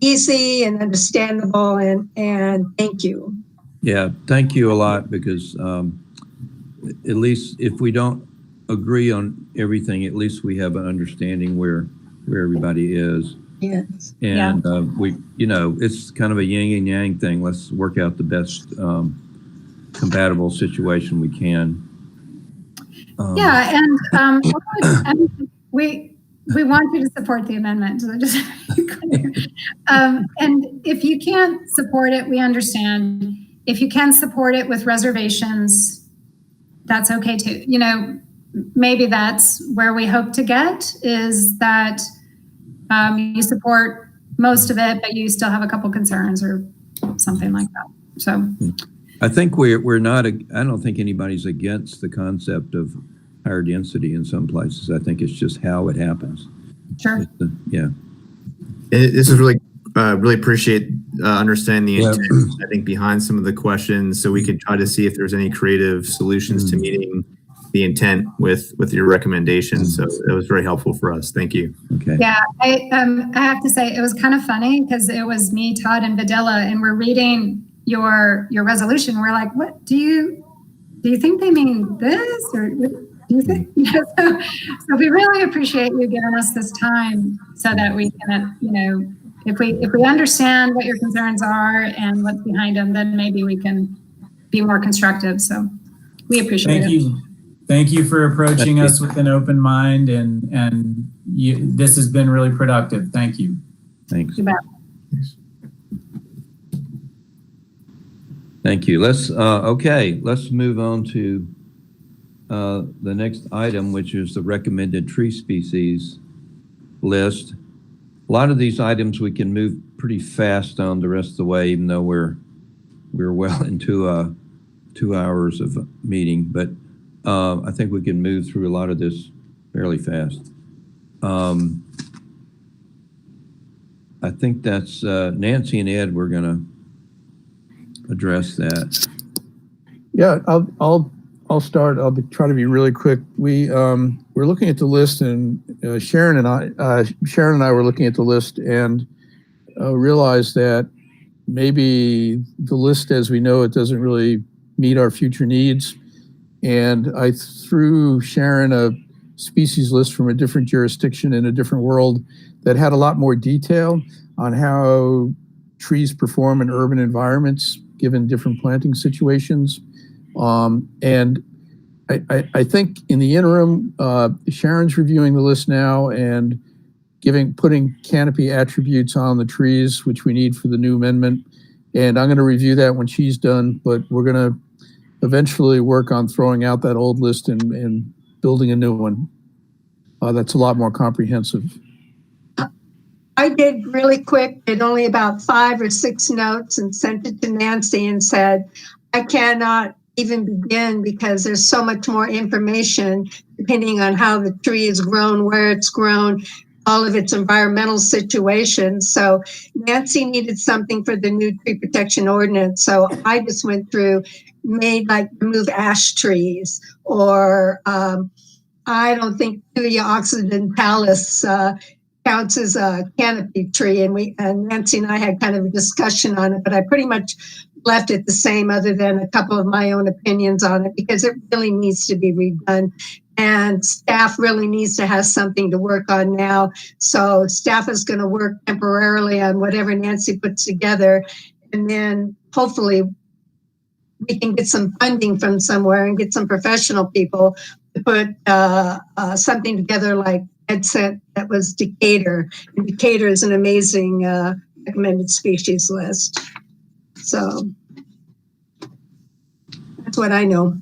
easy and understandable, and thank you. Yeah, thank you a lot, because at least if we don't agree on everything, at least we have an understanding where everybody is. Yes. And we, it's kind of a yin and yang thing. Let's work out the best compatible situation we can. We want you to support the amendment. So just and if you can't support it, we understand. If you can support it with reservations, that's okay too. Maybe that's where we hope to get, is that you support most of it, but you still have a couple concerns or something like that. So I think we're not, I don't think anybody's against the concept of higher density in some places. I think it's just how it happens. Sure. This is really appreciate understanding the intent, I think, behind some of the questions, so we could try to see if there's any creative solutions to meeting the intent with your recommendations. So it was very helpful for us. Thank you. Okay. Yeah, I have to say it was kind of funny because it was me, Todd, and Vidila, and we're reading your resolution. We're like, what do you think they mean this, or do you think? So we really appreciate you giving us this time so that we can, if we understand what your concerns are and what's behind them, then maybe we can be more constructive. So we appreciate it. Thank you for approaching us with an open mind, and this has been really productive. Thank you. Thanks. You bet. Thank you. Let's move on to the next item, which is the recommended tree species list. A lot of these items we can move pretty fast on the rest of the way, even though we're well into 2 hours of meeting, but I think we can move through a lot of this fairly fast. I think that's Nancy and Ed. We're going to address that. Yeah, I'll start. Try to be really quick. We're looking at the list, and Sharon and I were looking at the list and realized that maybe the list as we know it doesn't really meet our future needs. And I threw Sharon a species list from a different jurisdiction in a different world that had a lot more detail on how trees perform in urban environments given different planting situations. And I think in the interim, Sharon's reviewing the list now and putting canopy attributes on the trees, which we need for the new amendment. And I'm going to review that when she's done, but we're going to eventually work on throwing out that old list and building a new one. That's a lot more comprehensive. I did really quick, did only about 5 or 6 notes and sent it to Nancy and said, I cannot even begin because there's so much more information depending on how the tree is grown, where it's grown, all of its environmental situations. So Nancy needed something for the new tree protection ordinance. So I just went through, remove ash trees, or I don't think Tuya occidentalis counts as a canopy tree. And Nancy and I had kind of a discussion on it, but I pretty much left it the same other than a couple of my own opinions on it because it really needs to be redone. And staff really needs to have something to work on now. So staff is going to work temporarily on whatever Nancy puts together. And then hopefully we can get some funding from somewhere and get some professional people to put something together like Ed said that was Decatur. And Decatur is an amazing recommended species list. So that's what I know.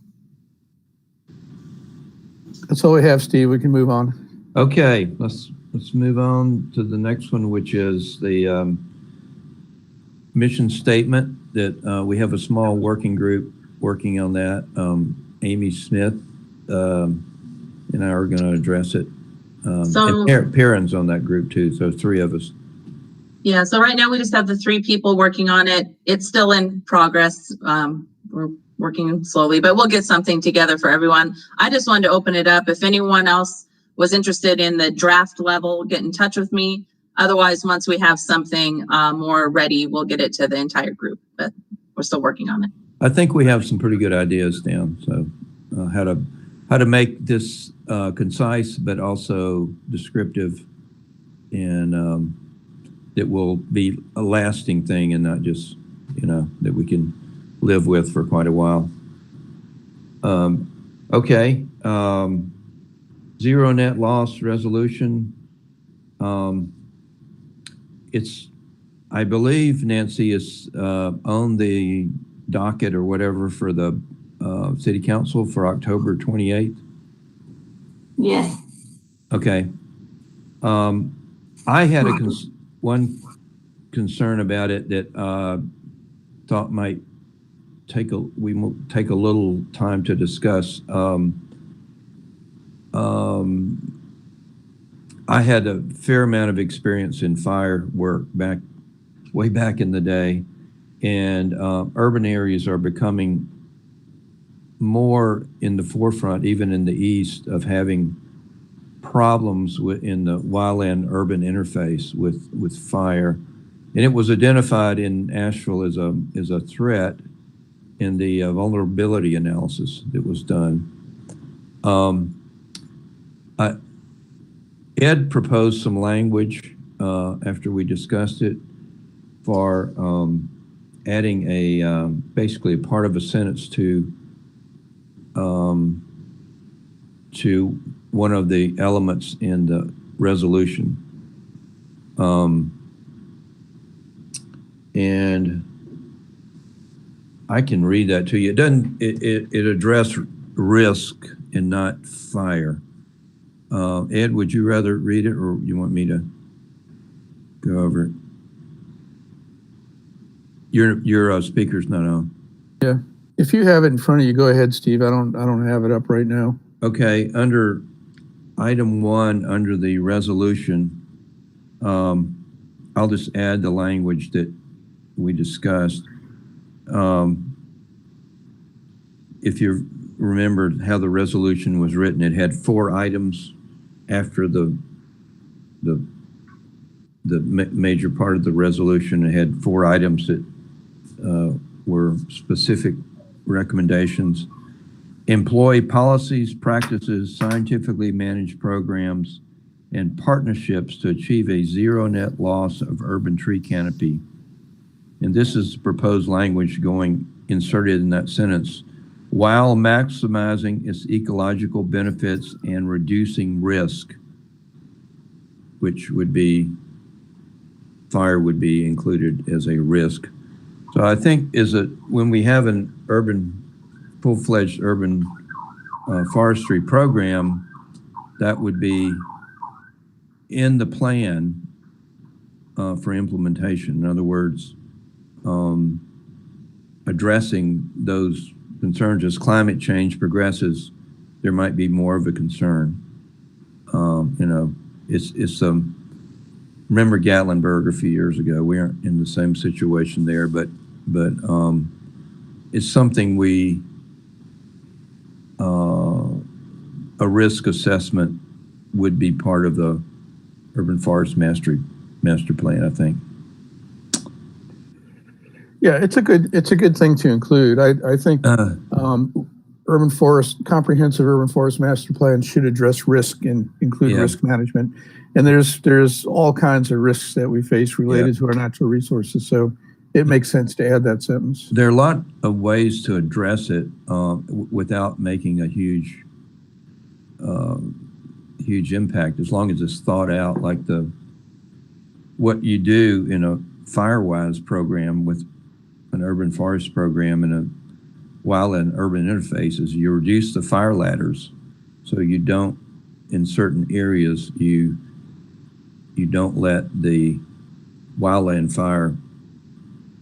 That's all we have, Steve. We can move on. Okay, let's move on to the next one, which is the mission statement that we have a small working group working on that. Amy Smith and I are going to address it. And Perrin's on that group too, so 3 of us. Yeah, so right now we just have the 3 people working on it. It's still in progress. We're working slowly, but we'll get something together for everyone. I just wanted to open it up. If anyone else was interested in the draft level, get in touch with me. Otherwise, once we have something more ready, we'll get it to the entire group, but we're still working on it. I think we have some pretty good ideas down. So how to make this concise, but also descriptive, and that will be a lasting thing and not just, that we can live with for quite a while. Okay. Zero net loss resolution. I believe Nancy is on the docket or whatever for the city council for October 28th. Yes. Okay. I had one concern about it that thought might take a little time to discuss. I had a fair amount of experience in fire work way back in the day, and urban areas are becoming more in the forefront, even in the east, of having problems in the wildland urban interface with fire. And it was identified in Asheville as a threat in the vulnerability analysis that was done. Ed proposed some language after we discussed it for adding basically a part of a sentence to one of the elements in the resolution. And I can read that to you. It addressed risk and not fire. Ed, would you rather read it, or you want me to go over it? Your speaker's not on. Yeah, if you have it in front of you, go ahead, Steve. I don't have it up right now. Okay, under item 1, under the resolution, I'll just add the language that we discussed. If you remember how the resolution was written, it had 4 items after the major part of the resolution. It had 4 items that were specific recommendations. Employ policies, practices, scientifically managed programs, and partnerships to achieve a zero net loss of urban tree canopy. And this is proposed language inserted in that sentence, while maximizing its ecological benefits and reducing risk, which would be, fire would be included as a risk. So I think when we have an full-fledged urban forestry program, that would be in the plan for implementation. In other words, addressing those concerns as climate change progresses, there might be more of a concern. Remember Gatlinburg a few years ago. We aren't in the same situation there, but it's something a risk assessment would be part of the urban forest master plan, I think. Yeah, it's a good thing to include. I think comprehensive urban forest master plan should address risk and include risk management. And there's all kinds of risks that we face related to our natural resources. So it makes sense to add that sentence. There are a lot of ways to address it without making a huge impact, as long as it's thought out, like what you do in a Firewise program with an urban forest program and an urban interface is you reduce the fire ladders, so you don't, in certain areas, you don't let the wildland fire,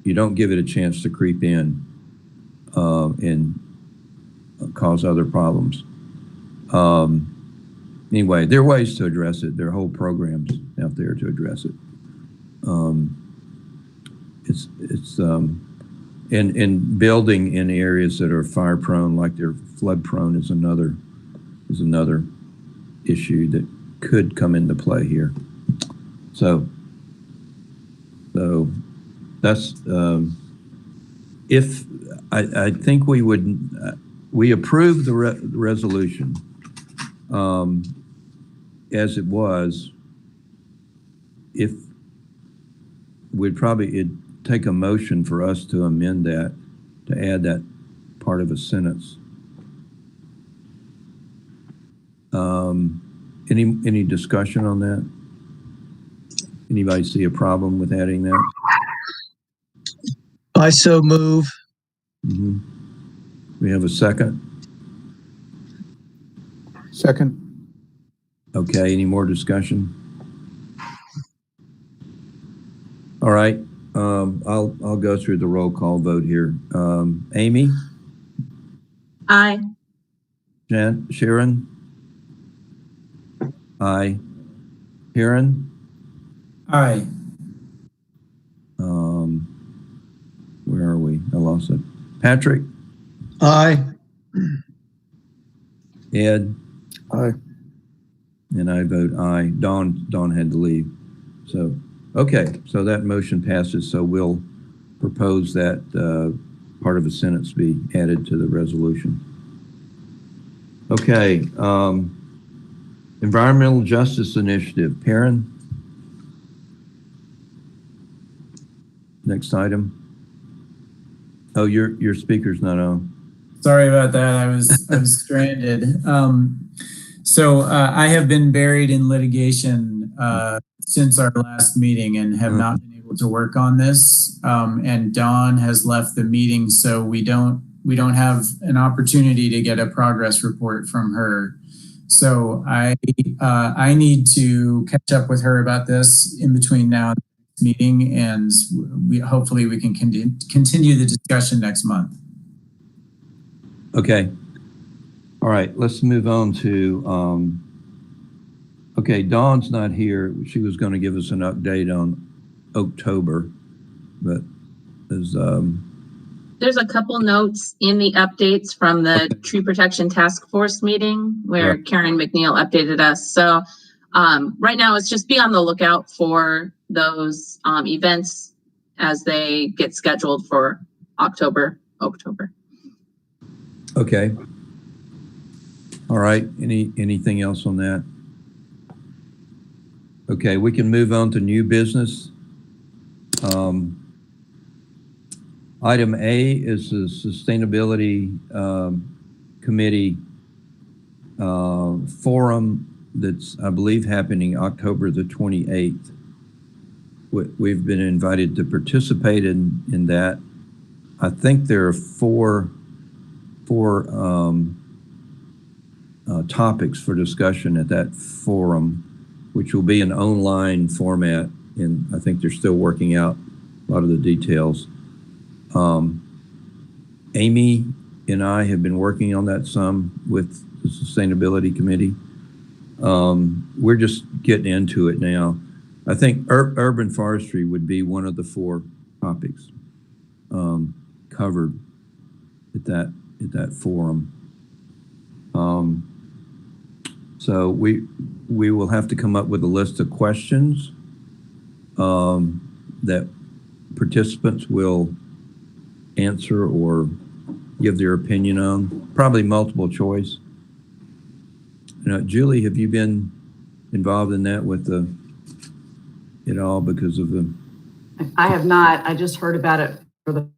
you don't give it a chance to creep in and cause other problems. Anyway, there are ways to address it. There are whole programs out there to address it. And building in areas that are fire prone, like they're flood prone, is another issue that could come into play here. So that's if I think we approve the resolution as it was. If it'd take a motion for us to amend that, to add that part of a sentence. Any discussion on that? Anybody see a problem with adding that? I so move. Mm-hmm. We have a second? Second. Okay, any more discussion? All right, I'll go through the roll call vote here. Amy? Aye. Sharon? Aye. Karen? Aye. Where are we? I lost it. Patrick? Aye. Ed? Aye. And I vote aye. Dawn had to leave. So, okay, so that motion passes. So we'll propose that part of a sentence be added to the resolution. Okay, Environmental Justice Initiative. Perrin? Next item. Oh, your speaker's not on. Sorry about that. I was stranded. So I have been buried in litigation since our last meeting and have not been able to work on this. And Dawn has left the meeting, so we don't have an opportunity to get a progress report from her. So I need to catch up with her about this in between now and the meeting, and hopefully we can continue the discussion next month. Okay. All right, let's move on to, okay, Dawn's not here. She was going to give us an update on October, but as there's a couple notes in the updates from the Tree Protection Task Force meeting where Right. Karen McNeil updated us. So right now it's just be on the lookout for those events as they get scheduled for October. Okay. All right. Anything else on that? Okay, we can move on to new business. Item A is the Sustainability Committee forum that's, I believe, happening October the 28th. We've been invited to participate in that. I think there are four topics for discussion at that forum, which will be an online format, and I think they're still working out a lot of the details. Amy and I have been working on that some with the Sustainability Committee. We're just getting into it now. I think urban forestry would be one of the four topics covered at that forum. So we will have to come up with a list of questions that participants will answer or give their opinion on, probably multiple choice. Julie, have you been involved in that with it all because of the? I have not. I just heard about it for the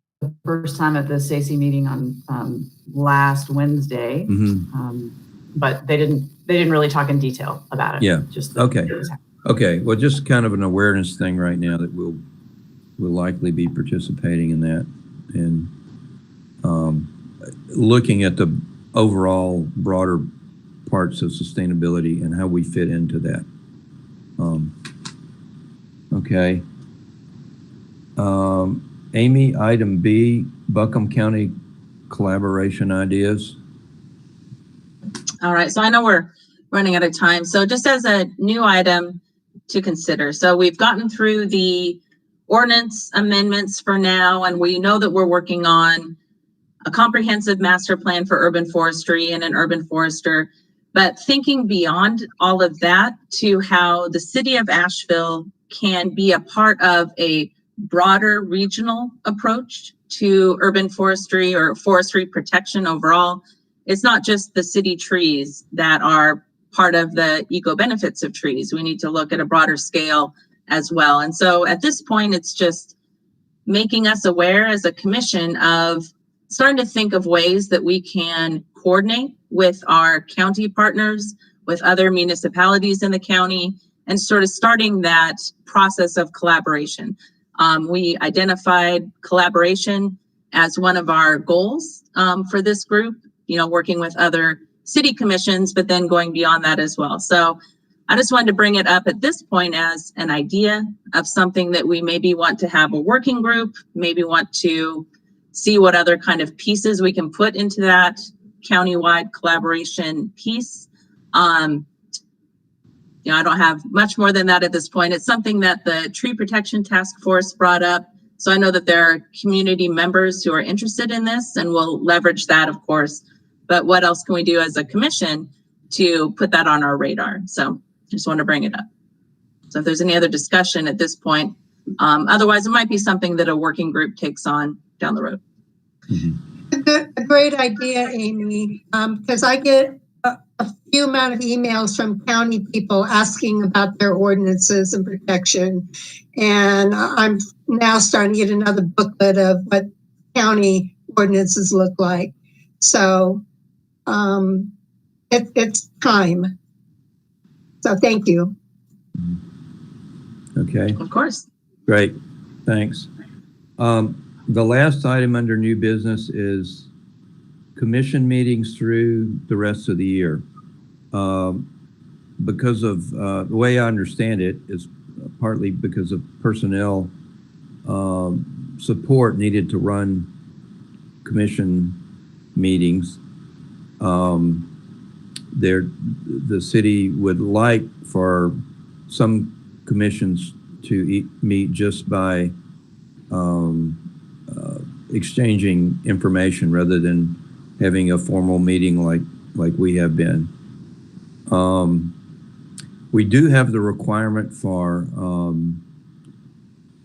first time at the SACE meeting on last Wednesday. Mm-hmm. But they didn't really talk in detail about it. Yeah. Just okay. Okay. Well, just kind of an awareness thing right now that we'll likely be participating in that and looking at the overall broader parts of sustainability and how we fit into that. Okay. Amy, item B, Buncombe County collaboration ideas. All right, so I know we're running out of time. So just as a new item to consider. So we've gotten through the ordinance amendments for now, and we know that we're working on a comprehensive master plan for urban forestry and an urban forester. But thinking beyond all of that to how the city of Asheville can be a part of a broader regional approach to urban forestry or forestry protection overall. It's not just the city trees that are part of the eco benefits of trees. We need to look at a broader scale as well. And so at this point, it's just making us aware as a commission of starting to think of ways that we can coordinate with our county partners, with other municipalities in the county, and sort of starting that process of collaboration. We identified collaboration as one of our goals for this group, working with other city commissions, but then going beyond that as well. So I just wanted to bring it up at this point as an idea of something that we maybe want to have a working group, maybe want to see what other kind of pieces we can put into that countywide collaboration piece. I don't have much more than that at this point. It's something that the Tree Protection Task Force brought up. So I know that there are community members who are interested in this, and we'll leverage that, of course. But what else can we do as a commission to put that on our radar? So I just want to bring it up. So if there's any other discussion at this point, otherwise it might be something that a working group takes on down the road. A great idea, Amy, because I get a few amount of emails from county people asking about their ordinances and protection. And I'm now starting to get another booklet of what county ordinances look like. So it's time. So thank you. Okay. Of course. Great. Thanks. The last item under new business is commission meetings through the rest of the year. Because of the way I understand it is partly because of personnel support needed to run commission meetings. The city would like for some commissions to meet just by exchanging information rather than having a formal meeting like we have been. We do have the requirement for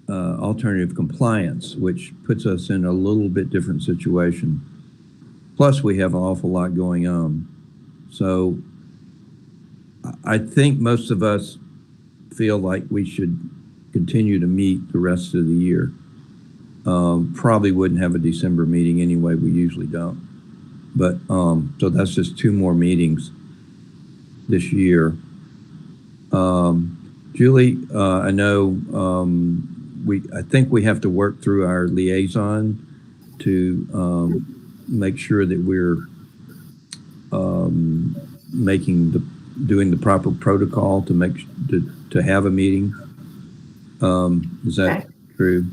alternative compliance, which puts us in a little bit different situation. Plus, we have an awful lot going on. So I think most of us feel like we should continue to meet the rest of the year. Probably wouldn't have a December meeting anyway. We usually don't. But so that's just 2 more meetings this year. Julie, I know I think we have to work through our liaison to make sure that we're doing the proper protocol to have a meeting. Is that true?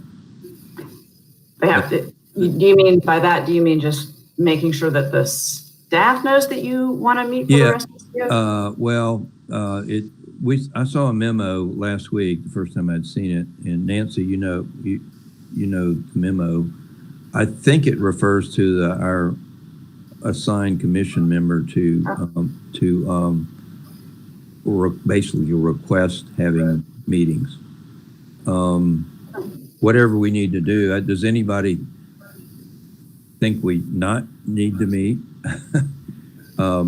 Do you mean by that? Do you mean just making sure that the staff knows that you want to meet for the rest of the year? Well, I saw a memo last week, the first time I'd seen it, and Nancy, you know the memo. I think it refers to our assigned commission member to basically request having meetings. Whatever we need to do. Does anybody think we not need to meet? I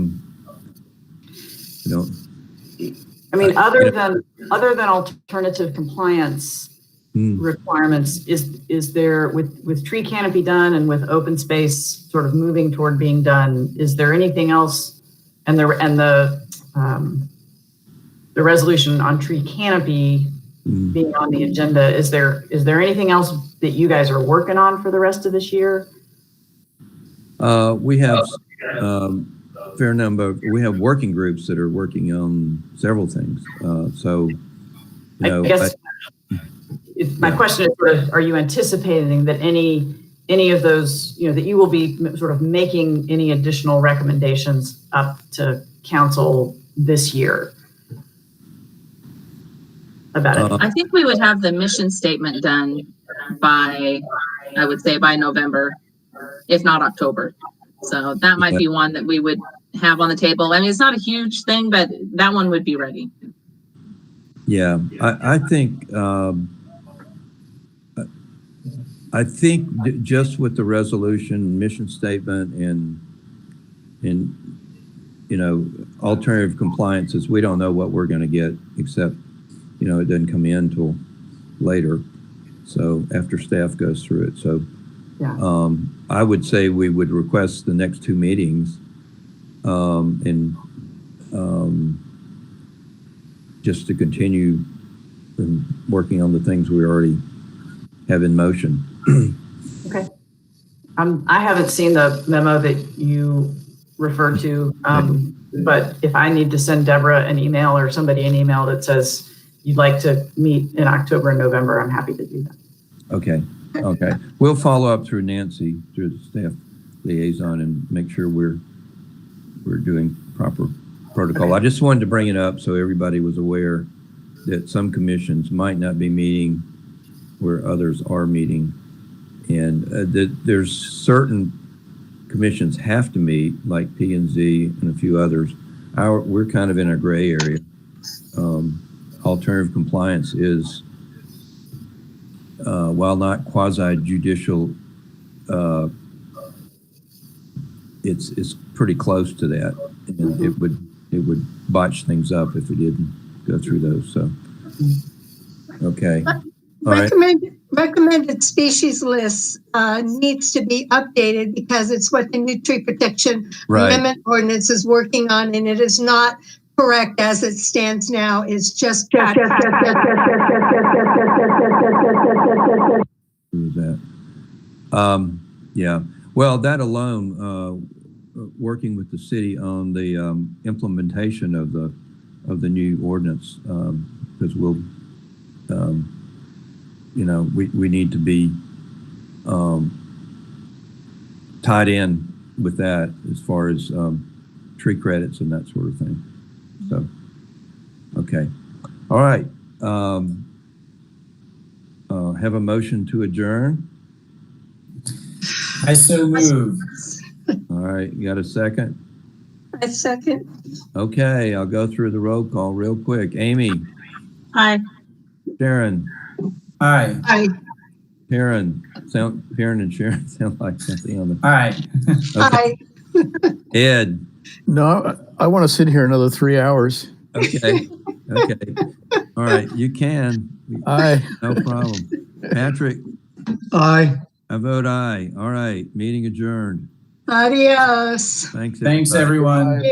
mean, other than alternative compliance requirements, is there with tree canopy done and with open space sort of moving toward being done? Is there anything else? And the resolution on tree canopy being on the agenda, is there anything else that you guys are working on for the rest of this year? We have fair number. We have working groups that are working on several things. I guess my question is sort of, are you anticipating that any of those, that you will be sort of making any additional recommendations up to council this year about it? I think we would have the mission statement done by, I would say by November, if not October. So that might be one that we would have on the table. I mean, it's not a huge thing, but that one would be ready. Yeah, I think just with the resolution, mission statement, and alternative compliances, we don't know what we're going to get, except it doesn't come in until later. So after staff goes through it, so. Yeah. I would say we would request the next 2 meetings and just to continue working on the things we already have in motion. Okay. I haven't seen the memo that you referred to, but if I need to send Deborah an email or somebody an email that says you'd like to meet in October and November, I'm happy to do that. Okay. We'll follow up through Nancy, through the staff liaison, and make sure we're doing proper protocol. Okay. I just wanted to bring it up so everybody was aware that some commissions might not be meeting where others are meeting, and that there's certain commissions have to meet, like P&Z and a few others. We're kind of in a gray area. Alternative compliance is, while not quasi-judicial, it's pretty close to that, and it would botch things up if it didn't go through those. So, okay. Recommended species list needs to be updated because it's what the new tree protection amendment ordinance is working on, and it is not correct as it stands now. It's just yeah. Well, that alone, working with the city on the implementation of the new ordinance, because we'll, we need to be tied in with that as far as tree credits and that sort of thing. So, okay. All right. have a motion to adjourn? I so move. All right, you got a second? I second. Okay, I'll go through the roll call real quick. Amy? Aye. Sharon? Aye. Aye. Karen and Sharon sound like something on the. Aye. Okay. Aye. Ed? No, I want to sit here another 3 hours. Okay. Okay. All right, you can. Aye. No problem. Patrick? Aye. I vote aye. All right, meeting adjourned. Adios. Thanks. Thanks, everybody. everyone.